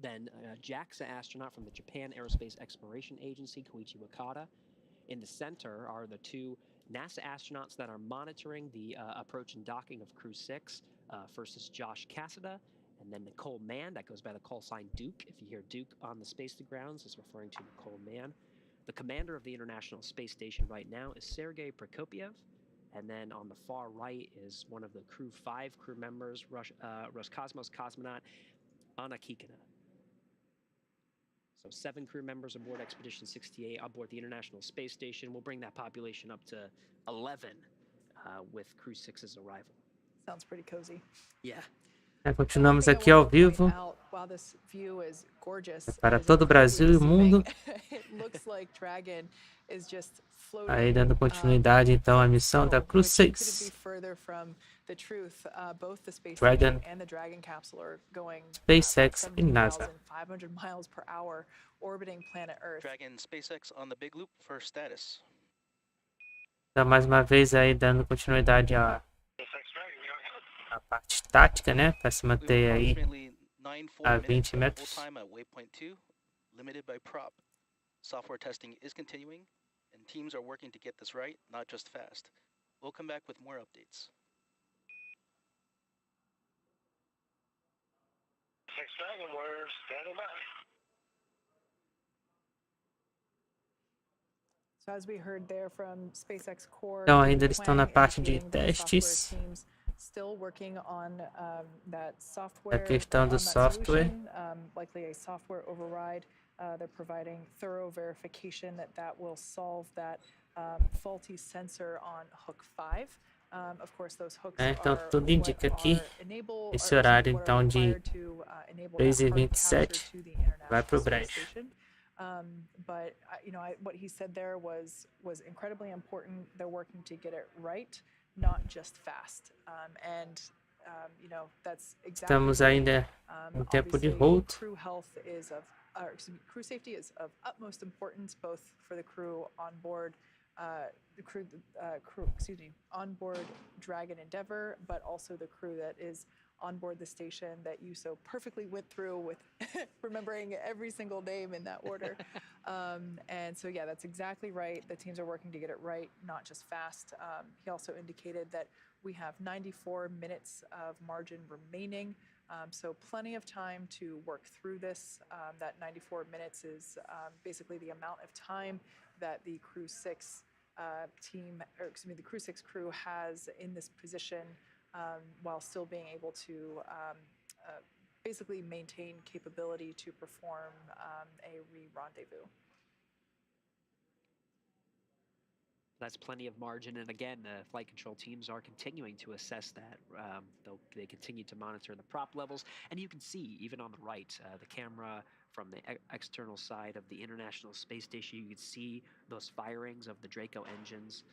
Then JAXA astronaut from the Japan Aerospace Exploration Agency, Koichi Wakata. In the center are the two NASA astronauts that are monitoring the approach and docking of Crew 6. First is Josh Cassada, and then Nicole Mann, that goes by the call sign Duke. If you hear Duke on the space to grounds, it's referring to Nicole Mann. The commander of the International Space Station right now is Sergei Prokopyev. And then on the far right is one of the Crew 5 crew members, Roscosmos cosmonaut Anna Kikina. So 7 crew members aboard Expedition 68 aboard the International Space Station. We'll bring that population up to 11 with Crew 6's arrival. Sounds pretty cozy. Yeah. Continuamos aqui ao vivo para todo o Brasil e o mundo. Aí dando continuidade então à missão da Crew 6. Dragon, Spacex e NASA. Dragon SpaceX on the big loop for status. Então mais uma vez aí dando continuidade à parte tática, né, para se manter aí a 20 metros. Limited by prop. Software testing is continuing, and teams are working to get this right, not just fast. We'll come back with more updates. Dragon, we're standing by. So as we heard there from SpaceX Core, então ainda eles estão na parte de testes. Still working on that software. A questão do software. Likely a software override. They're providing thorough verification that will solve that faulty sensor on hook 5. Of course, those hooks então tudo indica aqui esse horário então de 3h27 vai para o brejo. But you know, what he said there was incredibly important. They're working to get it right, not just fast. You know, that's exactly. Estamos ainda em tempo de hold. Crew health is of, crew safety is of utmost importance, both for the crew on board, on board Dragon Endeavour, but also the crew that is on board the station that you so perfectly went through with remembering every single name in that order. And so, yeah, that's exactly right. The teams are working to get it right, not just fast. He also indicated that we have 94 minutes of margin remaining. So plenty of time to work through this. That 94 minutes is basically the amount of time that the Crew 6 the Crew 6 crew has in this position while still being able to basically maintain capability to perform a re-rendezvous. That's plenty of margin, and again, the flight control teams are continuing to assess that. They continue to monitor the prop levels, and you can see, even on the right, the camera from the external side of the International Space Station, you can see those firings of the Draco engines,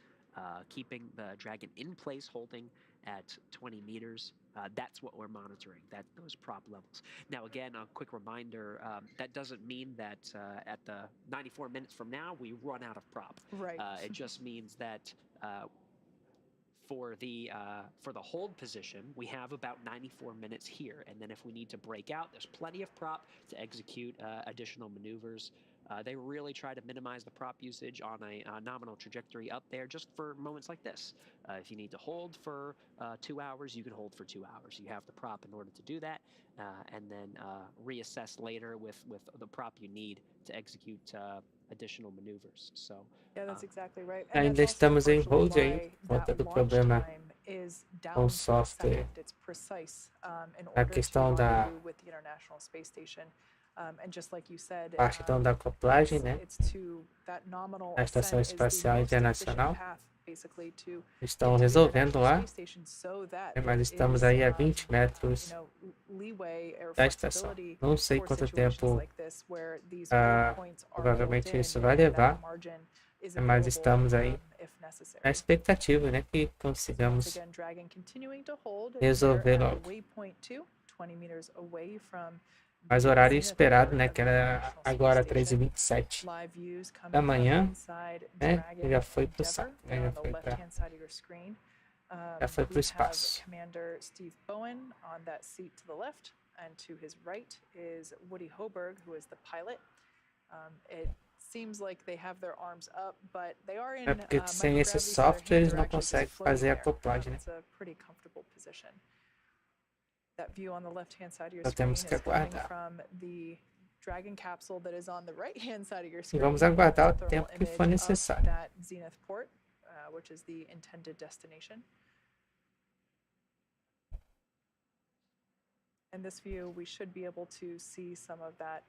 keeping the Dragon in place, holding at 20 meters. That's what we're monitoring, those prop levels. Now, again, a quick reminder, that doesn't mean that at the 94 minutes from now, we run out of prop. Right. It just means that for the hold position, we have about 94 minutes here. And then if we need to break out, there's plenty of prop to execute additional maneuvers. They really try to minimize the prop usage on a nominal trajectory up there just for moments like this. If you need to hold for 2 hours, you can hold for 2 hours. You have the prop in order to do that, and then reassess later with the prop you need to execute additional maneuvers. So, yeah, that's exactly right. Ainda estamos em hold aí, por conta do problema com o software. A questão da parte da acoplagem, né? A Estação Espacial Internacional. Estão resolvendo lá, mas estamos aí a 20 metros da estação. Não sei quanto tempo provavelmente isso vai levar, mas estamos aí na expectativa, né, que consigamos resolver logo. Mas o horário esperado, né, que era agora 3h27 da manhã, né, já foi pro saco, né, já foi para Já foi pro We have espaço. Commander Steve Bowen on that seat to the left, and to his right is Woody Hoburg, who is the pilot. It seems like they have their arms up, but they are in É porque sem esse microgravity, so their software hands eles are não actually just conseguem floating fazer a there. acoplagem, né? It's a pretty comfortable position. That view on the left-hand side of your Então screen temos is que coming aguardar. from the Dragon capsule that is on the right-hand side of your E screen. vamos aguardar o That's a tempo thermal que for image of necessário. that zenith port, which is the intended destination. In this view, we should be able to see some of that,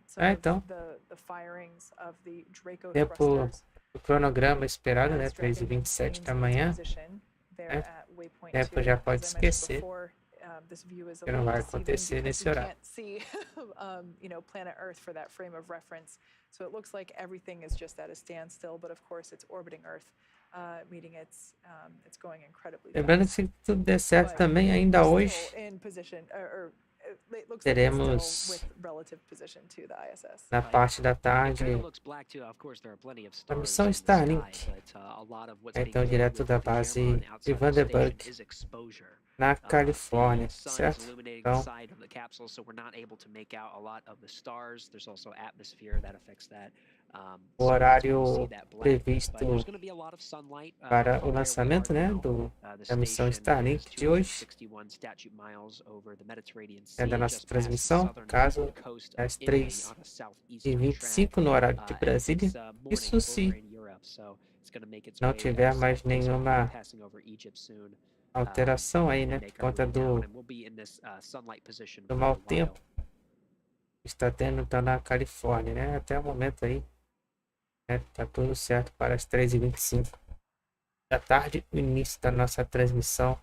some Então, of the firings of the Draco tempo, thrusters o cronograma esperado, né? as Dragon 3h27 da maintains manhã. its position there né? at waypoint Tempo 2. já pode As I mentioned esquecer, before, this view is a que não little vai deceiving acontecer because nesse we horário. can't see, planet Earth for that frame of reference. So it looks like everything is just at a standstill, but of course it's orbiting Earth, meaning it's going incredibly Lembrando que fast. se tudo der certo But também, we're ainda still hoje in position, or it looks like it's teremos still with relative position to the ISS. na parte da It tarde kind of looks black too. Of course, there are plenty of a stars missão in the Starlink. sky, but a lot of what's being Então, filmed direto with da the camera base on the de outside of the Vandenberg, station is exposure. na The Califórnia, sun is certo? illuminating the Então, side of the capsule, so we're not able to make out a lot of the stars. There's also atmosphere that affects that. o So that's why you horário see that black. previsto But there's going to be a lot of sunlight para from o where we lançamento, are né, now. The da missão station Starlink is de hoje, 261 statute miles over the Mediterranean é Sea, da nossa just past the transmissão, no southern caso, coast às of Italy on a southeastern track. 3h25 no horário de As Brasília. it's morning Isso se over in Europe, so it's going to make its não way tiver mais southeast, nenhuma passing over Egypt soon. alteração aí, né, And por make our conta way down, do, and we'll be in this sunlight position do for a mau while. tempo que está tendo então na Califórnia, né? Até o momento aí, né, tá tudo certo para as 3h25 da tarde, o início da nossa transmissão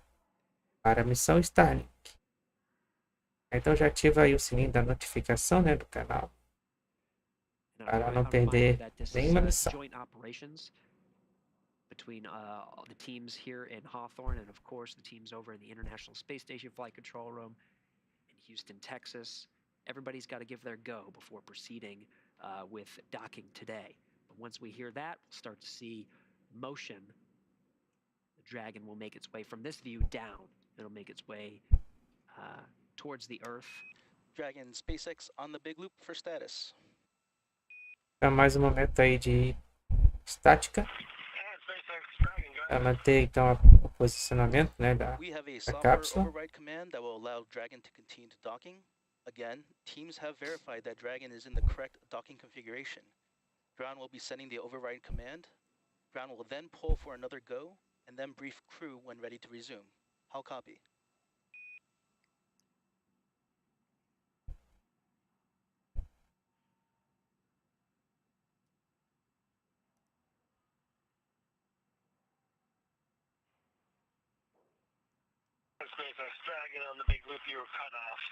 para a missão Starlink. Então já ativa aí o sininho da notificação, né, do canal, para não perder nenhuma missão. Joint operations between the teams here in Hawthorne and, of course, the teams over in the International Space Station Flight Control Room in Houston, Texas. Everybody's got to give their go before proceeding with docking today. But once we hear that, we'll start to see motion. The Dragon will make its way from this view down. It'll make its way towards the Earth. Dragon SpaceX on the big loop for status. Para mais um momento aí de estática, para manter então o posicionamento, né, da We have a da software cápsula. override command that will allow Dragon to continue to docking. Again, teams have verified that Dragon is in the correct docking configuration. Ground will be sending the override command. Ground will then pull for another go, and then brief crew when ready to resume. How copy? SpaceX Dragon on the big loop, you were cut off.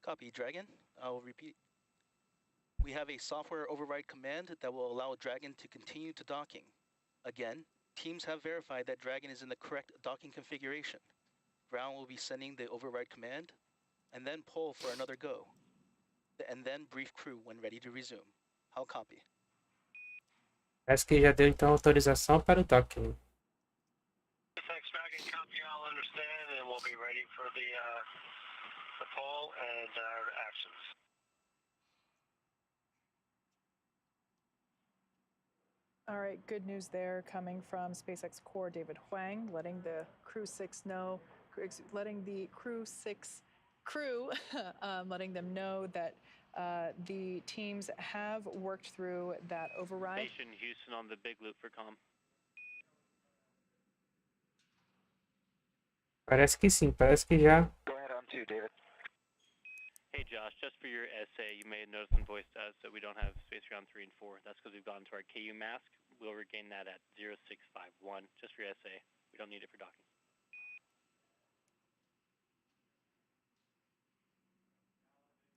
Copy, Dragon. I'll repeat. We have a software override command that will allow Dragon to continue to docking. Again, teams have verified that Dragon is in the correct docking configuration. Ground will be sending the override command, and then pull for another go, and then brief crew when ready to resume. How copy? Parece que já deu então autorização para o docking. SpaceX Dragon, copy, all understand, and we'll be ready for the pull and our actions. All right, good news there coming from SpaceX core David Huang, letting the Crew 6 know, letting the Crew 6 crew, letting them know that the teams have worked through that override. Station Houston on the big loop for comm. Parece que sim, parece que já. Go ahead on 2, David. Hey Josh, just for your essay, you may have noticed in voice status that we don't have space ground 3 and 4. That's because we've gone to our KU mask. We'll regain that at 0651. Just for your essay. We don't need it for docking.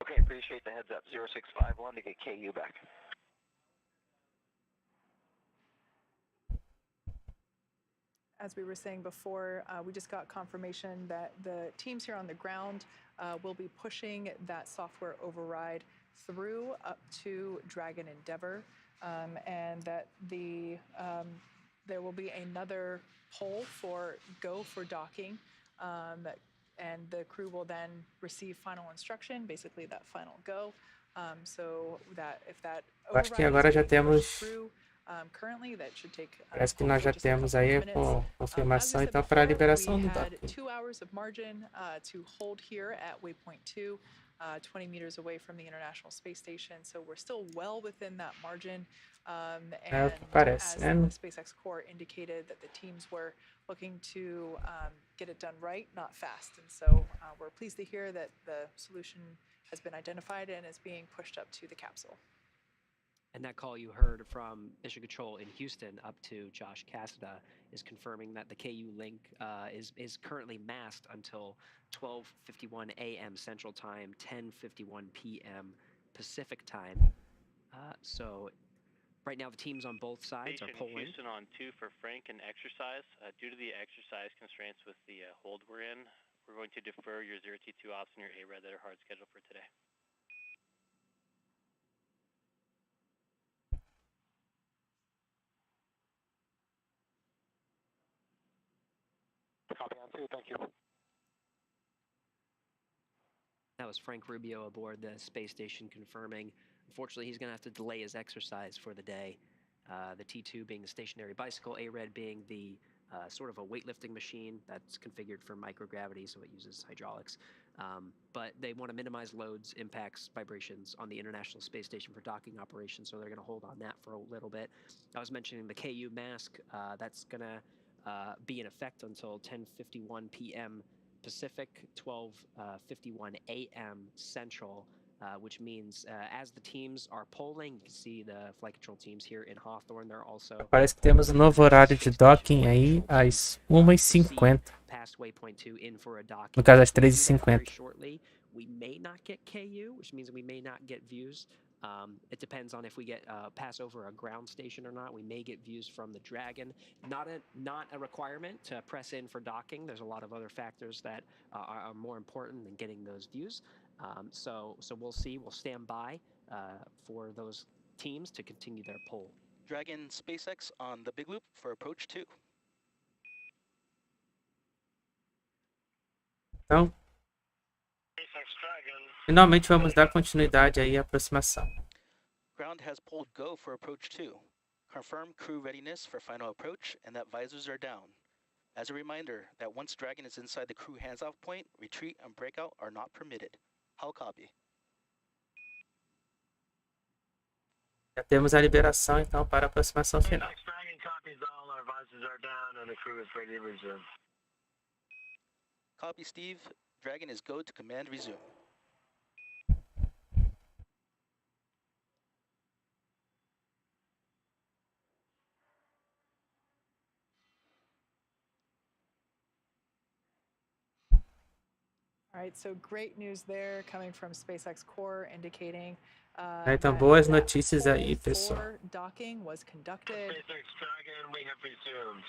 Okay, appreciate the heads up. 0651 to get KU back. As we were saying before, we just got confirmation that the teams here on the ground will be pushing that software override through up to Dragon Endeavour, and that the there will be another poll for go for docking, and the crew will then receive final instruction, basically that final go. So that if that Acho que agora já temos. through, currently that should take Parece que nós já just a temos couple aí of a minutes. confirmação As we então said para a before, liberação we do had docking. 2 hours of margin to hold here at waypoint 2, 20 meters away from the International Space Station. So we're still well within that margin. É o And que parece, as né? the SpaceX core indicated that the teams were looking to get it done right, not fast. And so we're pleased to hear that the solution has been identified and is being pushed up to the capsule. And that call you heard from Mission Control in Houston up to Josh Cassada is confirming that the KU link is currently masked until 12:51 a.m. Central Time, 10:51 p.m. Pacific Time. So right now the teams on both sides Station are polling. Houston on 2 for Frank and exercise. Due to the exercise constraints with the hold we're in, we're going to defer your 0T2 ops and your ARED that are hard scheduled for today. Copy on 2, thank you. That was Frank Rubio aboard the space station confirming. Unfortunately, he's going to have to delay his exercise for the day. The T2 being the stationary bicycle, ARED being the sort of a weightlifting machine that's configured for microgravity, so it uses hydraulics. But they want to minimize loads, impacts, vibrations on the International Space Station for docking operations, so they're going to hold on that for a little bit. I was mentioning the KU mask. That's going to be in effect until 10:51 p.m. Pacific, 12:51 a.m. Central, which means as the teams are polling, you can see the flight control teams here in Hawthorne. They're also Parece que temos um novo horário de docking aí às 1h50. past waypoint 2 in for a docking. No caso, às We'll do that very 3h50. shortly. We may not get KU, which means we may not get views. It depends on if we get pass over a ground station or not. We may get views from the Dragon. Not a requirement to press in for docking. There's a lot of other factors that are more important than getting those views. So we'll see. We'll stand by for those teams to continue their poll. Dragon SpaceX on the Big Loop for approach 2. Então, SpaceX Dragon. finalmente vamos dar continuidade aí à aproximação. Ground has pulled go for approach 2. Confirm crew readiness for final approach and that visors are down. As a reminder that once Dragon is inside the crew hands-off point, retreat and breakout are not permitted. How copy? Já temos a liberação então para a aproximação final. SpaceX Dragon copies all. Our visors are down and the crew is ready to resume. Copy, Steve. Dragon is go to command resume. All right, so great news there coming from SpaceX Core indicating Então, that boas that notícias aí, poll pessoal. for docking was conducted. SpaceX Dragon, we have resumed.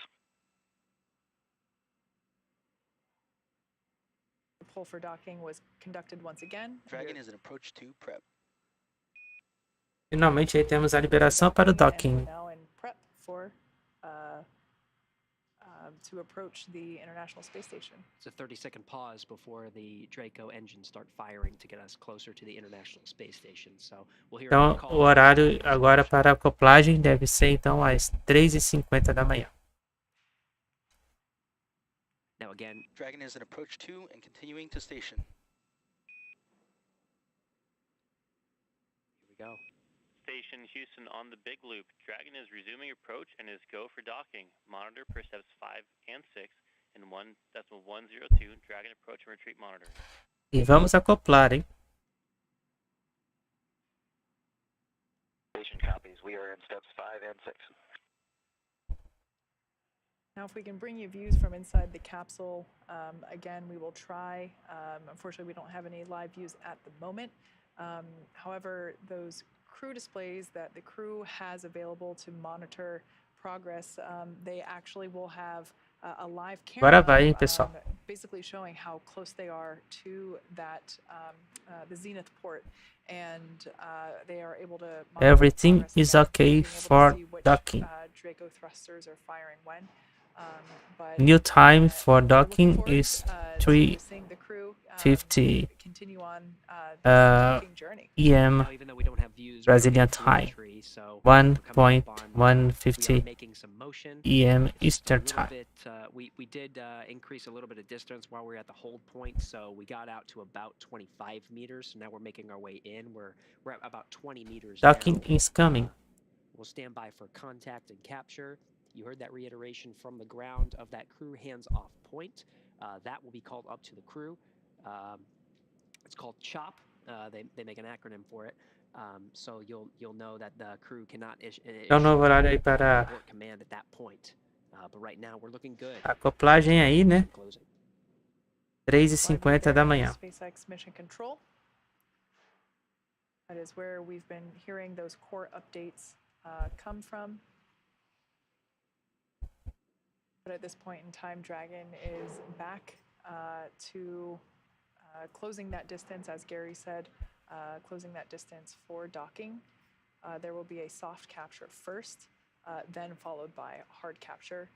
The poll for docking was conducted once again. Dragon is in approach 2 prep. Finalmente aí temos a liberação para o docking. Now in prep for to approach the International Space Station. It's a 30-second pause before the Draco engines start firing to get us closer to the International Space Station. So we'll hear Então, a call. o horário agora para a acoplagem deve ser então às 3h50 da manhã. Now again, Dragon is in approach 2 and continuing to station. here we go. Station Houston on the Big Loop. Dragon is resuming approach and is go for docking. Monitor percepts 5 and 6 in 1.102 Dragon approach and retreat monitor. E vamos acoplar, hein? Station copies. We are in steps 5 and 6. Now, if we can bring you views from inside the capsule, again, we will try. Unfortunately, we don't have any live views at the moment. However, those crew displays that the crew has available to monitor progress, they actually will have a live camera Agora vai, hein, pessoal. basically showing how close they are to that the zenith port, and they are able to monitor Everything progress is of that, okay being able to for see which, docking. Draco thrusters are firing when. But New time for we're looking docking forward, is to seeing the crew 3:50 continue on their docking journey. EM Now, even though we don't have views, Brazilian we're time, telemetry, so we're coming up on, we are 1:50 making some motion. EM It's just a Eastern little time. bit, we did increase a little bit of distance while we were at the hold point, so we got out to about 25 meters. So now we're making our way in. We're at about 20 meters Docking now. is coming. We'll stand by for contact and capture. You heard that reiteration from the ground of that crew hands-off point. That will be called up to the crew. It's called CHOP. They make an acronym for it. So you'll know that the crew cannot issue Então, novo horário aí para abort command at that point. But right now we're looking good. acoplagem aí, né? Closing. 3:50 da manhã. SpaceX Mission Control. That is where we've been hearing those core updates come from. But at this point in time, Dragon is back to closing that distance, as Gary said, closing that distance for docking. There will be a soft capture first, then followed by hard capture.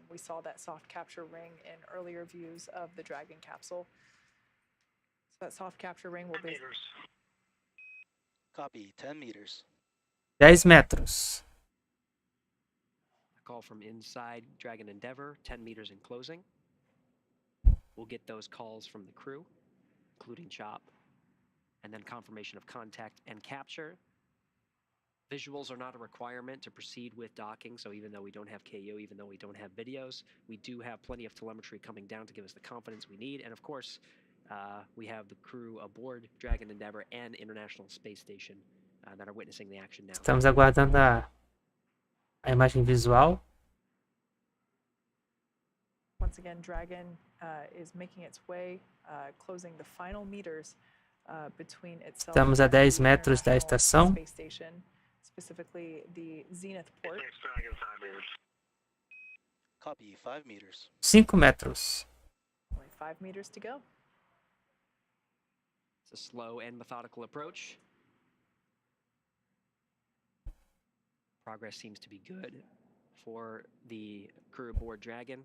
We saw that soft capture ring in earlier views of the Dragon capsule. So that soft capture ring will be... Copy, 10 meters. 10 metros. Call from inside Dragon Endeavour, 10 meters in closing. We'll get those calls from the crew, including CHOP, and then confirmation of contact and capture. Visuals are not a requirement to proceed with docking, so even though we don't have KO, even though we don't have videos, we do have plenty of telemetry coming down to give us the confidence we need. And of course, we have the crew aboard Dragon Endeavour and International Space Station that are witnessing the action now. Estamos aguardando a imagem visual. Once again, Dragon is making its way, closing the final meters between itself Estamos a and 10 the metros da International estação. Space Station, specifically the Zenith port. Copy, 5 meters. 5 metros. Only 5 meters to go. It's a slow and methodical approach. Progress seems to be good for the crew aboard Dragon.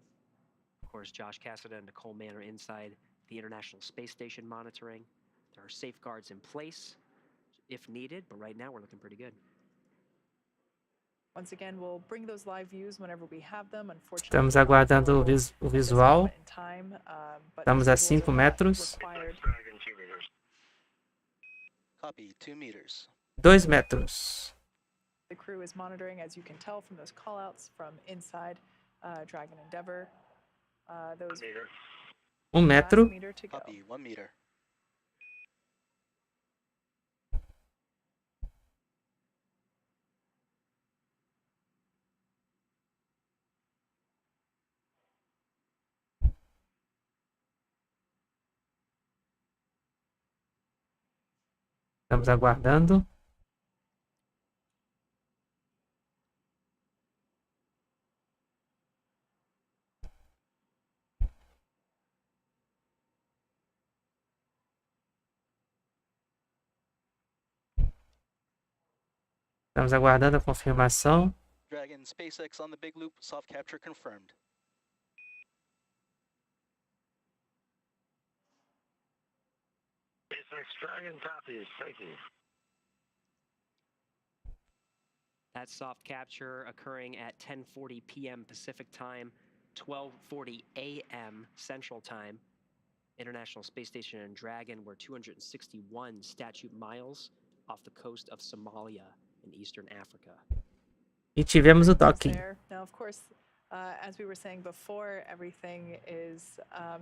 Of course, Josh Cassada and Nicole Mann are inside the International Space Station monitoring. There are safeguards in place if needed, but right now we're looking pretty good. Once again, we'll bring those live views whenever we have them. Unfortunately, Estamos aguardando o visual. but Estamos a visuals 5 are not metros. required. Copy, 2 meters. 2 metros. The crew is monitoring, as you can tell from those callouts from inside Dragon Endeavour. Those 1 metro. last meter to go. Copy, 1 meter. Estamos aguardando. Estamos aguardando a confirmação. Dragon, SpaceX on the big loop, soft capture confirmed. SpaceX Dragon copies, thank you. That soft capture occurring at 10:40 p.m. Pacific Time, 12:40 a.m. Central Time. International Space Station and Dragon were 261 statute miles off the coast of Somalia in Eastern Africa. E tivemos o docking. There. Now, of course, as we were saying before, everything is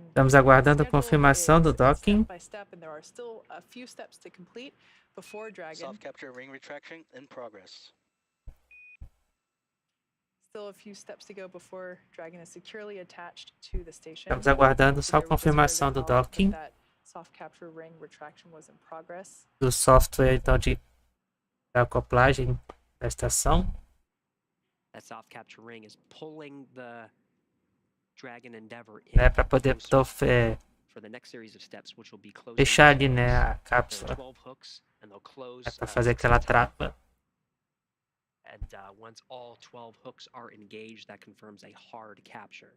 Estamos aguardando a schedule confirmação do is docking. step by step, and there are still a few steps to complete before Dragon. Soft capture ring retraction in progress. Still a few steps to go before Dragon is securely attached to the station. Estamos aguardando So só a there was just confirmação further do call docking. that soft capture ring retraction was in progress. Do software então da acoplagem da estação. That soft capture ring is pulling the Dragon Endeavour né, para poder for the next series of steps, which will be closing fechar ali, the né, a There are cápsula, 12 hooks, and they'll close para fazer aquela trava. And once all 12 hooks are engaged, that confirms a hard capture.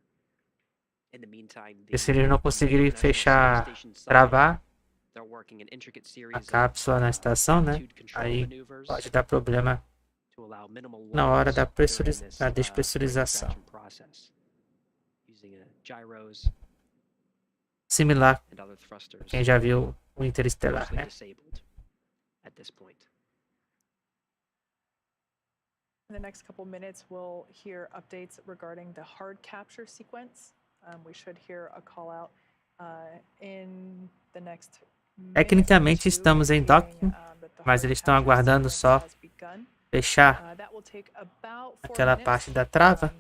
In the meantime, E se eles não conseguirem fechar, travar they're working an intricate a series cápsula na estação, né, altitude control aí maneuvers pode dar problema to allow minimal na hora da loss during this, despressurização. retraction process. Using gyros Similar, and other thrusters quem já viu o Interestelar, mostly né? disabled at this point. In the next couple minutes, we'll hear updates regarding the hard capture sequence. We should hear a call out in the next Tecnicamente estamos em docking, mas eles estão aguardando só fechar aquela parte da trava,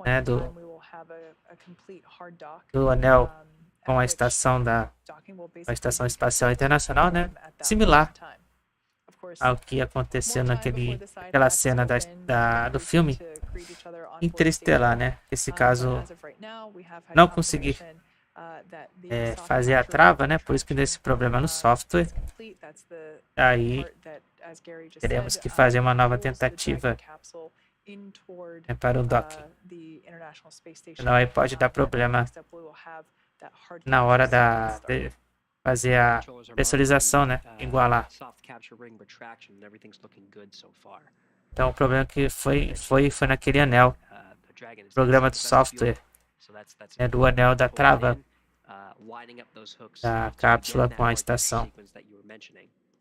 né, do anel com a estação Estação Espacial Internacional, né, similar ao que aconteceu naquela cena do filme Interestelar, né? Nesse caso, não consegui fazer a trava, né? Por isso que deu esse problema no software. Aí teremos que fazer uma nova tentativa, né, para o docking. Senão aí pode dar problema na hora de fazer a pressurização, né? Igualar. Então o problema que foi naquele anel, programa do software, né, do anel da trava da cápsula com a Estação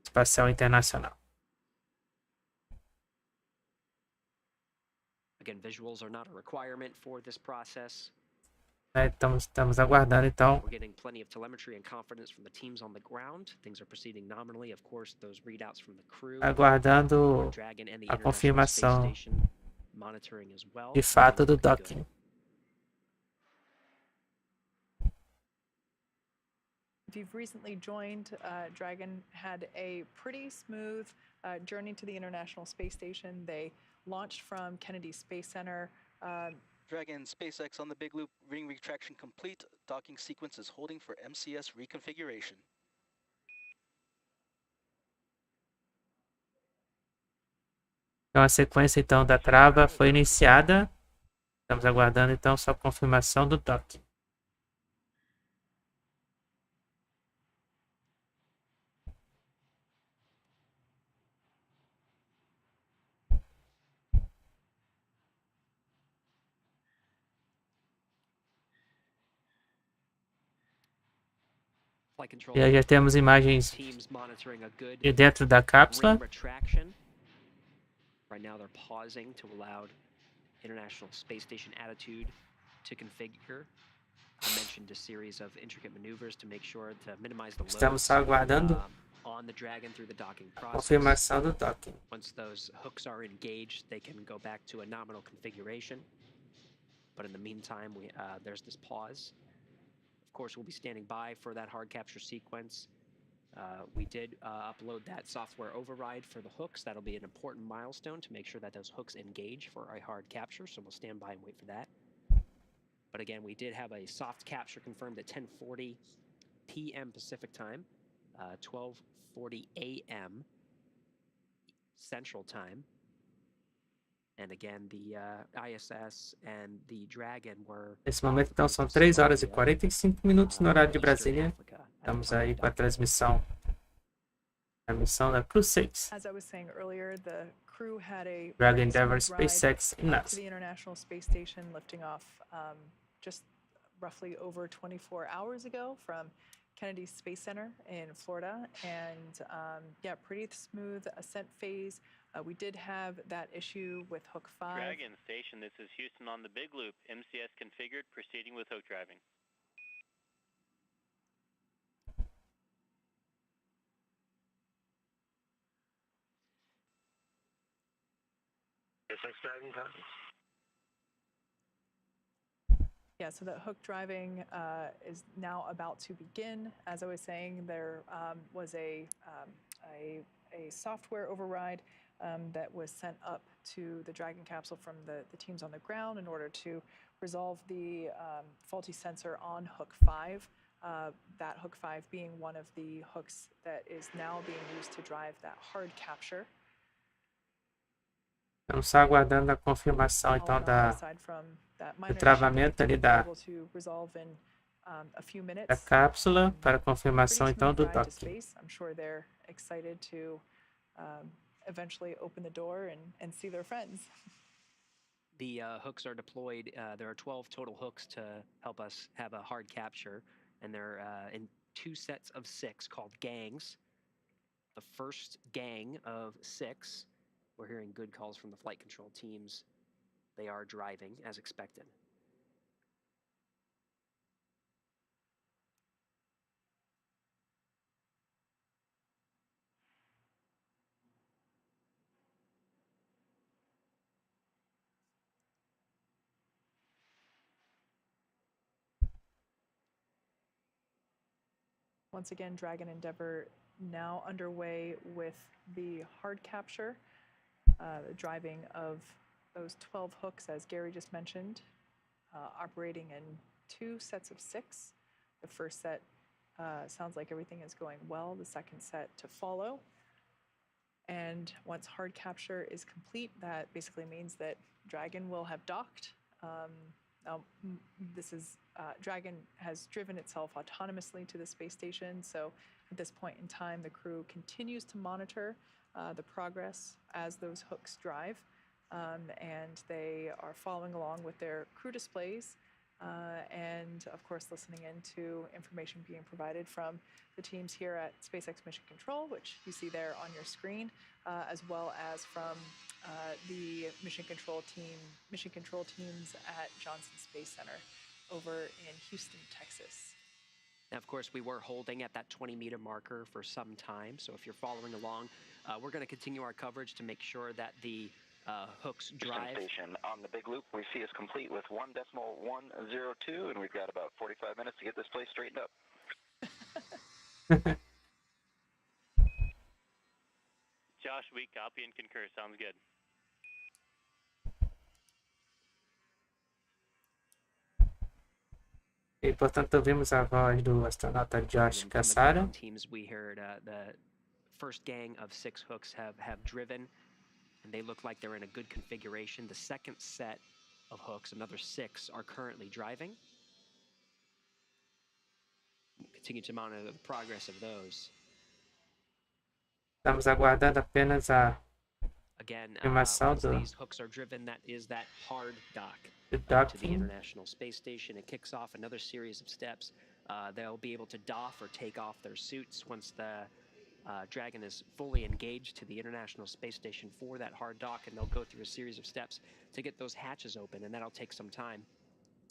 Espacial Internacional. Again, visuals are not a requirement for this process. Estamos aguardando, então, We're getting plenty of telemetry and confidence from the teams on the ground. Things are proceeding nominally. Of course, those readouts from the crew, aguardando Dragon and the a International confirmação Space Station monitoring as well. de fato do Everything's looking docking. good. If you've recently joined, Dragon had a pretty smooth journey to the International Space Station. They launched from Kennedy Space Center. Dragon SpaceX on the big loop, ring retraction complete. Docking sequence is holding for MCS reconfiguration. Então a sequência então da trava foi iniciada. Estamos aguardando então só a confirmação do docking. Flight control E aí já temos imagens teams monitoring a good de dentro da cápsula. ring retraction. Right now they're pausing to allow International Space Station attitude to configure. I mentioned a series of intricate maneuvers to make sure to minimize the load Estamos só aguardando on the Dragon through the docking process. confirmação do docking. Once those hooks are engaged, they can go back to a nominal configuration. But in the meantime, there's this pause. Of course, we'll be standing by for that hard capture sequence. We did upload that software override for the hooks. That'll be an important milestone to make sure that those hooks engage for a hard capture, so we'll stand by and wait for that. But again, we did have a soft capture confirmed at 10:40 p.m. Pacific time, 12:40 a.m. Central Time. And again, the ISS and the Dragon were... Nesse momento, então, são 3 horas e 45 minutos no horário de Brasília. Estamos aí com a transmissão. A missão da Spacex. As I was saying earlier, the crew had a Dragon very Endeavour, smooth ride SpaceX e up to NASA. the International Space Station, lifting off just roughly over 24 hours ago from Kennedy Space Center in Florida, and yeah, pretty smooth ascent phase. We did have that issue with Hook 5. Dragon Station, this is Houston on the big loop. MCS configured, proceeding with hook driving. Yeah, so the hook driving is now about to begin. As I was saying, there was a software override that was sent up to the Dragon capsule from the teams on the ground in order to resolve the faulty sensor on hook 5. That hook 5 being one of the hooks that is now being used to drive that hard capture. Estamos só aguardando a confirmação então do travamento ali da cápsula para a confirmação então do docking. I'm sure they're excited to eventually open the door and see their friends. The hooks are deployed. There are 12 total hooks to help us have a hard capture, and they're in 2 sets of 6 called gangs. The first gang of 6, we're hearing good calls from the flight control teams. They are driving as expected. Once again, Dragon Endeavour now underway with the hard capture, the driving of those 12 hooks, as Gary just mentioned, operating in 2 sets of 6. The first set sounds like everything is going well. The second set to follow. And once hard capture is complete, that basically means that Dragon will have docked. Now, this is Dragon has driven itself autonomously to the space station, so at this point in time, the crew continues to monitor the progress as those hooks drive, and they are following along with their crew displays, and of course listening into information being provided from the teams here at SpaceX Mission Control, which you see there on your screen, as well as from the mission control teams at Johnson Space Center over in Houston, Texas. Now, of course, we were holding at that 20-meter marker for some time, so if you're following along, we're going to continue our coverage to make sure that the hooks drive. Station on the big loop we see is complete with 1.102, and we've got about 45 minutes to get this place straightened up. Josh, we copy and concur. Sounds good. E portanto ouvimos a voz do astronauta Josh Cassara. Teams, we heard the first gang of 6 hooks have driven, and they look like they're in a good configuration. The second set of hooks, another 6, are currently driving. We'll continue to monitor the progress of those. Estamos aguardando apenas a confirmação do these hooks are driven, that is that hard dock to the docking. International Space Station. It kicks off another series of steps. They'll be able to doff or take off their suits once the Dragon is fully engaged to the International Space Station for that hard dock, and they'll go through a series of steps to get those hatches open, and that'll take some time.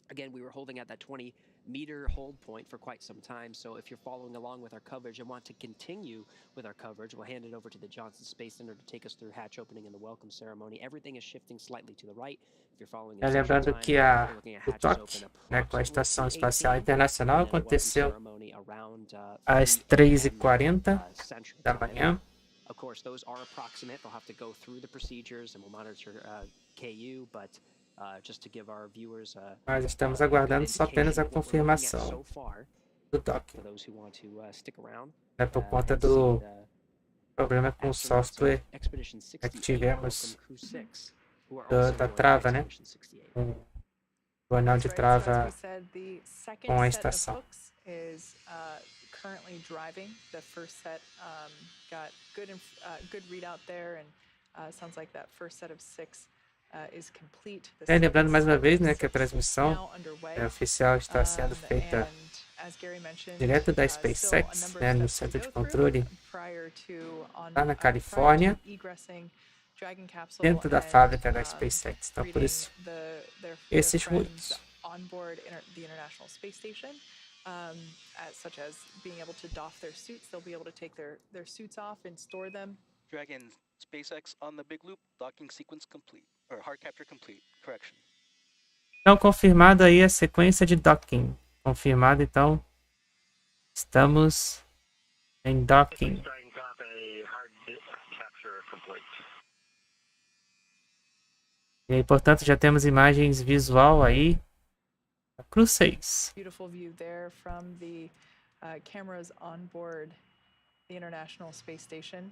Again, we were holding at that 20-meter hold point for quite some time, so if you're following along with our coverage and want to continue with our coverage, we'll hand it over to the Johnson Space Center to take us through hatch opening and the welcome ceremony. Everything is shifting slightly to the right. If you're following Lembrando que o toque, né, com a Estação Espacial Internacional aconteceu às 3h40 da manhã. Of course, those are approximate. They'll have to go through the procedures, and we'll monitor KU, but just to give our viewers Mas estamos aguardando só apenas a confirmação do docking. É por conta do problema com o software que tivemos da trava, né? O anel de trava com a estação. Currently driving. The first set got good readout there, and sounds like that first set of 6 is complete. Lembrando mais uma vez, né, que a transmissão oficial está sendo feita direto da SpaceX, né, no centro de controle lá na Califórnia, dentro da fábrica da SpaceX. Então, por isso, esses ruídos. Such as being able to doff their suits, they'll be able to take their suits off and store them. Dragon, SpaceX on the big loop, docking sequence complete, or hard capture complete, correction. Então, confirmado aí a sequência de docking. Confirmado, então, estamos em docking. E aí, portanto, já temos imagens visual aí Crew 6. Beautiful view there from the cameras on board the International Space Station.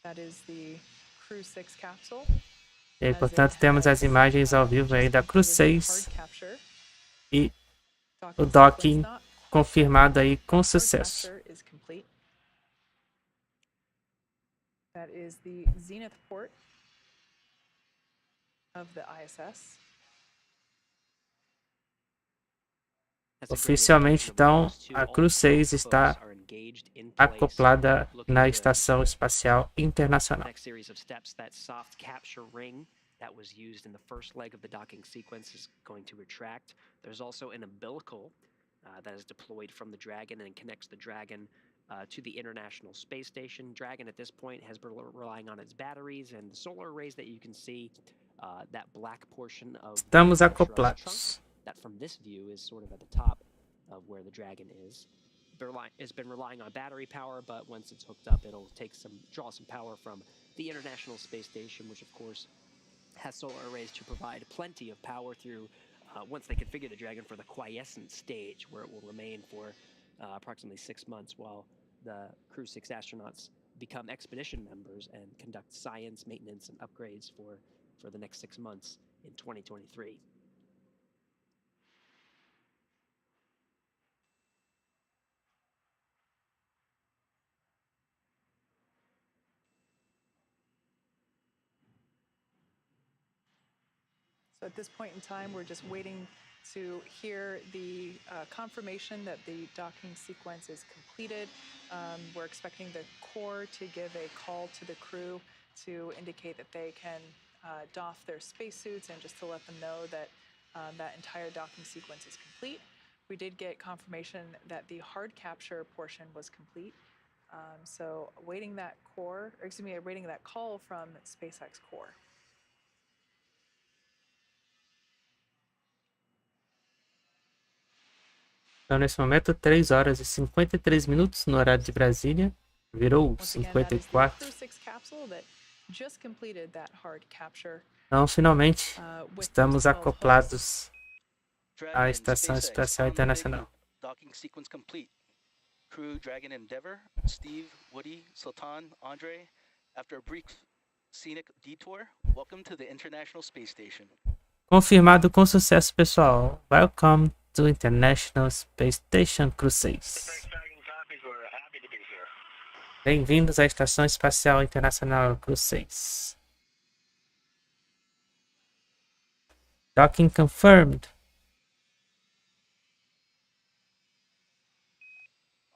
That is the Crew 6 capsule. E aí, portanto, temos as imagens ao vivo aí da Crew 6 e o docking confirmado aí com sucesso. That is the zenith port of the ISS. Oficialmente, então, a Crew 6 está acoplada na Estação Espacial Internacional. That was used in the first leg of the docking sequence is going to retract. There's also an umbilical that is deployed from the Dragon and connects the Dragon to the International Space Station. Dragon at this point has been relying on its batteries and the solar arrays that you can see. That black portion of Estamos acoplados. That from this view is sort of at the top of where the Dragon is. It's been relying on battery power, but once it's hooked up, it'll draw some power from the International Space Station, which of course has solar arrays to provide plenty of power through once they configure the Dragon for the quiescent stage, where it will remain for approximately 6 months while the Crew 6 astronauts become expedition members and conduct science, maintenance, and upgrades for the next 6 months in 2023. So at this point in time, we're just waiting to hear the confirmation that the docking sequence is completed. We're expecting the core to give a call to the crew to indicate that they can doff their spacesuits and just to let them know that that entire docking sequence is complete. We did get confirmation that the hard capture portion was complete. So awaiting that call from SpaceX core. Então, nesse momento, 3 horas e 53 minutos no horário de Brasília. Virou 54. Então, finalmente, estamos acoplados à Estação Espacial Internacional. Docking sequence complete. Crew Dragon Endeavour, Steve, Woody, Sultan, Andrey. After a brief scenic detour, welcome to the International Space Station. Confirmado com sucesso, pessoal. Welcome to International Space Station Crew 6. Bem-vindos à Estação Espacial Internacional Crew 6. Docking confirmed.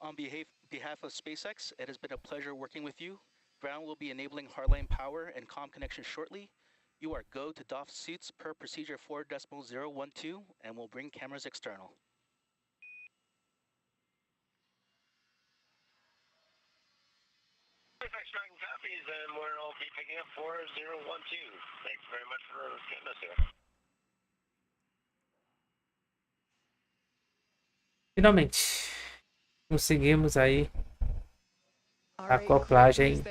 On behalf of SpaceX, it has been a pleasure working with you. Ground will be enabling hardline power and comm connection shortly. You are go to doff suits per procedure 4.012 and will bring cameras external. SpaceX Dragon copies, and we'll be picking up 4012. Thanks very much for getting us here. Finalmente, conseguimos aí a acoplagem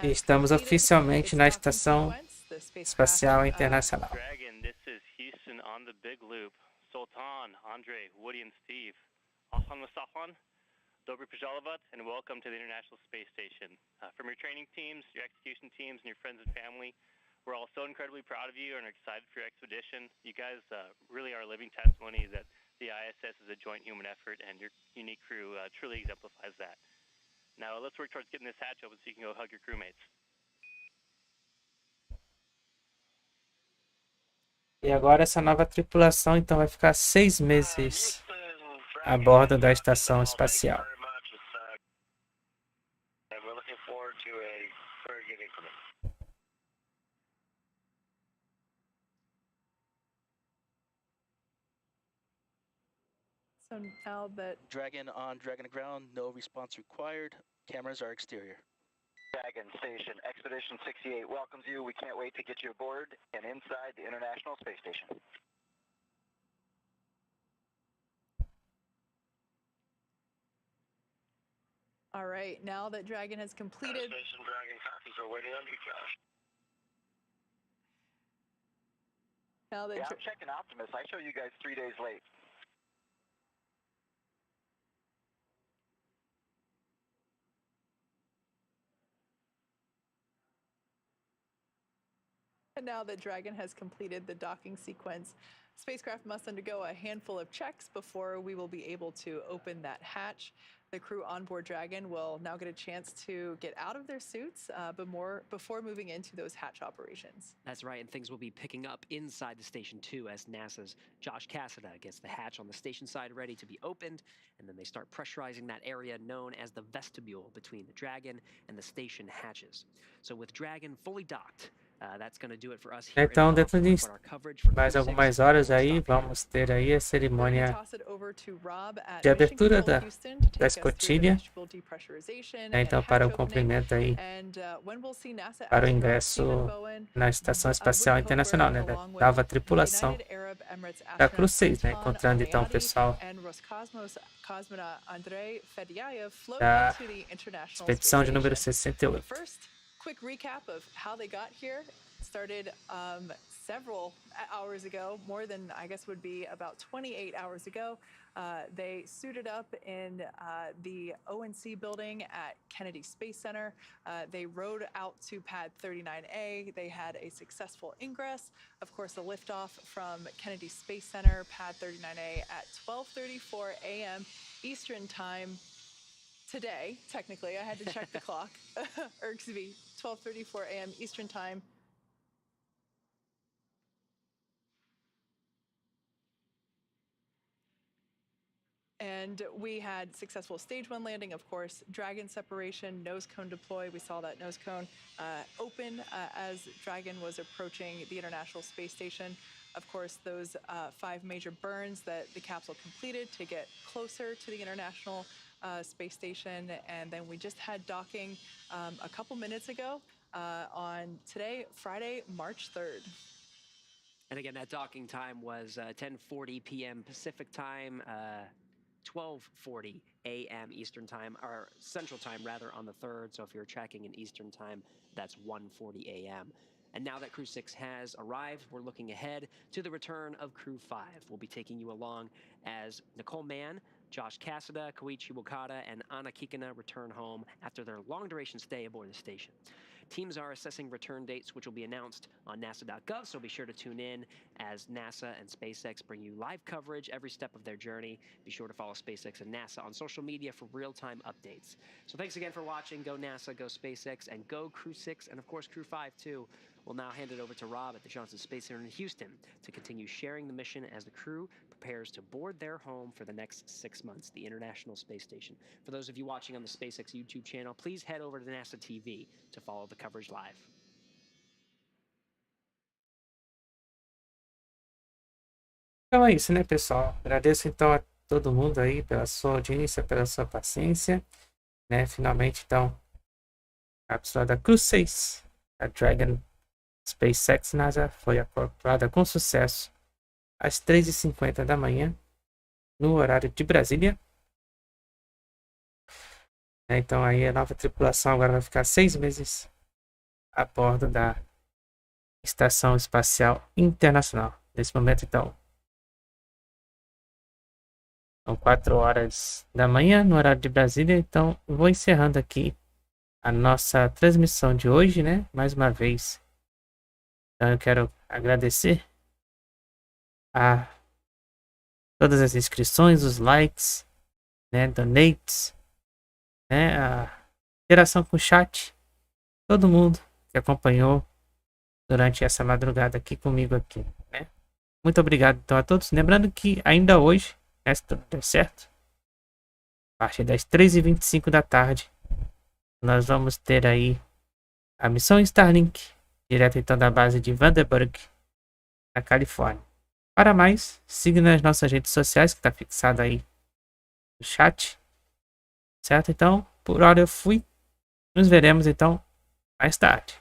e estamos oficialmente na Estação Espacial Internacional. Dragon, this is Houston on the big loop. Sultan, Andrey, Woody, and Steve. Ahlan wa sahlan, dobry pожаловать, and welcome to the International Space Station. From your training teams, your execution teams, and your friends and family, we're all so incredibly proud of you and are excited for your expedition. You guys really are living testimony that the ISS is a joint human effort, and your unique crew truly exemplifies that. Now let's work towards getting this hatch open so you can go hug your crewmates. E agora essa nova tripulação então vai ficar 6 meses a bordo da Estação Espacial. So now that Dragon on Dragon ground, no response required. Cameras are exterior. Dragon Station, Expedition 68 welcomes you. We can't wait to get you aboard and inside the International Space Station. All right, now that Dragon has completed. Station Dragon copies are waiting on you, Josh. Now that Yeah, I'm checking Optimus. I show you guys 3 days late. Now that Dragon has completed the docking sequence, spacecraft must undergo a handful of checks before we will be able to open that hatch. The crew on board Dragon will now get a chance to get out of their suits, before moving into those hatch operations. That's right, and things will be picking up inside the station too, as NASA's Josh Cassada gets the hatch on the station side ready to be opened, and then they start pressurizing that area known as the vestibule between the Dragon and the station hatches. So with Dragon fully docked, that's going to do it for us here. Então, dentro de mais algumas horas aí, vamos ter aí a cerimônia de abertura da escotilha. Então, para o cumprimento aí, para o ingresso na Estação Espacial Internacional, né, da nova tripulação da Cruz 6, né, encontrando então o pessoal da expedição de número 68. Quick recap of how they got here. Started several hours ago, more than I guess would be about 28 hours ago. They suited up in the ONC building at Kennedy Space Center. They rode out to pad 39A. They had a successful ingress. Of course, a liftoff from Kennedy Space Center, pad 39A at 12:34 a.m. Eastern Time. Today, technically, I had to check the clock, or excuse me, 12:34 a.m. Eastern Time. And we had successful stage 1 landing, of course, Dragon separation, nose cone deploy. We saw that nose cone open as Dragon was approaching the International Space Station. Of course, those 5 major burns that the capsule completed to get closer to the International Space Station, and then we just had docking a couple minutes ago on today, Friday, March 3rd. And again, that docking time was 10:40 p.m. Pacific time, 12:40 a.m. Eastern time, or Central time rather, on the 3rd. So if you're tracking in Eastern time, that's 1:40 a.m. And now that Crew 6 has arrived, we're looking ahead to the return of Crew 5. We'll be taking you along as Nicole Mann, Josh Cassada, Koichi Wakata, and Anna Kikina return home after their long-duration stay aboard the station. Teams are assessing return dates, which will be announced on nasa.gov, so be sure to tune in as NASA and SpaceX bring you live coverage every step of their journey. Be sure to follow SpaceX and NASA on social media for real-time updates. So thanks again for watching. Go NASA, go SpaceX, and go Crew 6, and of course Crew 5 too. We'll now hand it over to Rob at the Johnson Space Center in Houston to continue sharing the mission as the crew prepares to board their home for the next 6 months, the International Space Station. For those of you watching on the SpaceX YouTube channel, please head over to NASA TV to follow the coverage live. Então é isso, né, pessoal? Agradeço então a todo mundo aí pela sua audiência, pela sua paciência, né? Finalmente, então, a cápsula da Cruz 6, a Dragon SpaceX NASA, foi acoplada com sucesso às 3h50 da manhã, no horário de Brasília. Então aí a nova tripulação agora vai ficar 6 meses a bordo da Estação Espacial Internacional. Nesse momento, então, são 4 horas da manhã no horário de Brasília. Então vou encerrando aqui a nossa transmissão de hoje, né? Mais uma vez. Então eu quero agradecer a todas as inscrições, os likes, né? Donates, né? A interação com o chat, todo mundo que acompanhou durante essa madrugada aqui comigo aqui, né? Muito obrigado então a todos. Lembrando que ainda hoje, né, se tudo der certo, a partir das 3h25 da tarde, nós vamos ter aí a missão Starlink, direto então da base de Vandenberg, na Califórnia. Para mais, siga nas nossas redes sociais, que está fixado aí no chat. Certo? Então, por hora eu fui. Nos veremos então mais tarde.